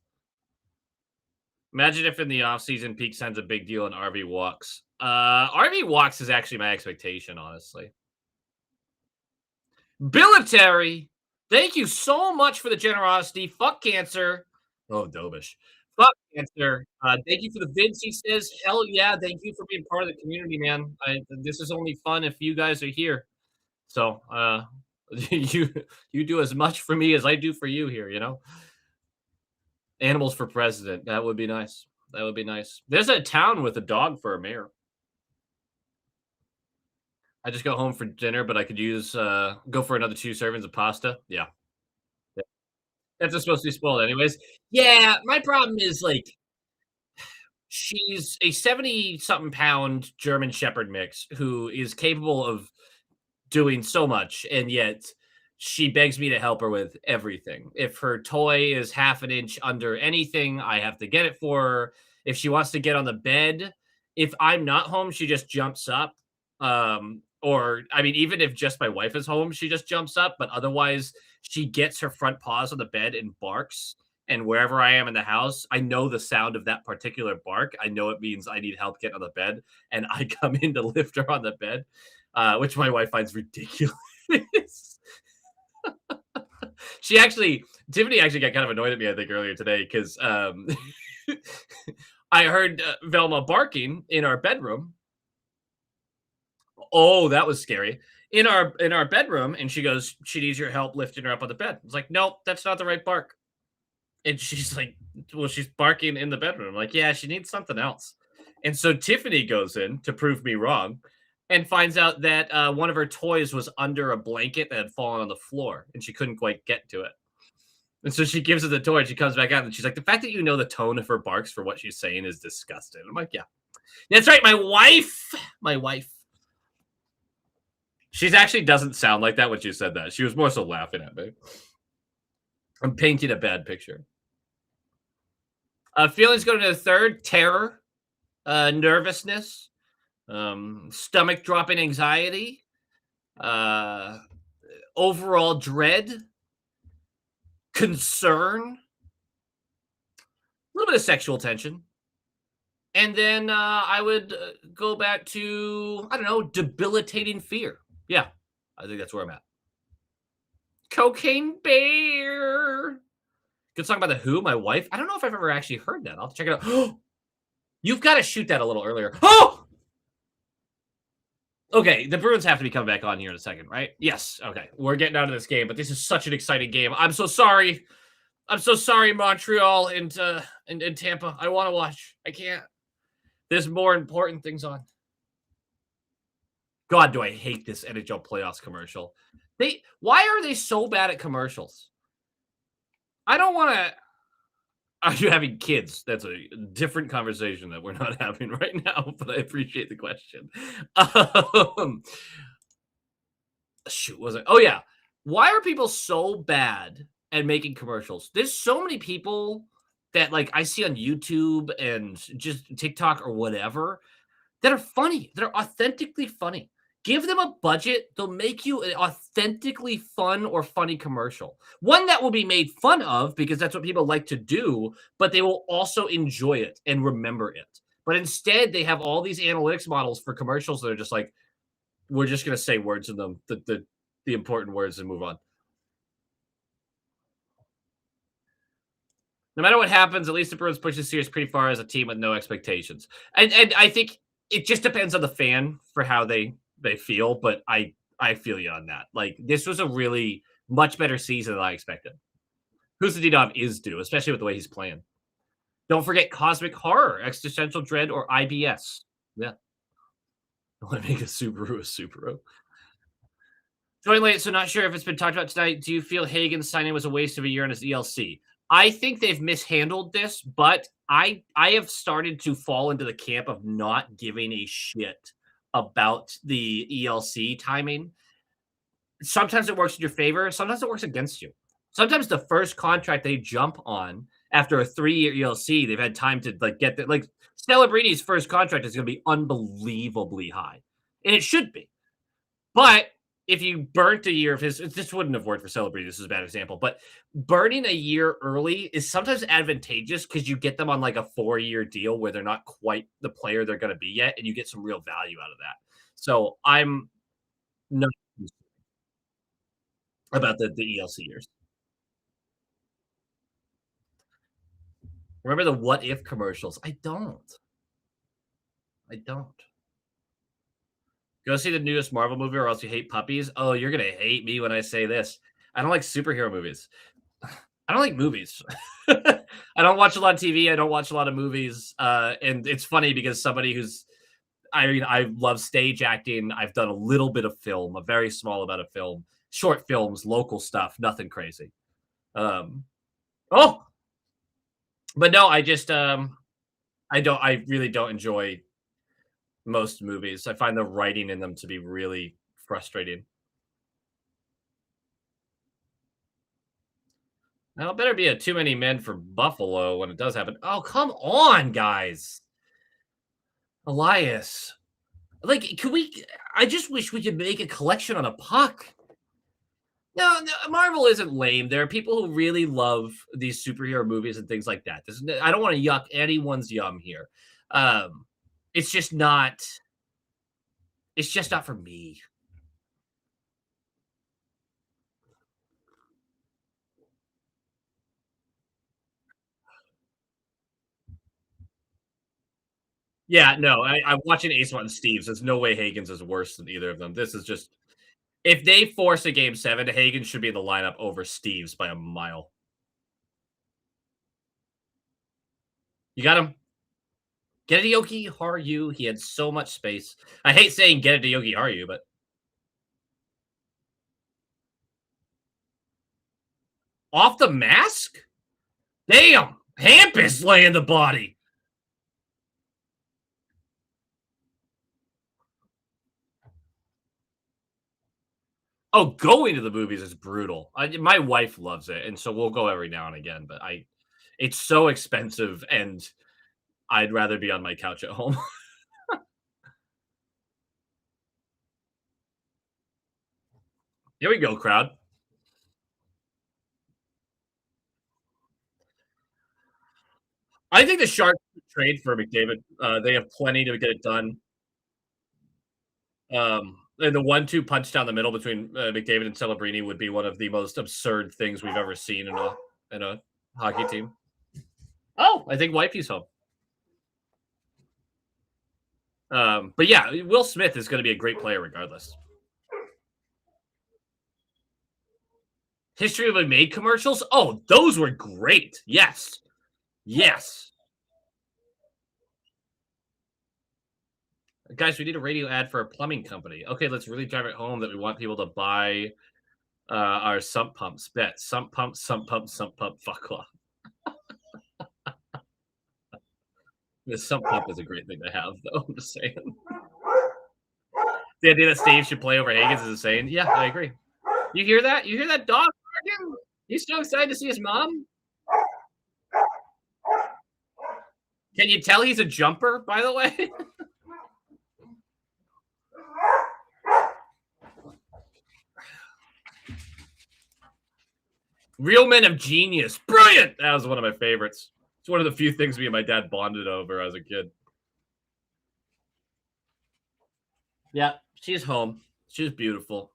Imagine if in the offseason Peak sends a big deal and RV walks. RV walks is actually my expectation, honestly. Billetary, thank you so much for the generosity. Fuck cancer. Oh, Dobish. Fuck cancer. Thank you for the vids, he says. Hell yeah. Thank you for being part of the community, man. This is only fun if you guys are here. So you you do as much for me as I do for you here, you know? Animals for president. That would be nice. That would be nice. There's a town with a dog for a mayor. I just got home for dinner, but I could use go for another 2 servings of pasta. Yeah. Yeah. That's just supposed to be spoiled anyways. Yeah, my problem is like she's a 70 something pound German Shepherd mix who is capable of doing so much, and yet she begs me to help her with everything. If her toy is half an inch under anything, I have to get it for her. If she wants to get on the bed, if I'm not home, she just jumps up. Or I mean, even if just my wife is home, she just jumps up. But otherwise, she gets her front paws on the bed and barks. And wherever I am in the house, I know the sound of that particular bark. I know it means I need help getting on the bed, and I come in to lift her on the bed, which my wife finds ridiculous. She actually, Tiffany actually got kind of annoyed at me, I think, earlier today because I heard Velma barking in our bedroom. Oh, that was scary. In our bedroom, and she goes, she needs your help lifting her up on the bed. It's like, nope, that's not the right bark. And she's like, well, she's barking in the bedroom. I'm like, yeah, she needs something else. And so Tiffany goes in to prove me wrong and finds out that one of her toys was under a blanket that had fallen on the floor and she couldn't quite get to it. And so she gives her the toy and she comes back out and she's like, the fact that you know the tone of her barks for what she's saying is disgusting. I'm like, yeah, that's right. My wife. She's actually doesn't sound like that when she said that. She was more so laughing at me. I'm painting a bad picture. Feelings going to the third: terror, nervousness, stomach dropping anxiety, uh, overall dread, concern, a little bit of sexual tension. And then I would go back to, I don't know, debilitating fear. Yeah, I think that's where I'm at. Cocaine Bear. Good song by The Who, my wife. I don't know if I've ever actually heard that. I'll have to check it out. You've got to shoot that a little earlier. Oh! Okay, the Bruins have to be coming back on here in a second, right? Yes. Okay, we're getting out of this game, but this is such an exciting game. I'm so sorry. I'm so sorry, Montreal and Tampa. I want to watch. I can't. There's more important things on. God, do I hate this NHL playoffs commercial. Why are they so bad at commercials? I don't want to. Are you having kids? That's a different conversation that we're not having right now, but I appreciate the question. Um, shoot, was it? Oh, yeah. Why are people so bad at making commercials? There's so many people that like I see on YouTube and just TikTok or whatever that are funny, that are authentically funny. Give them a budget, they'll make you an authentically fun or funny commercial. One that will be made fun of because that's what people like to do, but they will also enjoy it and remember it. But instead, they have all these analytics models for commercials that are just like, we're just going to say words in them, the important words, and move on. No matter what happens, at least the Bruins push the series pretty far as a team with no expectations. And I think it just depends on the fan for how they feel, but I feel you on that. Like this was a really much better season than I expected. Kuznetsov is due, especially with the way he's playing. Don't forget Cosmic Horror, Existential Dread, or IBS. Yeah. I want to make a Subaru a Subaru. Join late, so not sure if it's been talked about tonight. Do you feel Hagen's signing was a waste of a year on his ELC? I think they've mishandled this, but I have started to fall into the camp of not giving a shit about the ELC timing. Sometimes it works in your favor, sometimes it works against you. Sometimes the first contract they jump on after a 3-year ELC, they've had time to like get the like Celebrini's first contract is going to be unbelievably high, and it should be. But if you burnt a year of his, this wouldn't have worked for Celebrity. This is a bad example, but burning a year early is sometimes advantageous because you get them on like a 4-year deal where they're not quite the player they're going to be yet, and you get some real value out of that. So I'm not about the ELC years. Remember the what if commercials? I don't. I don't. Go see the newest Marvel movie or else you hate puppies. Oh, you're gonna hate me when I say this. I don't like superhero movies. I don't like movies. I don't watch a lot of TV. I don't watch a lot of movies. And it's funny because somebody who's, I mean, I love stage acting. I've done a little bit of film, a very small amount of film, short films, local stuff, nothing crazy. Um, oh, but no, I really don't enjoy most movies. I find the writing in them to be really frustrating. Now, it better be a too many men for Buffalo when it does happen. Oh, come on, guys. Elias. Like, can we? I just wish we could make a collection on a puck. No, no, Marvel isn't lame. There are people who really love these superhero movies and things like that. I don't want to yuck anyone's yum here. Um, it's just not. It's just not for me. Yeah, no, I'm watching Ace and Steve's. There's no way Hagen's is worse than either of them. This is just if they force a game 7, Hagen should be in the lineup over Steve's by a mile. You got him. Get it to Yogi Haru. He had so much space. I hate saying get it to Yogi Haru, but off the mask? Damn! Hampus laying the body. Oh, going to the movies is brutal. My wife loves it, and so we'll go every now and again. But it's so expensive, and I'd rather be on my couch at home. Here we go, crowd. I think the Sharks should trade for McDavid. They have plenty to get it done. And the 1-2 punch down the middle between McDavid and Celebrini would be one of the most absurd things we've ever seen in a hockey team. Oh, I think Wifey's home. But yeah, Will Smith is going to be a great player regardless. History of a Made commercials? Oh, those were great. Yes. Yes. Guys, we need a radio ad for a plumbing company. Okay, let's really drive it home that we want people to buy our sump pumps. Bet sump pump, sump pump, sump pump. Fuck off. The sump pump is a great thing to have, though. I'm just saying. The idea that Steve should play over Higgins is insane. Yeah, I agree. You hear that? You hear that dog barking? He's so excited to see his mom. Can you tell he's a jumper, by the way? Real Men of Genius. Brilliant. That was one of my favorites. It's one of the few things me and my dad bonded over as a kid. Yeah, she's home. She's beautiful.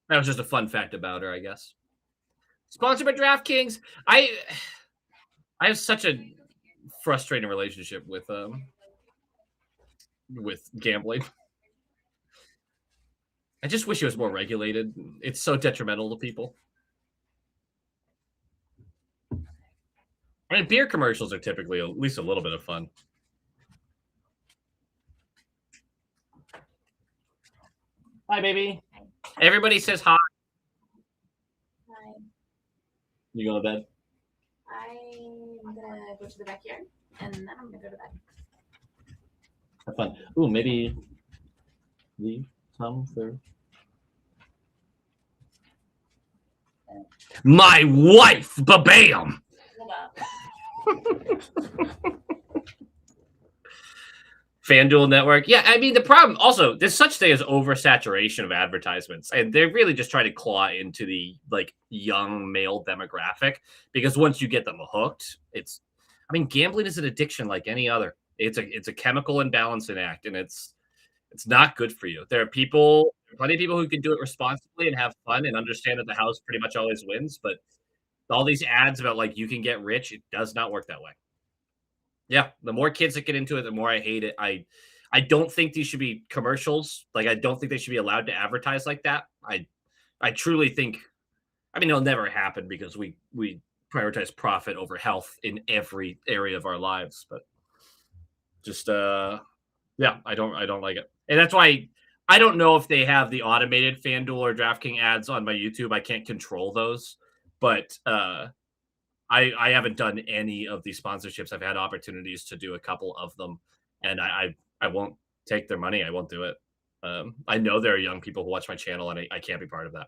That was just a fun fact about her, I guess. Sponsored by DraftKings. I have such a frustrating relationship with gambling. I just wish it was more regulated. It's so detrimental to people. I mean, beer commercials are typically at least a little bit of fun. Hi, baby. Everybody says hi. Hi. You go to bed? I'm gonna go to the backyard and then I'm gonna go to bed. Have fun. Ooh, maybe leave some for my wife. Ba-bam. FanDuel Network. Yeah, I mean, the problem also, there's such thing as oversaturation of advertisements. And they're really just trying to claw into the like young male demographic because once you get them hooked, I mean, gambling is an addiction like any other. It's a chemical imbalancing act, and it's not good for you. There are plenty of people who can do it responsibly and have fun and understand that the house pretty much always wins, but all these ads about like you can get rich, it does not work that way. Yeah, the more kids that get into it, the more I hate it. I don't think these should be commercials. Like I don't think they should be allowed to advertise like that. I truly think I mean it'll never happen because we prioritize profit over health in every area of our lives, but just yeah, I don't like it. And that's why I don't know if they have the automated FanDuel or DraftKings ads on my YouTube. I can't control those, but I haven't done any of these sponsorships. I've had opportunities to do a couple of them, and I won't take their money. I won't do it. I know there are young people who watch my channel, and I can't be part of that.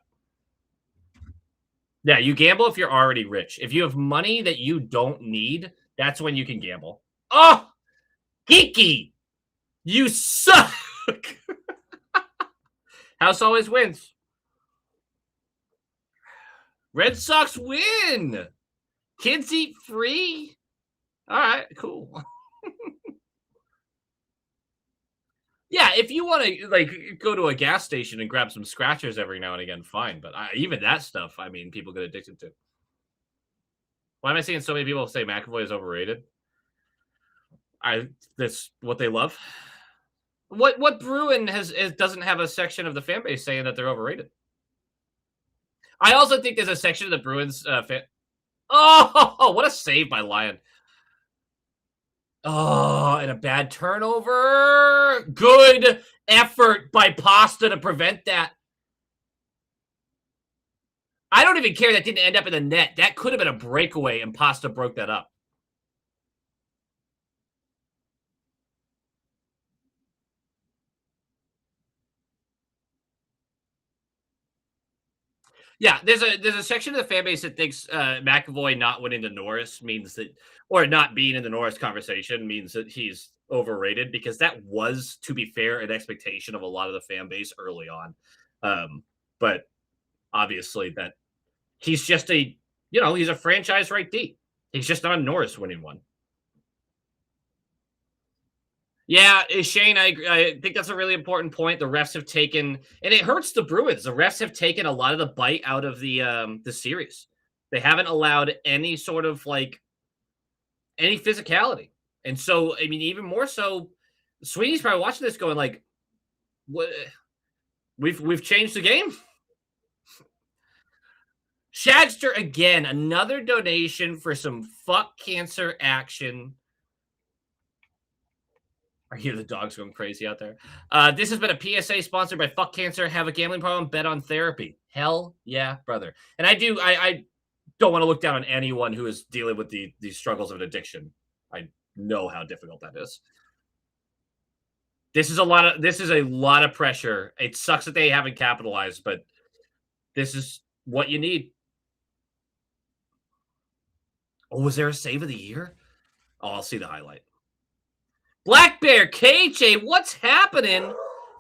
Yeah, you gamble if you're already rich. If you have money that you don't need, that's when you can gamble. Oh, geeky, you suck. House always wins. Red Sox win. Kids eat free. All right, cool. Yeah, if you want to like go to a gas station and grab some scratchers every now and again, fine. But even that stuff, I mean, people get addicted to. Why am I seeing so many people say McAvoy is overrated? That's what they love. What Bruin doesn't have a section of the fan base saying that they're overrated? I also think there's a section of the Bruins fan. Oh, what a save by Lyon! Oh, and a bad turnover. Good effort by Pasta to prevent that. I don't even care that didn't end up in the net. That could have been a breakaway, and Pasta broke that up. Yeah, there's a section of the fan base that thinks McAvoy not winning to Norris means that, or not being in the Norris conversation means that he's overrated because that was, to be fair, an expectation of a lot of the fan base early on. But obviously, that he's just he's a franchise right D. He's just not a Norris winning one. Yeah, Shane, I agree. I think that's a really important point. The refs have taken, and it hurts the Bruins. The refs have taken a lot of the bite out of the series. They haven't allowed any sort of like any physicality, and so I mean, even more so, Sweeney's probably watching this, going like, "What? We've changed the game." Shagster again, another donation for some fuck cancer action. I hear the dogs going crazy out there. This has been a PSA sponsored by Fuck Cancer. Have a gambling problem? Bet on therapy. Hell yeah, brother. And I don't want to look down on anyone who is dealing with these struggles of an addiction. I know how difficult that is. This is a lot of pressure. It sucks that they haven't capitalized, but this is what you need. Oh, was there a save of the year? Oh, I'll see the highlight. Black Bear KJ, what's happening?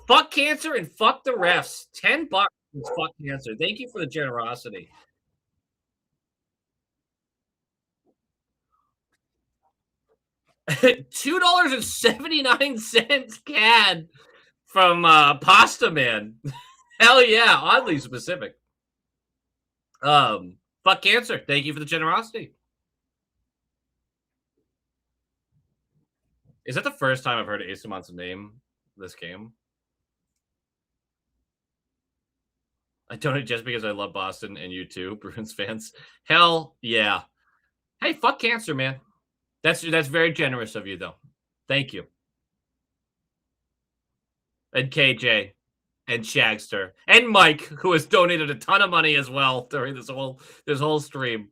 Fuck cancer and fuck the refs. $10 fuck cancer. Thank you for the generosity. $2.79 CAD from Pasta Man. Hell yeah, oddly specific. Fuck cancer. Thank you for the generosity. Is that the first time I've heard Asamont's name this game? I donate just because I love Boston and you too, Bruins fans. Hell yeah. Hey, fuck cancer, man. That's very generous of you, though. Thank you. And KJ and Shagster and Mike, who has donated a ton of money as well during this whole stream.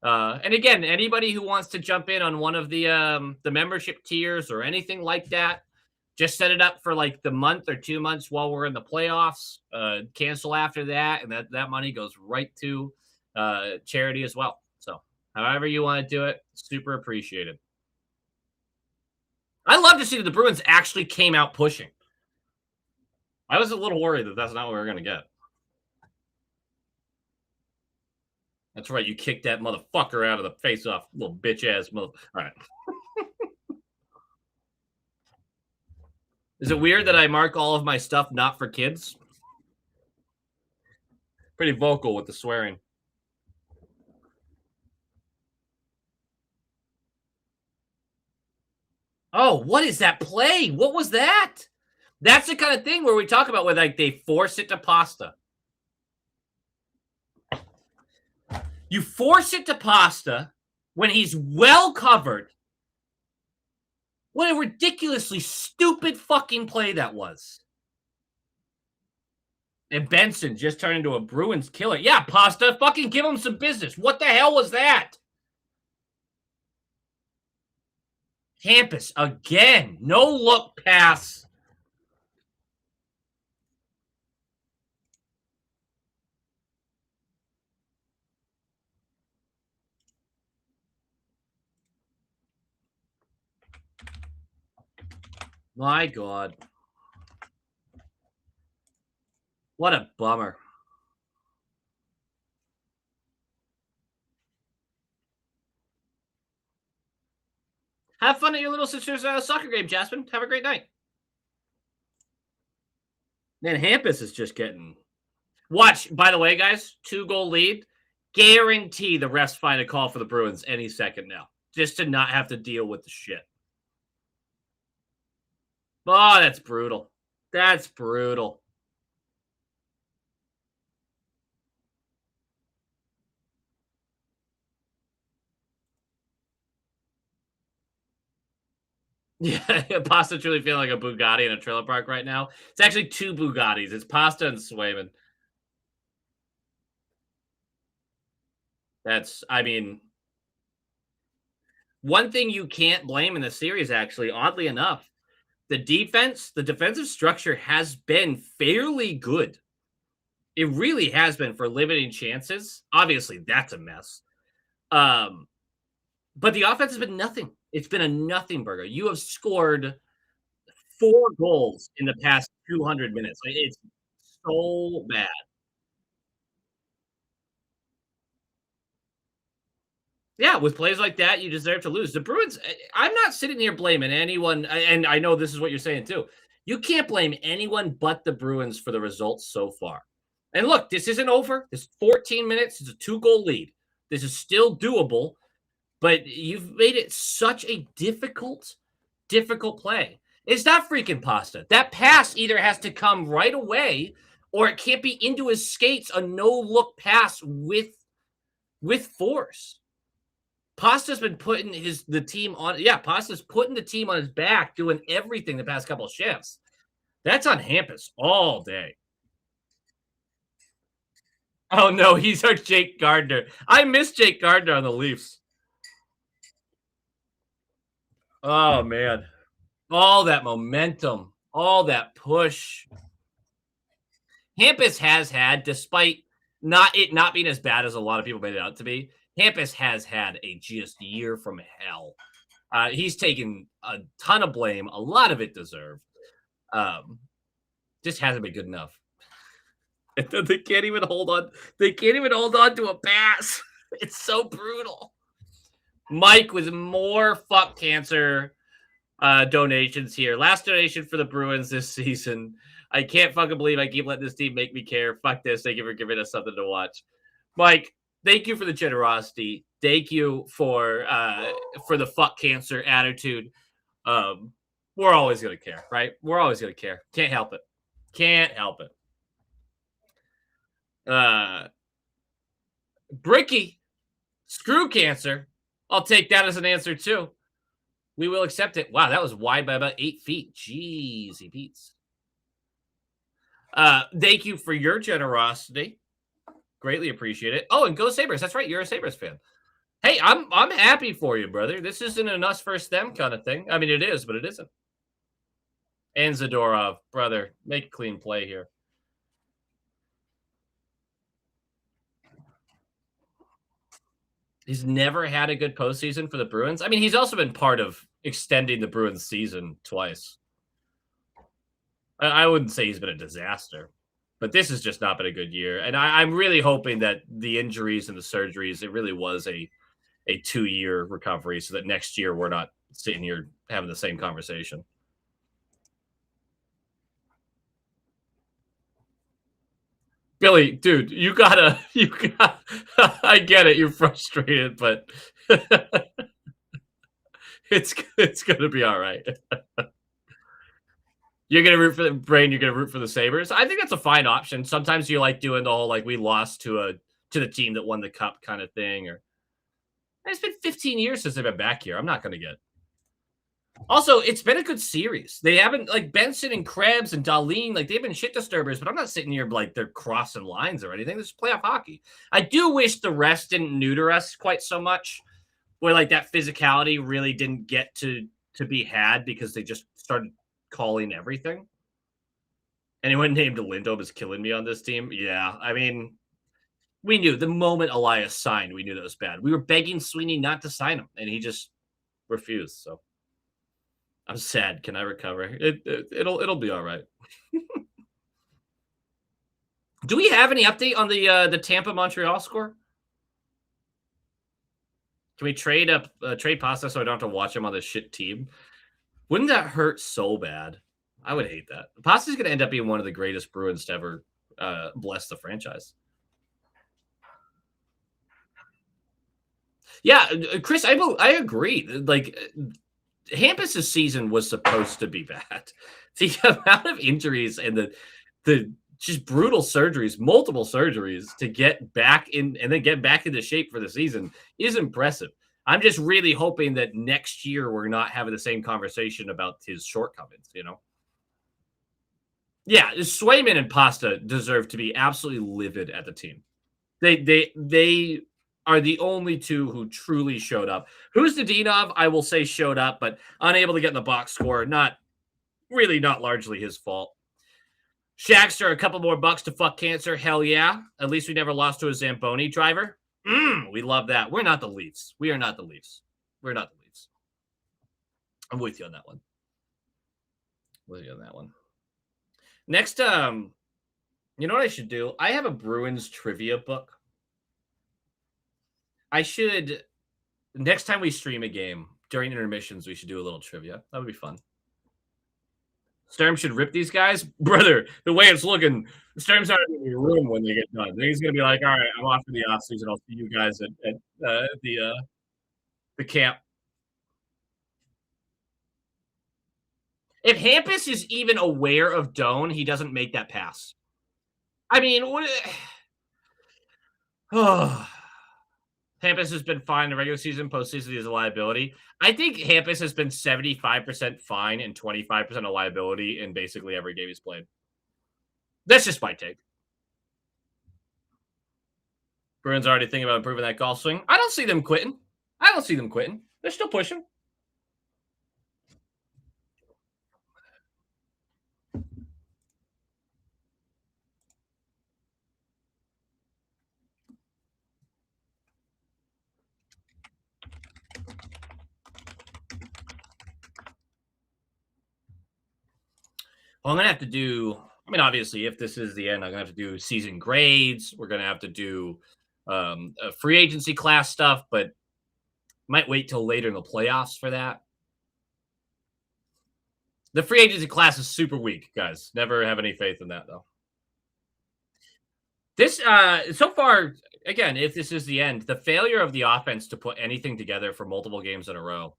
And again, anybody who wants to jump in on one of the membership tiers or anything like that, just set it up for like the month or 2 months while we're in the playoffs. Cancel after that, and that money goes right to charity as well. So, however you want to do it, super appreciated. I love to see that the Bruins actually came out pushing. I was a little worried that that's not what we were going to get. That's right. You kicked that motherfucker out of the face-off, little bitch-ass mother. All right. Is it weird that I mark all of my stuff not for kids? Pretty vocal with the swearing. Oh, what is that play? What was that? That's the kind of thing where we talk about where like they force it to Pasta. You force it to Pasta when he's well covered. What a ridiculously stupid fucking play that was. And Benson just turned into a Bruins killer. Yeah, Pasta, fucking give him some business. What the hell was that? Hampus again. No look pass. My God. What a bummer. Have fun at your little sister's soccer game, Jasmine. Have a great night. Man, Hampus is just getting... Watch, by the way, guys, 2-goal lead. Guarantee the refs find a call for the Bruins any second now. Just to not have to deal with the shit. Oh, that's brutal. That's brutal. Yeah, Pasta truly feeling like a Bugatti in a trailer park right now. It's actually 2 Bugattis. It's Pasta and Swayman. That's, I mean, one thing you can't blame in the series, actually, oddly enough, the defensive structure has been fairly good. It really has been for limiting chances. Obviously, that's a mess. But the offense has been nothing. It's been a nothing burger. You have scored 4 goals in the past 200 minutes. It's so bad. Yeah, with plays like that, you deserve to lose. The Bruins, I'm not sitting here blaming anyone, and I know this is what you're saying too. You can't blame anyone but the Bruins for the results so far. And look, this isn't over. This 14 minutes is a 2-goal lead. This is still doable, but you've made it such a difficult play. It's not freaking Pasta. That pass either has to come right away or it can't be into his skates, a no-look pass with force. Pasta's been putting the team on. Yeah, Pasta's putting the team on his back, doing everything the past couple of shifts. That's on Hampus all day. Oh no, he's our Jake Gardner. I miss Jake Gardner on the Leafs. Oh man, all that momentum, all that push. Hampus has had, despite not being as bad as a lot of people made it out to be, Hampus has had a just year from hell. He's taken a ton of blame, a lot of it deserved. Just hasn't been good enough. They can't even hold on. They can't even hold on to a pass. It's so brutal. Mike with more fuck cancer donations here. Last donation for the Bruins this season. I can't fucking believe I keep letting this team make me care. Fuck this. Thank you for giving us something to watch. Mike, thank you for the generosity. Thank you for the fuck cancer attitude. We're always going to care, right? We're always going to care. Can't help it. Can't help it. Uh, Bricky, screw cancer. I'll take that as an answer too. We will accept it. Wow, that was wide by about 8 feet. Jeezy Pete's. Thank you for your generosity. Greatly appreciate it. Oh, and go Sabres. That's right. You're a Sabres fan. Hey, I'm happy for you, brother. This isn't an us versus them kind of thing. I mean, it is, but it isn't. And Zadorov, brother, make a clean play here. He's never had a good postseason for the Bruins. I mean, he's also been part of extending the Bruins season twice. I wouldn't say he's been a disaster, but this has just not been a good year. And I'm really hoping that the injuries and the surgeries, it really was a 2-year recovery so that next year we're not sitting here having the same conversation. Billy, dude, you got I get it. You're frustrated, but it's going to be all right. You're going to root for the brain. You're going to root for the Sabres. I think that's a fine option. Sometimes you like doing the whole, like, we lost to the team that won the cup kind of thing. Or it's been 15 years since they've been back here. I'm not going to get. Also, it's been a good series. They haven't, like, Benson and Krebs and Dahlin, like, they've been shit disturbers, but I'm not sitting here like they're crossing lines or anything. This is playoff hockey. I do wish the rest didn't neuter us quite so much, where, like, that physicality really didn't get to be had because they just started calling everything. Anyone named Lindo is killing me on this team. Yeah, I mean, we knew the moment Elias signed, we knew that was bad. We were begging Sweeney not to sign him, and he just refused. So I'm sad. Can I recover? It'll be all right. Do we have any update on the Tampa Montreal score? Can we trade Pasta so I don't have to watch him on this shit team? Wouldn't that hurt so bad? I would hate that. Pasta's going to end up being one of the greatest Bruins to ever bless the franchise. Yeah, Chris, I agree. Like, Hampus's season was supposed to be bad. The amount of injuries and the just brutal surgeries, multiple surgeries to get back in and then get back into shape for the season is impressive. I'm just really hoping that next year we're not having the same conversation about his shortcomings, you know? Yeah, Swayman and Pasta deserve to be absolutely livid at the team. They are the only two who truly showed up. Who's Dadinov? I will say showed up, but unable to get in the box score. Not largely his fault. Shaxter, a couple more bucks to fuck cancer. Hell yeah. At least we never lost to a Zamboni driver. We love that. We're not the Leafs. We are not the Leafs. We're not the Leafs. I'm with you on that one. Next, you know what I should do? I have a Bruins trivia book. I should, next time we stream a game during intermissions, we should do a little trivia. That would be fun. Sturm should rip these guys. Brother, the way it's looking, Sturm's not in the room when they get done. He's going to be like, all right, I'm off for the offseason. I'll see you guys at the camp. If Hampus is even aware of Doan, he doesn't make that pass. I mean, what? Hampus has been fine in the regular season, postseason he's a liability. I think Hampus has been 75% fine and 25% a liability in basically every game he's played. That's just my take. Bruins already thinking about improving that golf swing. I don't see them quitting. They're still pushing. Well, I'm going to have to do, I mean, obviously, if this is the end, I'm going to have to do season grades. We're going to have to do free agency class stuff, but might wait till later in the playoffs for that. The free agency class is super weak, guys. Never have any faith in that, though. This, so far, again, if this is the end, the failure of the offense to put anything together for multiple games in a row.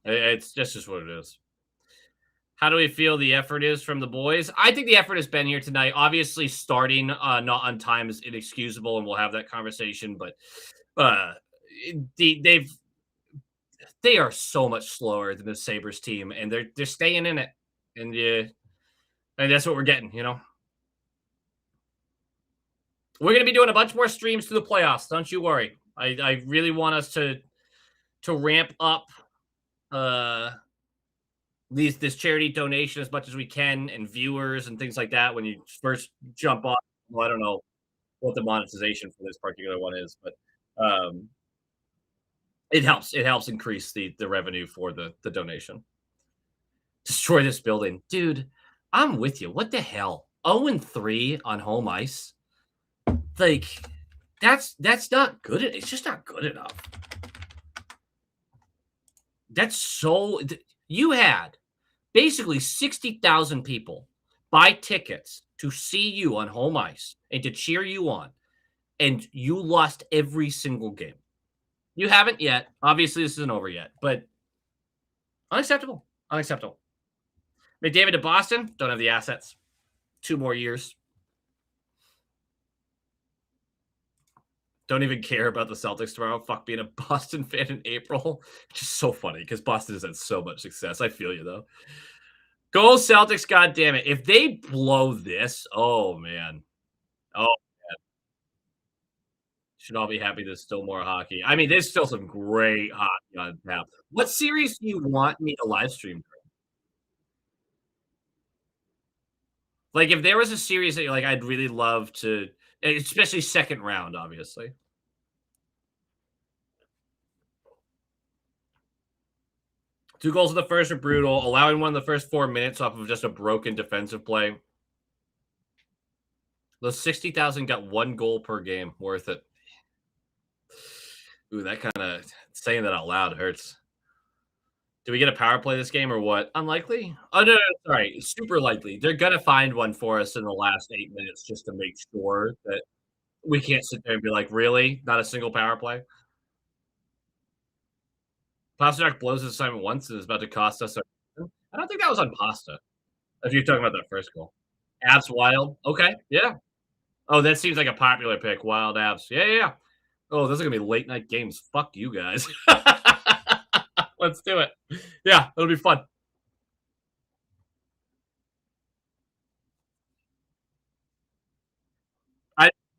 It's just what it is. How do we feel the effort is from the boys? I think the effort has been here tonight. Obviously, starting not on time is inexcusable, and we'll have that conversation. But uh, they've they are so much slower than the Sabres team, and they're staying in it, and yeah, and that's what we're getting. We're gonna be doing a bunch more streams through the playoffs. Don't you worry. I really want us to ramp up uh these this charity donation as much as we can and viewers and things like that when you first jump on. Well, I don't know what the monetization for this particular one is, but it helps. It helps increase the revenue for the donation. Destroy this building, dude. I'm with you. What the hell? 0-3 on home ice. Like that's not good. It's just not good enough. That's so. You had basically 60,000 people buy tickets to see you on home ice and to cheer you on, and you lost every single game. You haven't yet. Obviously, this isn't over yet, but unacceptable. Unacceptable. McDavid to Boston, don't have the assets. 2 more years. Don't even care about the Celtics tomorrow. Fuck being a Boston fan in April. Just so funny because Boston has had so much success. I feel you, though. Go Celtics, goddammit. If they blow this, oh, man. Oh, man. Should all be happy there's still more hockey. I mean, there's still some great hockey on tap. What series do you want me to live stream? Like, if there was a series that like I'd really love to, especially second round, obviously. 2 goals in the first are brutal. Allowing one in the first 4 minutes off of just a broken defensive play. Those 60,000 got 1 goal per game. Worth it. Ooh, that kind of saying that out loud hurts. Do we get a power play this game or what? Unlikely? Oh, no, sorry. Super likely. They're going to find one for us in the last 8 minutes just to make sure that we can't sit there and be like, really? Not a single power play? Pasternak blows his assignment once and is about to cost us. I don't think that was on Pasta. If you're talking about that first goal. Abs Wild. Okay. Yeah. Oh, that seems like a popular pick. Wild Abs. Yeah. Oh, those are going to be late night games. Fuck you guys. Let's do it. Yeah, it'll be fun.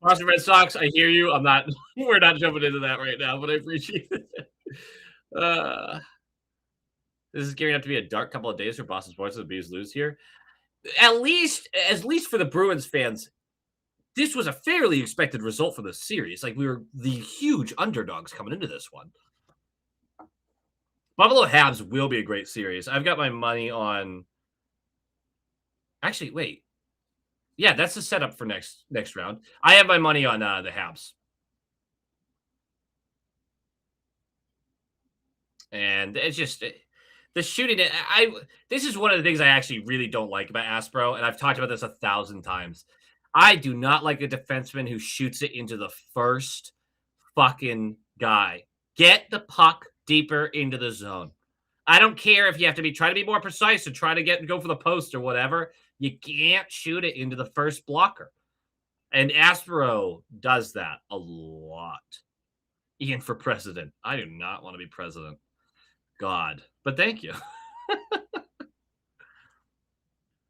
Boston Red Sox, I hear you. We're not jumping into that right now, but I appreciate it. This is gearing up to be a dark couple of days for Boston sports. The Bees lose here. At least for the Bruins fans, this was a fairly expected result for the series. Like, we were the huge underdogs coming into this one. Buffalo Habs will be a great series. I've got my money on. Actually, wait. Yeah, that's the setup for next round. I have my money on the Habs. And it's just the shooting. This is one of the things I actually really don't like about Aspro, and I've talked about this 1,000 times. I do not like a defenseman who shoots it into the first fucking guy. Get the puck deeper into the zone. I don't care if you have to try to be more precise and try to go for the post or whatever. You can't shoot it into the first blocker. And Aspro does that a lot. Ian for president. I do not want to be president. God. But thank you. I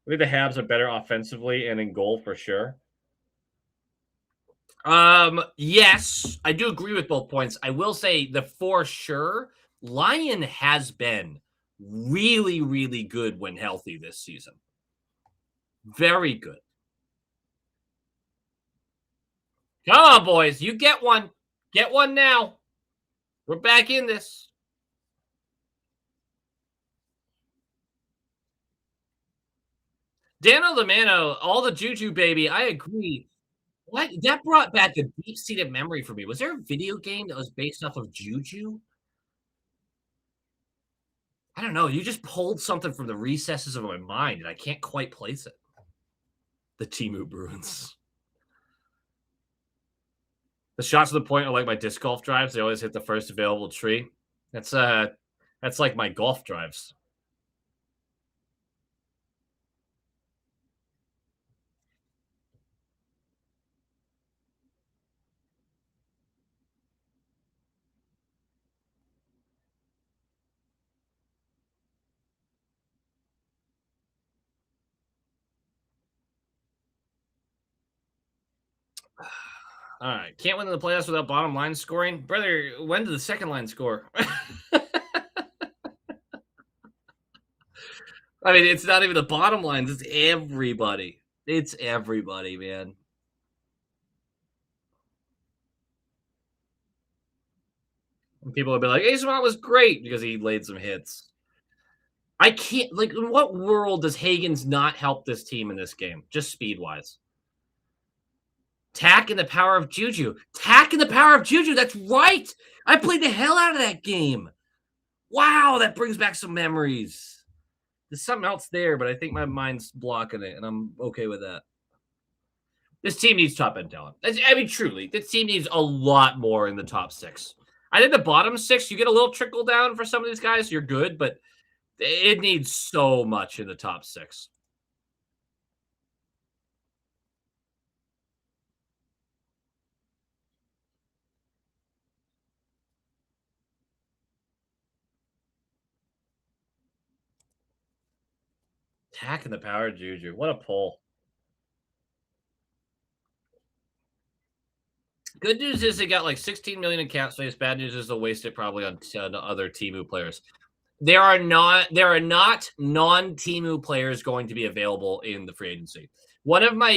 think the Habs are better offensively and in goal for sure. Yes, I do agree with both points. I will say the for sure Lion has been really, really good when healthy this season. Very good. Come on, boys. You get one. Get one now. We're back in this. Dano Lamano, all the juju, baby. I agree. What? That brought back a deep-seated memory for me. Was there a video game that was based off of juju? I don't know. You just pulled something from the recesses of my mind, and I can't quite place it. The Temu Bruins. The shots to the point are like my disc golf drives. They always hit the first available tree. That's like my golf drives. All right. Can't win in the playoffs without bottom line scoring. Brother, when did the second line score? I mean, it's not even the bottom lines, it's everybody. It's everybody, man. And people would be like, Ace was great because he laid some hits. I can't like in what world does Hagen's not help this team in this game? Just speed wise. Tack and the power of Juju. Tack and the power of Juju. That's right. I played the hell out of that game. Wow, that brings back some memories. There's something else there, but I think my mind's blocking it, and I'm okay with that. This team needs top end talent. I mean, truly, this team needs a lot more in the top six. I think the bottom six, you get a little trickle down for some of these guys, you're good, but it needs so much in the top six. Attacking the power of Juju. What a pull. Good news is they got like 16 million in cap space. Bad news is they'll waste it probably on other Timu players. There are not non-Timu players going to be available in the free agency. One of my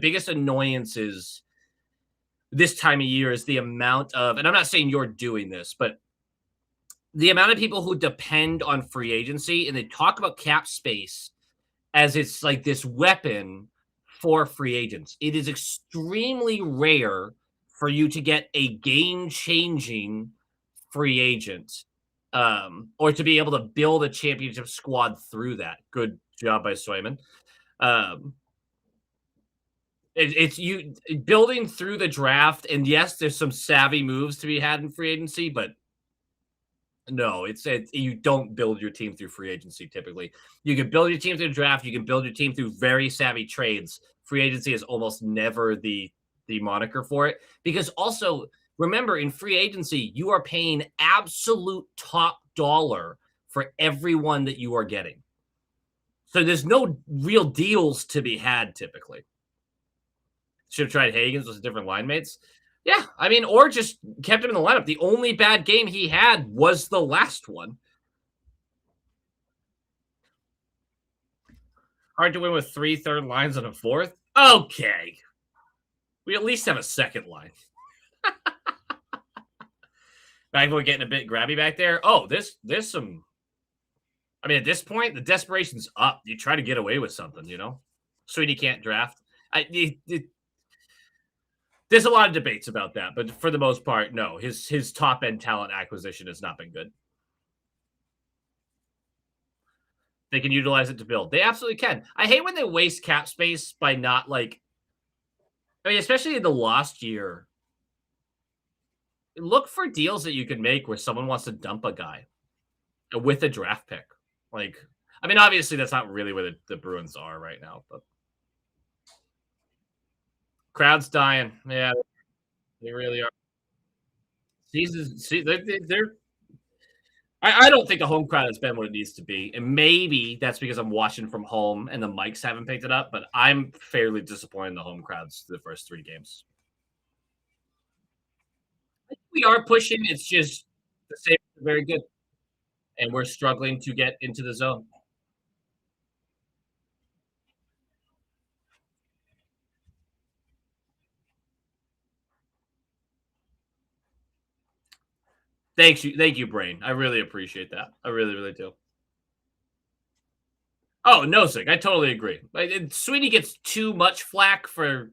biggest annoyances this time of year is the amount of, and I'm not saying you're doing this, but the amount of people who depend on free agency and they talk about cap space as it's like this weapon for free agents. It is extremely rare for you to get a game-changing free agent, or to be able to build a championship squad through that. Good job by Swayman. Um, it's you building through the draft, and yes, there's some savvy moves to be had in free agency, but no, it's you don't build your team through free agency typically. You can build your team through the draft. You can build your team through very savvy trades. Free agency is almost never the moniker for it because also remember in free agency you are paying absolute top dollar for everyone that you are getting. So there's no real deals to be had typically. Should have tried Hagens with different line mates. Yeah, I mean, or just kept him in the lineup. The only bad game he had was the last one. Hard to win with 3 third lines and a fourth. Okay, we at least have a second line. Bagboy getting a bit grabby back there. Oh, there's some. I mean, at this point, the desperation's up. You try to get away with something, you know. Sweeney can't draft. There's a lot of debates about that, but for the most part, no. His top end talent acquisition has not been good. They can utilize it to build. They absolutely can. I hate when they waste cap space by not like. I mean, especially in the last year. Look for deals that you can make where someone wants to dump a guy with a draft pick. Like, I mean, obviously that's not really where the Bruins are right now, but crowd's dying. Yeah, they really are. They're I don't think the home crowd has been what it needs to be. And maybe that's because I'm watching from home and the mics haven't picked it up, but I'm fairly disappointed in the home crowds the first 3 games. We are pushing. It's just the Sabres are very good. And we're struggling to get into the zone. Thank you, Brain. I really appreciate that. I really, really do. Oh, no, Sick. I totally agree. Like, Sweeney gets too much flack for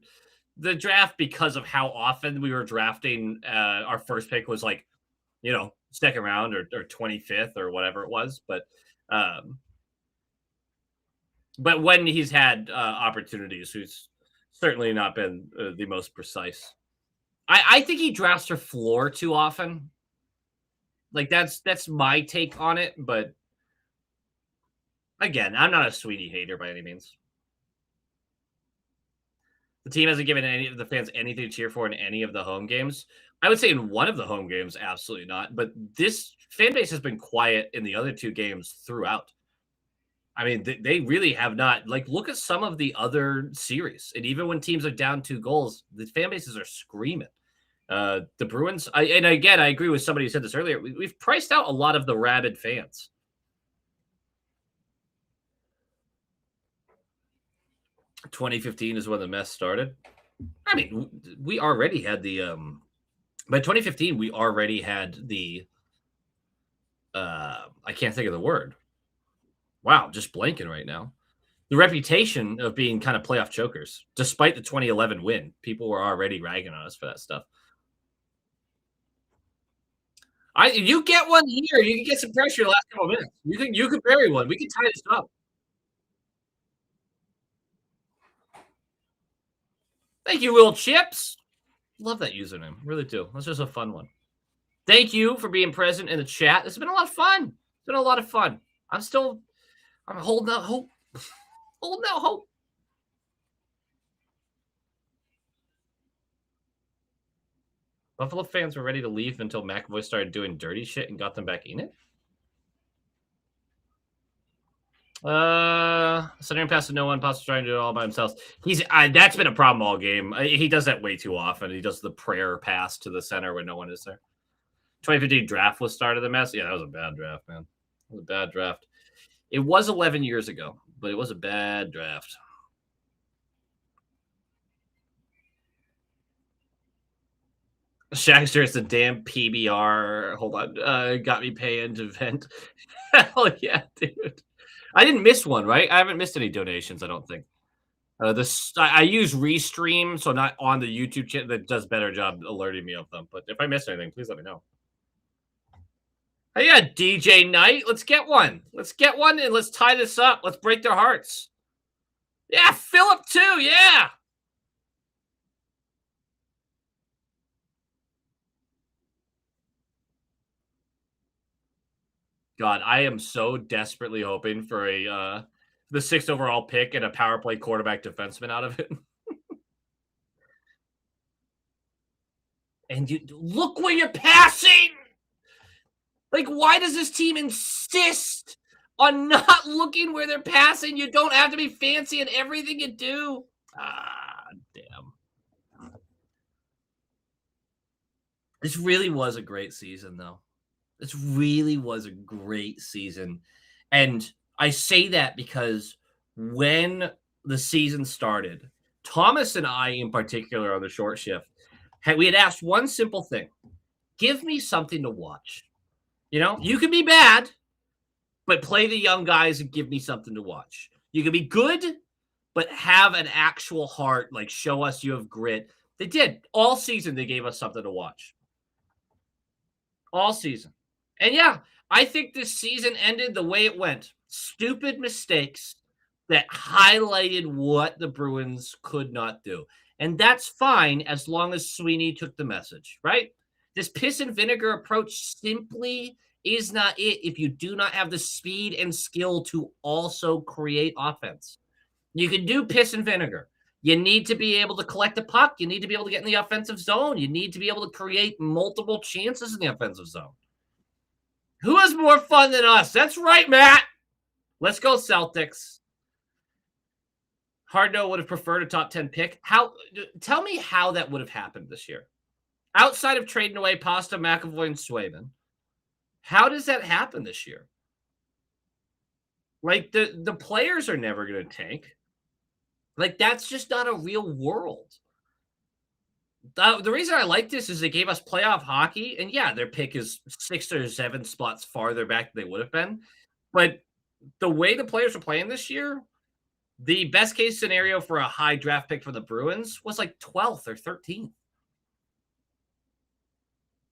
the draft because of how often we were drafting. Our first pick was like, second round or 25th or whatever it was. But when he's had opportunities, he's certainly not been the most precise. I think he drafts for floor too often. Like that's my take on it. But again, I'm not a Sweeney hater by any means. The team hasn't given any of the fans anything to cheer for in any of the home games. I would say in one of the home games, absolutely not. But this fan base has been quiet in the other 2 games throughout. I mean, they really have not. Like, look at some of the other series, and even when teams are down 2 goals, the fan bases are screaming. The Bruins, and again, I agree with somebody who said this earlier. We've priced out a lot of the rabid fans. 2015 is when the mess started. I mean, we already had the by 2015 we already had the I can't think of the word. Wow, just blanking right now. The reputation of being kind of playoff chokers, despite the 2011 win. People were already ragging on us for that stuff. You get one here, you can get some pressure the last couple of minutes. You can bury one. We can tie this up. Thank you, Will Chips. Love that username. Really do. That's just a fun one. Thank you for being present in the chat. It's been a lot of fun. It's been a lot of fun. I'm holding out hope. Holding out hope. Buffalo fans were ready to leave until McAvoy started doing dirty shit and got them back in it. Sending pass to no one, possibly trying to do it all by himself. That's been a problem all game. He does that way too often. He does the prayer pass to the center when no one is there. 2015 draft was started the mess. Yeah, that was a bad draft, man. It was a bad draft. It was 11 years ago, but it was a bad draft. Shaxter is the damn PBR. Hold on. Got me paying to vent. Hell yeah, dude. I didn't miss one, right? I haven't missed any donations, I don't think. I use Restream, so not on the YouTube channel. That does better job alerting me of them. But if I miss anything, please let me know. Hey, yeah, DJ Knight. Let's get one. Let's get one and let's tie this up. Let's break their hearts. Yeah, Philip too. Yeah. God, I am so desperately hoping for the 6th overall pick and a power play quarterback defenseman out of it. And you look where you're passing. Like, why does this team insist on not looking where they're passing? You don't have to be fancy in everything you do. Ah, damn. This really was a great season, though. This really was a great season. And I say that because when the season started, Thomas and I, in particular, on the short shift, we had asked one simple thing: give me something to watch. You can be bad, but play the young guys and give me something to watch. You can be good, but have an actual heart, like show us you have grit. They did. All season, they gave us something to watch. All season. And yeah, I think this season ended the way it went. Stupid mistakes that highlighted what the Bruins could not do. And that's fine as long as Sweeney took the message, right? This piss and vinegar approach simply is not it if you do not have the speed and skill to also create offense. You can do piss and vinegar. You need to be able to collect the puck. You need to be able to get in the offensive zone. You need to be able to create multiple chances in the offensive zone. Who has more fun than us? That's right, Matt. Let's go, Celtics. Hardno would have preferred a top 10 pick. Tell me how that would have happened this year. Outside of trading away Pasta, McAvoy, and Swayman, how does that happen this year? Like, the players are never going to tank. Like, that's just not a real world. The reason I like this is they gave us playoff hockey, and yeah, their pick is 6 or 7 spots farther back than they would have been. But the way the players are playing this year, the best case scenario for a high draft pick for the Bruins was like 12th or 13th.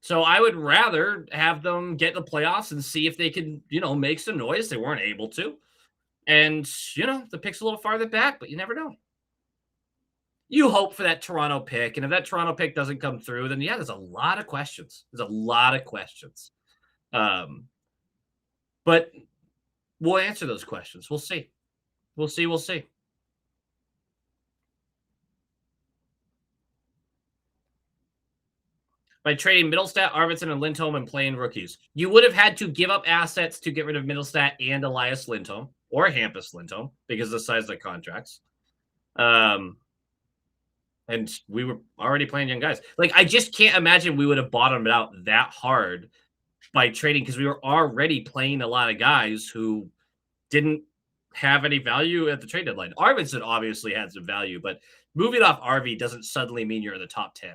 So I would rather have them get in the playoffs and see if they can, make some noise. They weren't able to. And, the pick's a little farther back, but you never know. You hope for that Toronto pick. And if that Toronto pick doesn't come through, then yeah, there's a lot of questions. There's a lot of questions. But we'll answer those questions. We'll see. We'll see. By trading Middlestat, Arvidsson, and Lindholm and playing rookies, you would have had to give up assets to get rid of Middlestat and Elias Lindholm. or Hampus Lindholm because of the size of the contracts. And we were already playing young guys. Like, I just can't imagine we would have bottomed out that hard by trading because we were already playing a lot of guys who didn't have any value at the trade deadline. Arvidsson obviously had some value, but moving off RV doesn't suddenly mean you're in the top 10.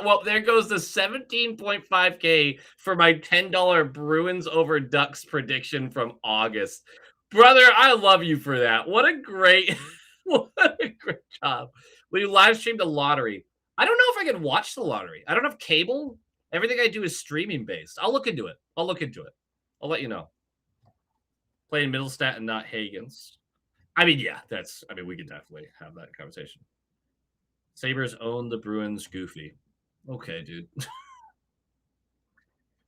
Well, there goes the 17.5K for my $10 Bruins over Ducks prediction from August. Brother, I love you for that. What a great, what a great job. We live streamed the lottery. I don't know if I can watch the lottery. I don't have cable. Everything I do is streaming based. I'll look into it. I'll let you know. Playing Middlestat and not Hagens. I mean, yeah, we can definitely have that conversation. Sabres own the Bruins goofy. Okay, dude.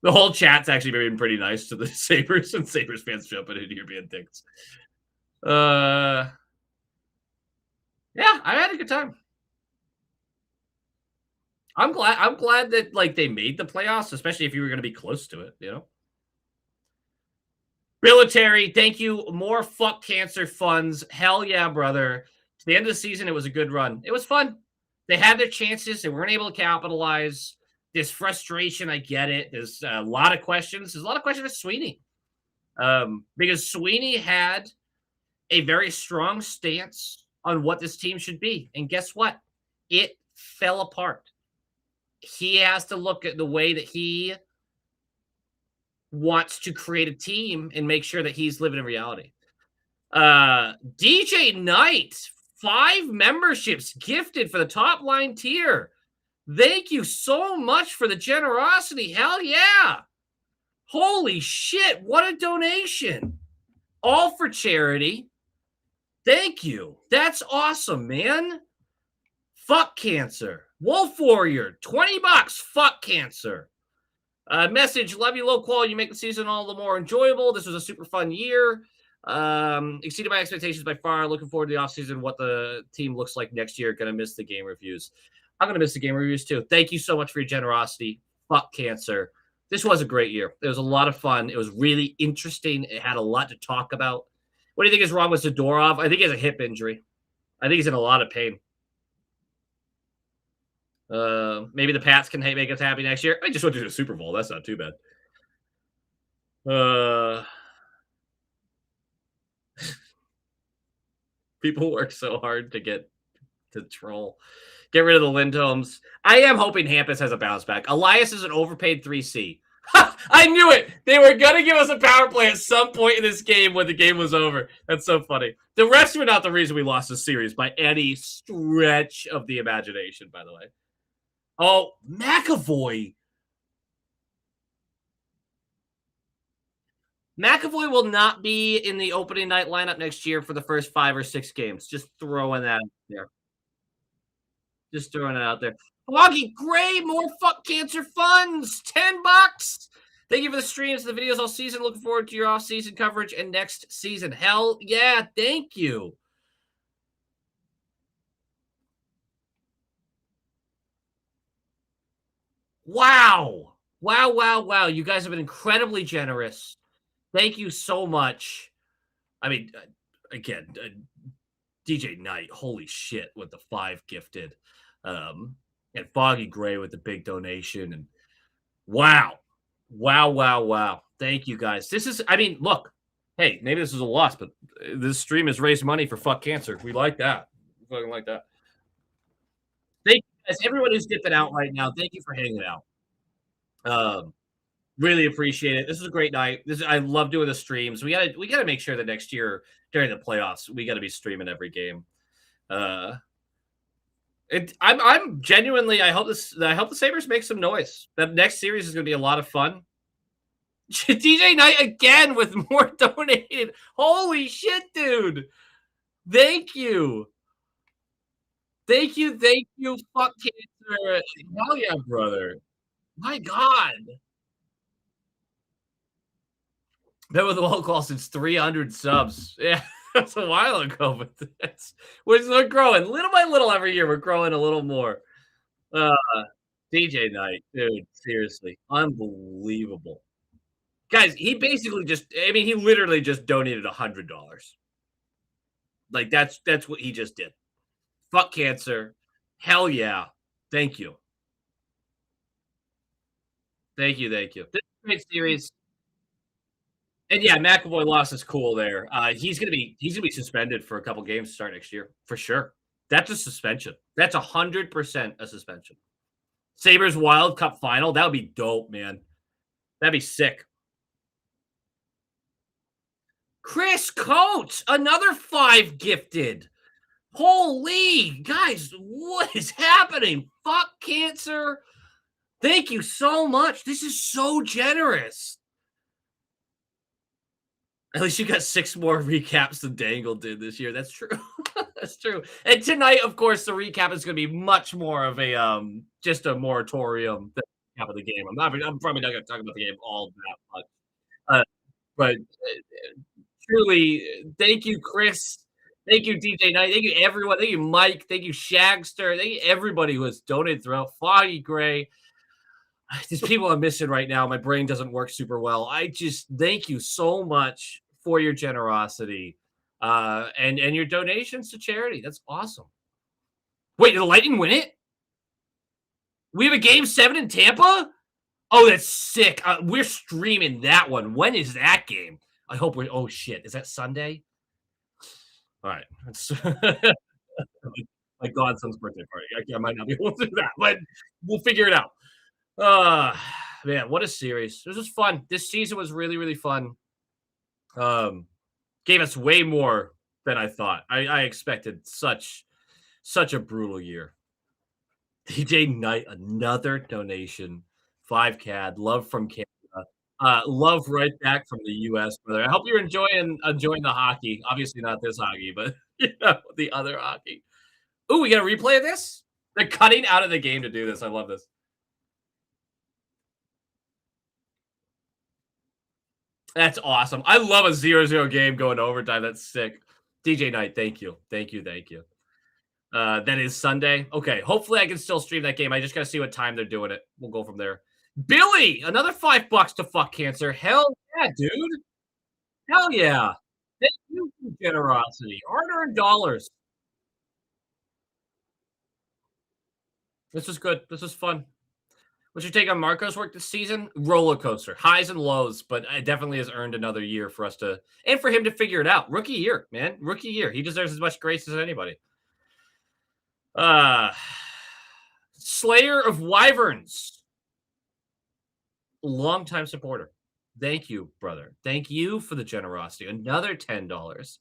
The whole chat's actually been pretty nice to the Sabres and Sabres fans jumping in here being dicks. Yeah, I had a good time. I'm glad that like they made the playoffs, especially if you were going to be close to it, you know. Military, thank you. More fuck cancer funds. Hell yeah, brother. To the end of the season, it was a good run. It was fun. They had their chances. They weren't able to capitalize. This frustration, I get it. There's a lot of questions. There's a lot of questions with Sweeney. Because Sweeney had a very strong stance on what this team should be. And guess what? It fell apart. He has to look at the way that he wants to create a team and make sure that he's living in reality. DJ Knight, 5 memberships gifted for the top line tier. Thank you so much for the generosity. Hell yeah. Holy shit. What a donation. All for charity. Thank you. That's awesome, man. Fuck cancer. Wolf Warrior, $20. Fuck cancer. Message, love you, low quality. You make the season all the more enjoyable. This was a super fun year. Exceeded my expectations by far. Looking forward to the offseason, what the team looks like next year. Gonna miss the game reviews. I'm gonna miss the game reviews too. Thank you so much for your generosity. Fuck cancer. This was a great year. It was a lot of fun. It was really interesting. It had a lot to talk about. What do you think is wrong with Zadorov? I think he has a hip injury. I think he's in a lot of pain. Maybe the Pats can make us happy next year. I just went to the Super Bowl. That's not too bad. People work so hard to get to troll. Get rid of the Lindholms. I am hoping Hampus has a bounce back. Elias is an overpaid 3C. I knew it. They were going to give us a power play at some point in this game when the game was over. That's so funny. The refs were not the reason we lost the series by any stretch of the imagination, by the way. Oh, McAvoy. McAvoy will not be in the opening night lineup next year for the first 5 or 6 games. Just throwing that out there. Just throwing it out there. Foggy Gray, more fuck cancer funds. $10. Thank you for the streams and the videos all season. Looking forward to your off-season coverage and next season. Hell yeah, thank you. Wow. Wow. You guys have been incredibly generous. Thank you so much. I mean, again, DJ Knight, holy shit, with the 5 gifted. And Foggy Gray with the big donation. And wow. Thank you guys. This is, I mean, look, hey, maybe this is a loss, but this stream has raised money for fuck cancer. We like that. We fucking like that. Thank you guys. Everyone who's dipping out right now, thank you for hanging out. Really appreciate it. This is a great night. I love doing the streams. We gotta make sure that next year during the playoffs, we gotta be streaming every game. I'm genuinely. I hope the Sabres make some noise. That next series is gonna be a lot of fun. DJ Knight again with more donated. Holy shit, dude! Thank you. Fuck cancer. Hell yeah, brother. My God. Been with the whole call since 300 subs. Yeah, that's a while ago, but we're growing little by little every year. We're growing a little more. Uh, DJ Knight, dude, seriously, unbelievable. Guys, he basically just I mean, he literally just donated $100. Like, that's what he just did. Fuck cancer. Hell yeah. Thank you. Thank you, thank you. This is a great series. And yeah, McAvoy loss is cool there. He's gonna be suspended for a couple games to start next year, for sure. That's a suspension. That's 100% a suspension. Sabres Wild Cup final, that would be dope, man. That'd be sick. Chris Coates, another 5 gifted. Holy guys, what is happening? Fuck cancer. Thank you so much. This is so generous. At least you got 6 more recaps than Dangle did this year. That's true. That's true. And tonight, of course, the recap is going to be much more of a just a moratorium than the recap of the game. I'm probably not going to talk about the game all that much. But truly, thank you, Chris. Thank you, DJ Knight. Thank you, everyone. Thank you, Mike. Thank you, Shagster. Thank you, everybody who has donated throughout. Foggy Gray. There's people I'm missing right now. My brain doesn't work super well. I just thank you so much for your generosity and your donations to charity. That's awesome. Wait, did the Lightning win it? We have a game 7 in Tampa? Oh, that's sick. We're streaming that one. When is that game? I hope we're. Oh shit, is that Sunday? All right. My godson's birthday party. I might not be able to do that, but we'll figure it out. Uh Man, what a series. This was fun. This season was really, really fun. Um, Gave us way more than I thought. I expected such a brutal year. DJ Knight, another donation. 5 CAD. Love from Canada. Love right back from the US, brother. I hope you're enjoying the hockey. Obviously not this hockey, but the other hockey. Ooh, we got a replay of this? They're cutting out of the game to do this. I love this. That's awesome. I love a 0-0 game going to overtime. That's sick. DJ Knight, thank you. Thank you. Thank you. That is Sunday. Okay. Hopefully I can still stream that game. I just got to see what time they're doing it. We'll go from there. Billy, another $5 to fuck cancer. Hell yeah, dude. Hell yeah. Thank you for generosity. Hard-earned dollars. This is good. This is fun. What's your take on Marco's work this season? Roller coaster, highs and lows, but it definitely has earned another year for us to, and for him to figure it out. Rookie year, man, rookie year. He deserves as much grace as anybody. Uh, Slayer of Wyverns, longtime supporter. Thank you, brother. Thank you for the generosity. Another $10.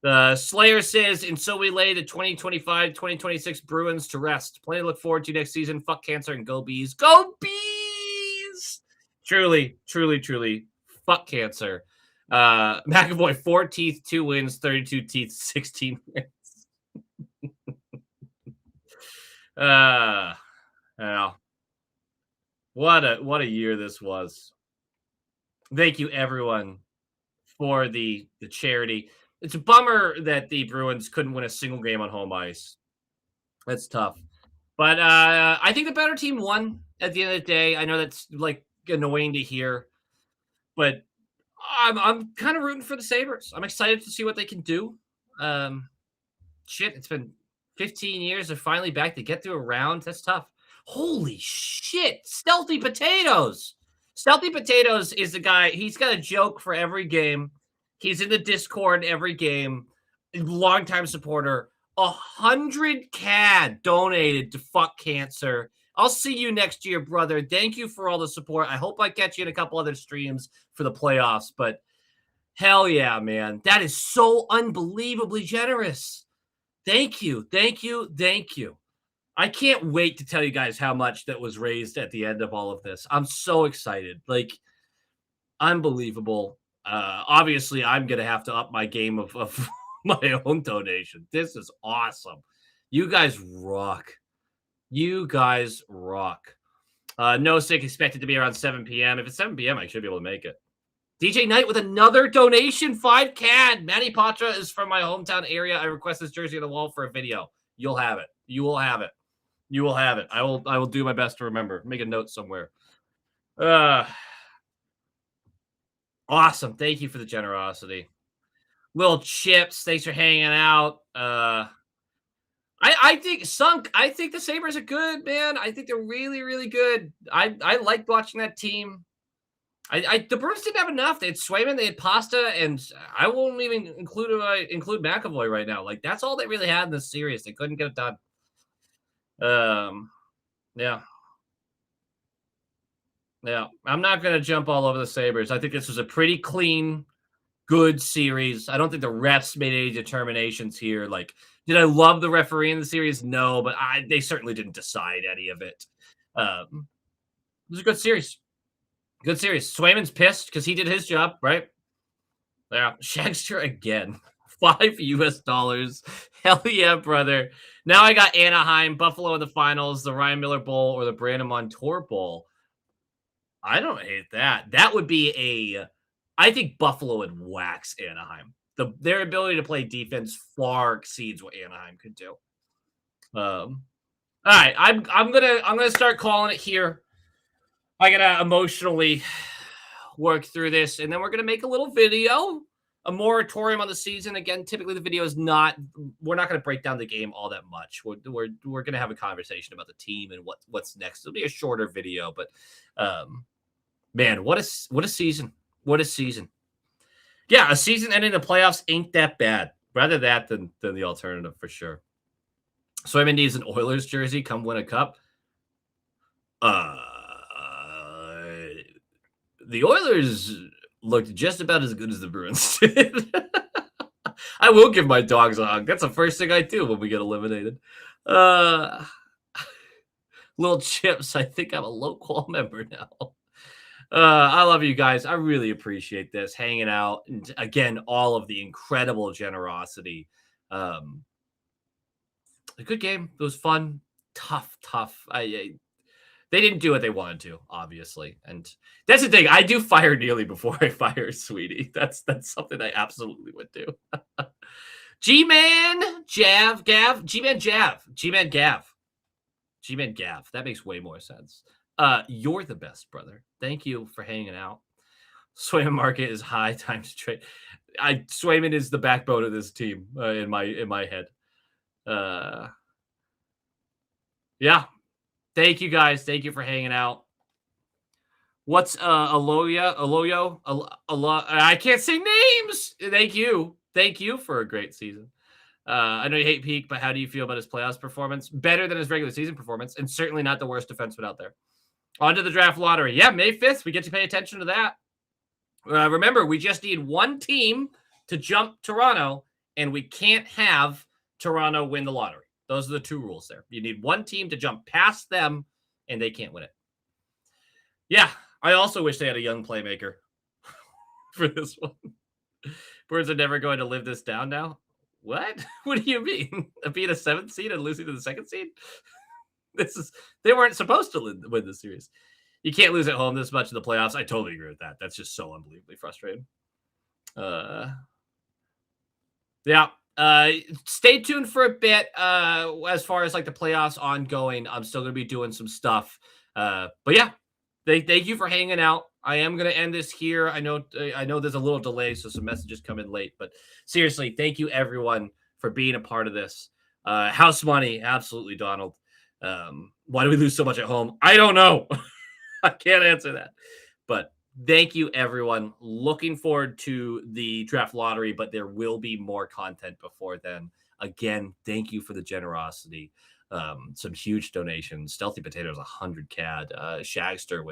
The Slayer says, and so we lay the 2025-2026 Bruins to rest. Plenty to look forward to next season. Fuck cancer and go bees. Go bees! Truly, truly, truly. Fuck cancer. McAvoy, 4 teeth, 2 wins, 32 teeth, 16 wins. Yeah. What a year this was. Thank you, everyone, for the charity. It's a bummer that the Bruins couldn't win a single game on home ice. That's tough. But I think the better team won at the end of the day. I know that's like annoying to hear, but I'm kind of rooting for the Sabres. I'm excited to see what they can do. Shit, it's been 15 years. They're finally back to get through a round. That's tough. Holy shit. Stealthy Potatoes. Stealthy Potatoes is the guy. He's got a joke for every game. He's in the Discord every game. Longtime supporter. 100 CAD donated to fuck cancer. I'll see you next year, brother. Thank you for all the support. I hope I catch you in a couple other streams for the playoffs, but hell yeah, man. That is so unbelievably generous. Thank you. Thank you. Thank you. I can't wait to tell you guys how much that was raised at the end of all of this. I'm so excited. Like, unbelievable. Obviously, I'm going to have to up my game of my own donation. This is awesome. You guys rock. You guys rock. No sick expected to be around 7 p.m. If it's 7 p.m., I should be able to make it. DJ Knight with another donation, 5 CAD. Manny Patra is from my hometown area. I request this jersey on the wall for a video. You'll have it. You will have it. You will have it. I will do my best to remember. Make a note somewhere. Uh Awesome. Thank you for the generosity. Little chips, thanks for hanging out. I think Sunk, I think the Sabres are good, man. I think they're really, really good. I liked watching that team. The Bruins didn't have enough. They had Swayman, they had Pasta, and I won't even include McAvoy right now. Like that's all they really had in this series. They couldn't get it done. Yeah, yeah. I'm not gonna jump all over the Sabres. I think this was a pretty clean, good series. I don't think the refs made any determinations here. Like, did I love the referee in the series? No, but they certainly didn't decide any of it. It was a good series. Good series. Swayman's pissed because he did his job, right? Yeah. Shagster again. $5. Hell yeah, brother. Now I got Anaheim, Buffalo in the finals, the Ryan Miller Bowl, or the Brandon Montour Bowl. I don't hate that. That would be I think Buffalo would wax Anaheim. Their ability to play defense far exceeds what Anaheim could do. All right, I'm gonna start calling it here. I gotta emotionally work through this, and then we're gonna make a little video, a moratorium on the season. Again, typically the video is not. We're not gonna break down the game all that much. We're gonna have a conversation about the team and what's next. It'll be a shorter video, but man, what a season! What a season! Yeah, a season ending the playoffs ain't that bad. Rather that than the alternative for sure. Swayman needs an Oilers jersey. Come win a cup. The Oilers looked just about as good as the Bruins did. I will give my dogs a hug. That's the first thing I do when we get eliminated. Little Chips, I think I'm a low-qual member now. I love you guys. I really appreciate this, hanging out. And again, all of the incredible generosity. A good game. It was fun. Tough. They didn't do what they wanted to, obviously. And that's the thing. I do fire Neely before I fire Sweetie. That's something I absolutely would do. G-Man, Jav, Gav, G-Man, Jav, G-Man, Gav. G-Man, Gav. That makes way more sense. You're the best, brother. Thank you for hanging out. Swayman market is high times trade. Swayman is the backbone of this team in my head. Yeah. Thank you guys. Thank you for hanging out. What's Aloyo? I can't say names. Thank you. Thank you for a great season. I know you hate Peak, but how do you feel about his playoffs performance? Better than his regular season performance, and certainly not the worst defenseman out there. On to the draft lottery. Yeah, May 5th. We get to pay attention to that. Remember, we just need one team to jump Toronto, and we can't have Toronto win the lottery. Those are the two rules there. You need one team to jump past them, and they can't win it. Yeah, I also wish they had a young playmaker for this one. Birds are never going to live this down now. What? What do you mean? Being a 7th seed and losing to the 2nd seed? They weren't supposed to win this series. You can't lose at home this much in the playoffs. I totally agree with that. That's just so unbelievably frustrating. Yeah. Stay tuned for a bit as far as like the playoffs ongoing. I'm still going to be doing some stuff. But yeah, thank you for hanging out. I am going to end this here. I know there's a little delay, so some messages come in late. But seriously, thank you everyone for being a part of this. House money, absolutely, Donald. Why do we lose so much at home? I don't know. I can't answer that. But thank you, everyone. Looking forward to the draft lottery, but there will be more content before then. Again, thank you for the generosity. Some huge donations. Stealthy Potatoes, 100 CAD. Shagster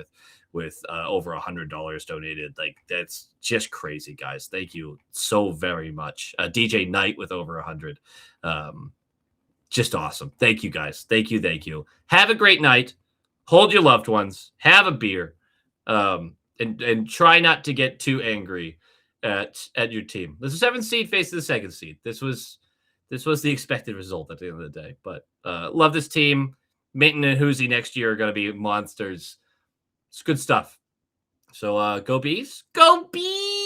with over $100 donated. Like, that's just crazy, guys. Thank you so very much. DJ Knight with over 100. Just awesome. Thank you, guys. Thank you. Have a great night. Hold your loved ones. Have a beer. And try not to get too angry at your team. This is 7th seed facing the 2nd seed. This was the expected result at the end of the day. But love this team. Minton and Hoosie next year are going to be monsters. It's good stuff. So go Bees. Go Bees!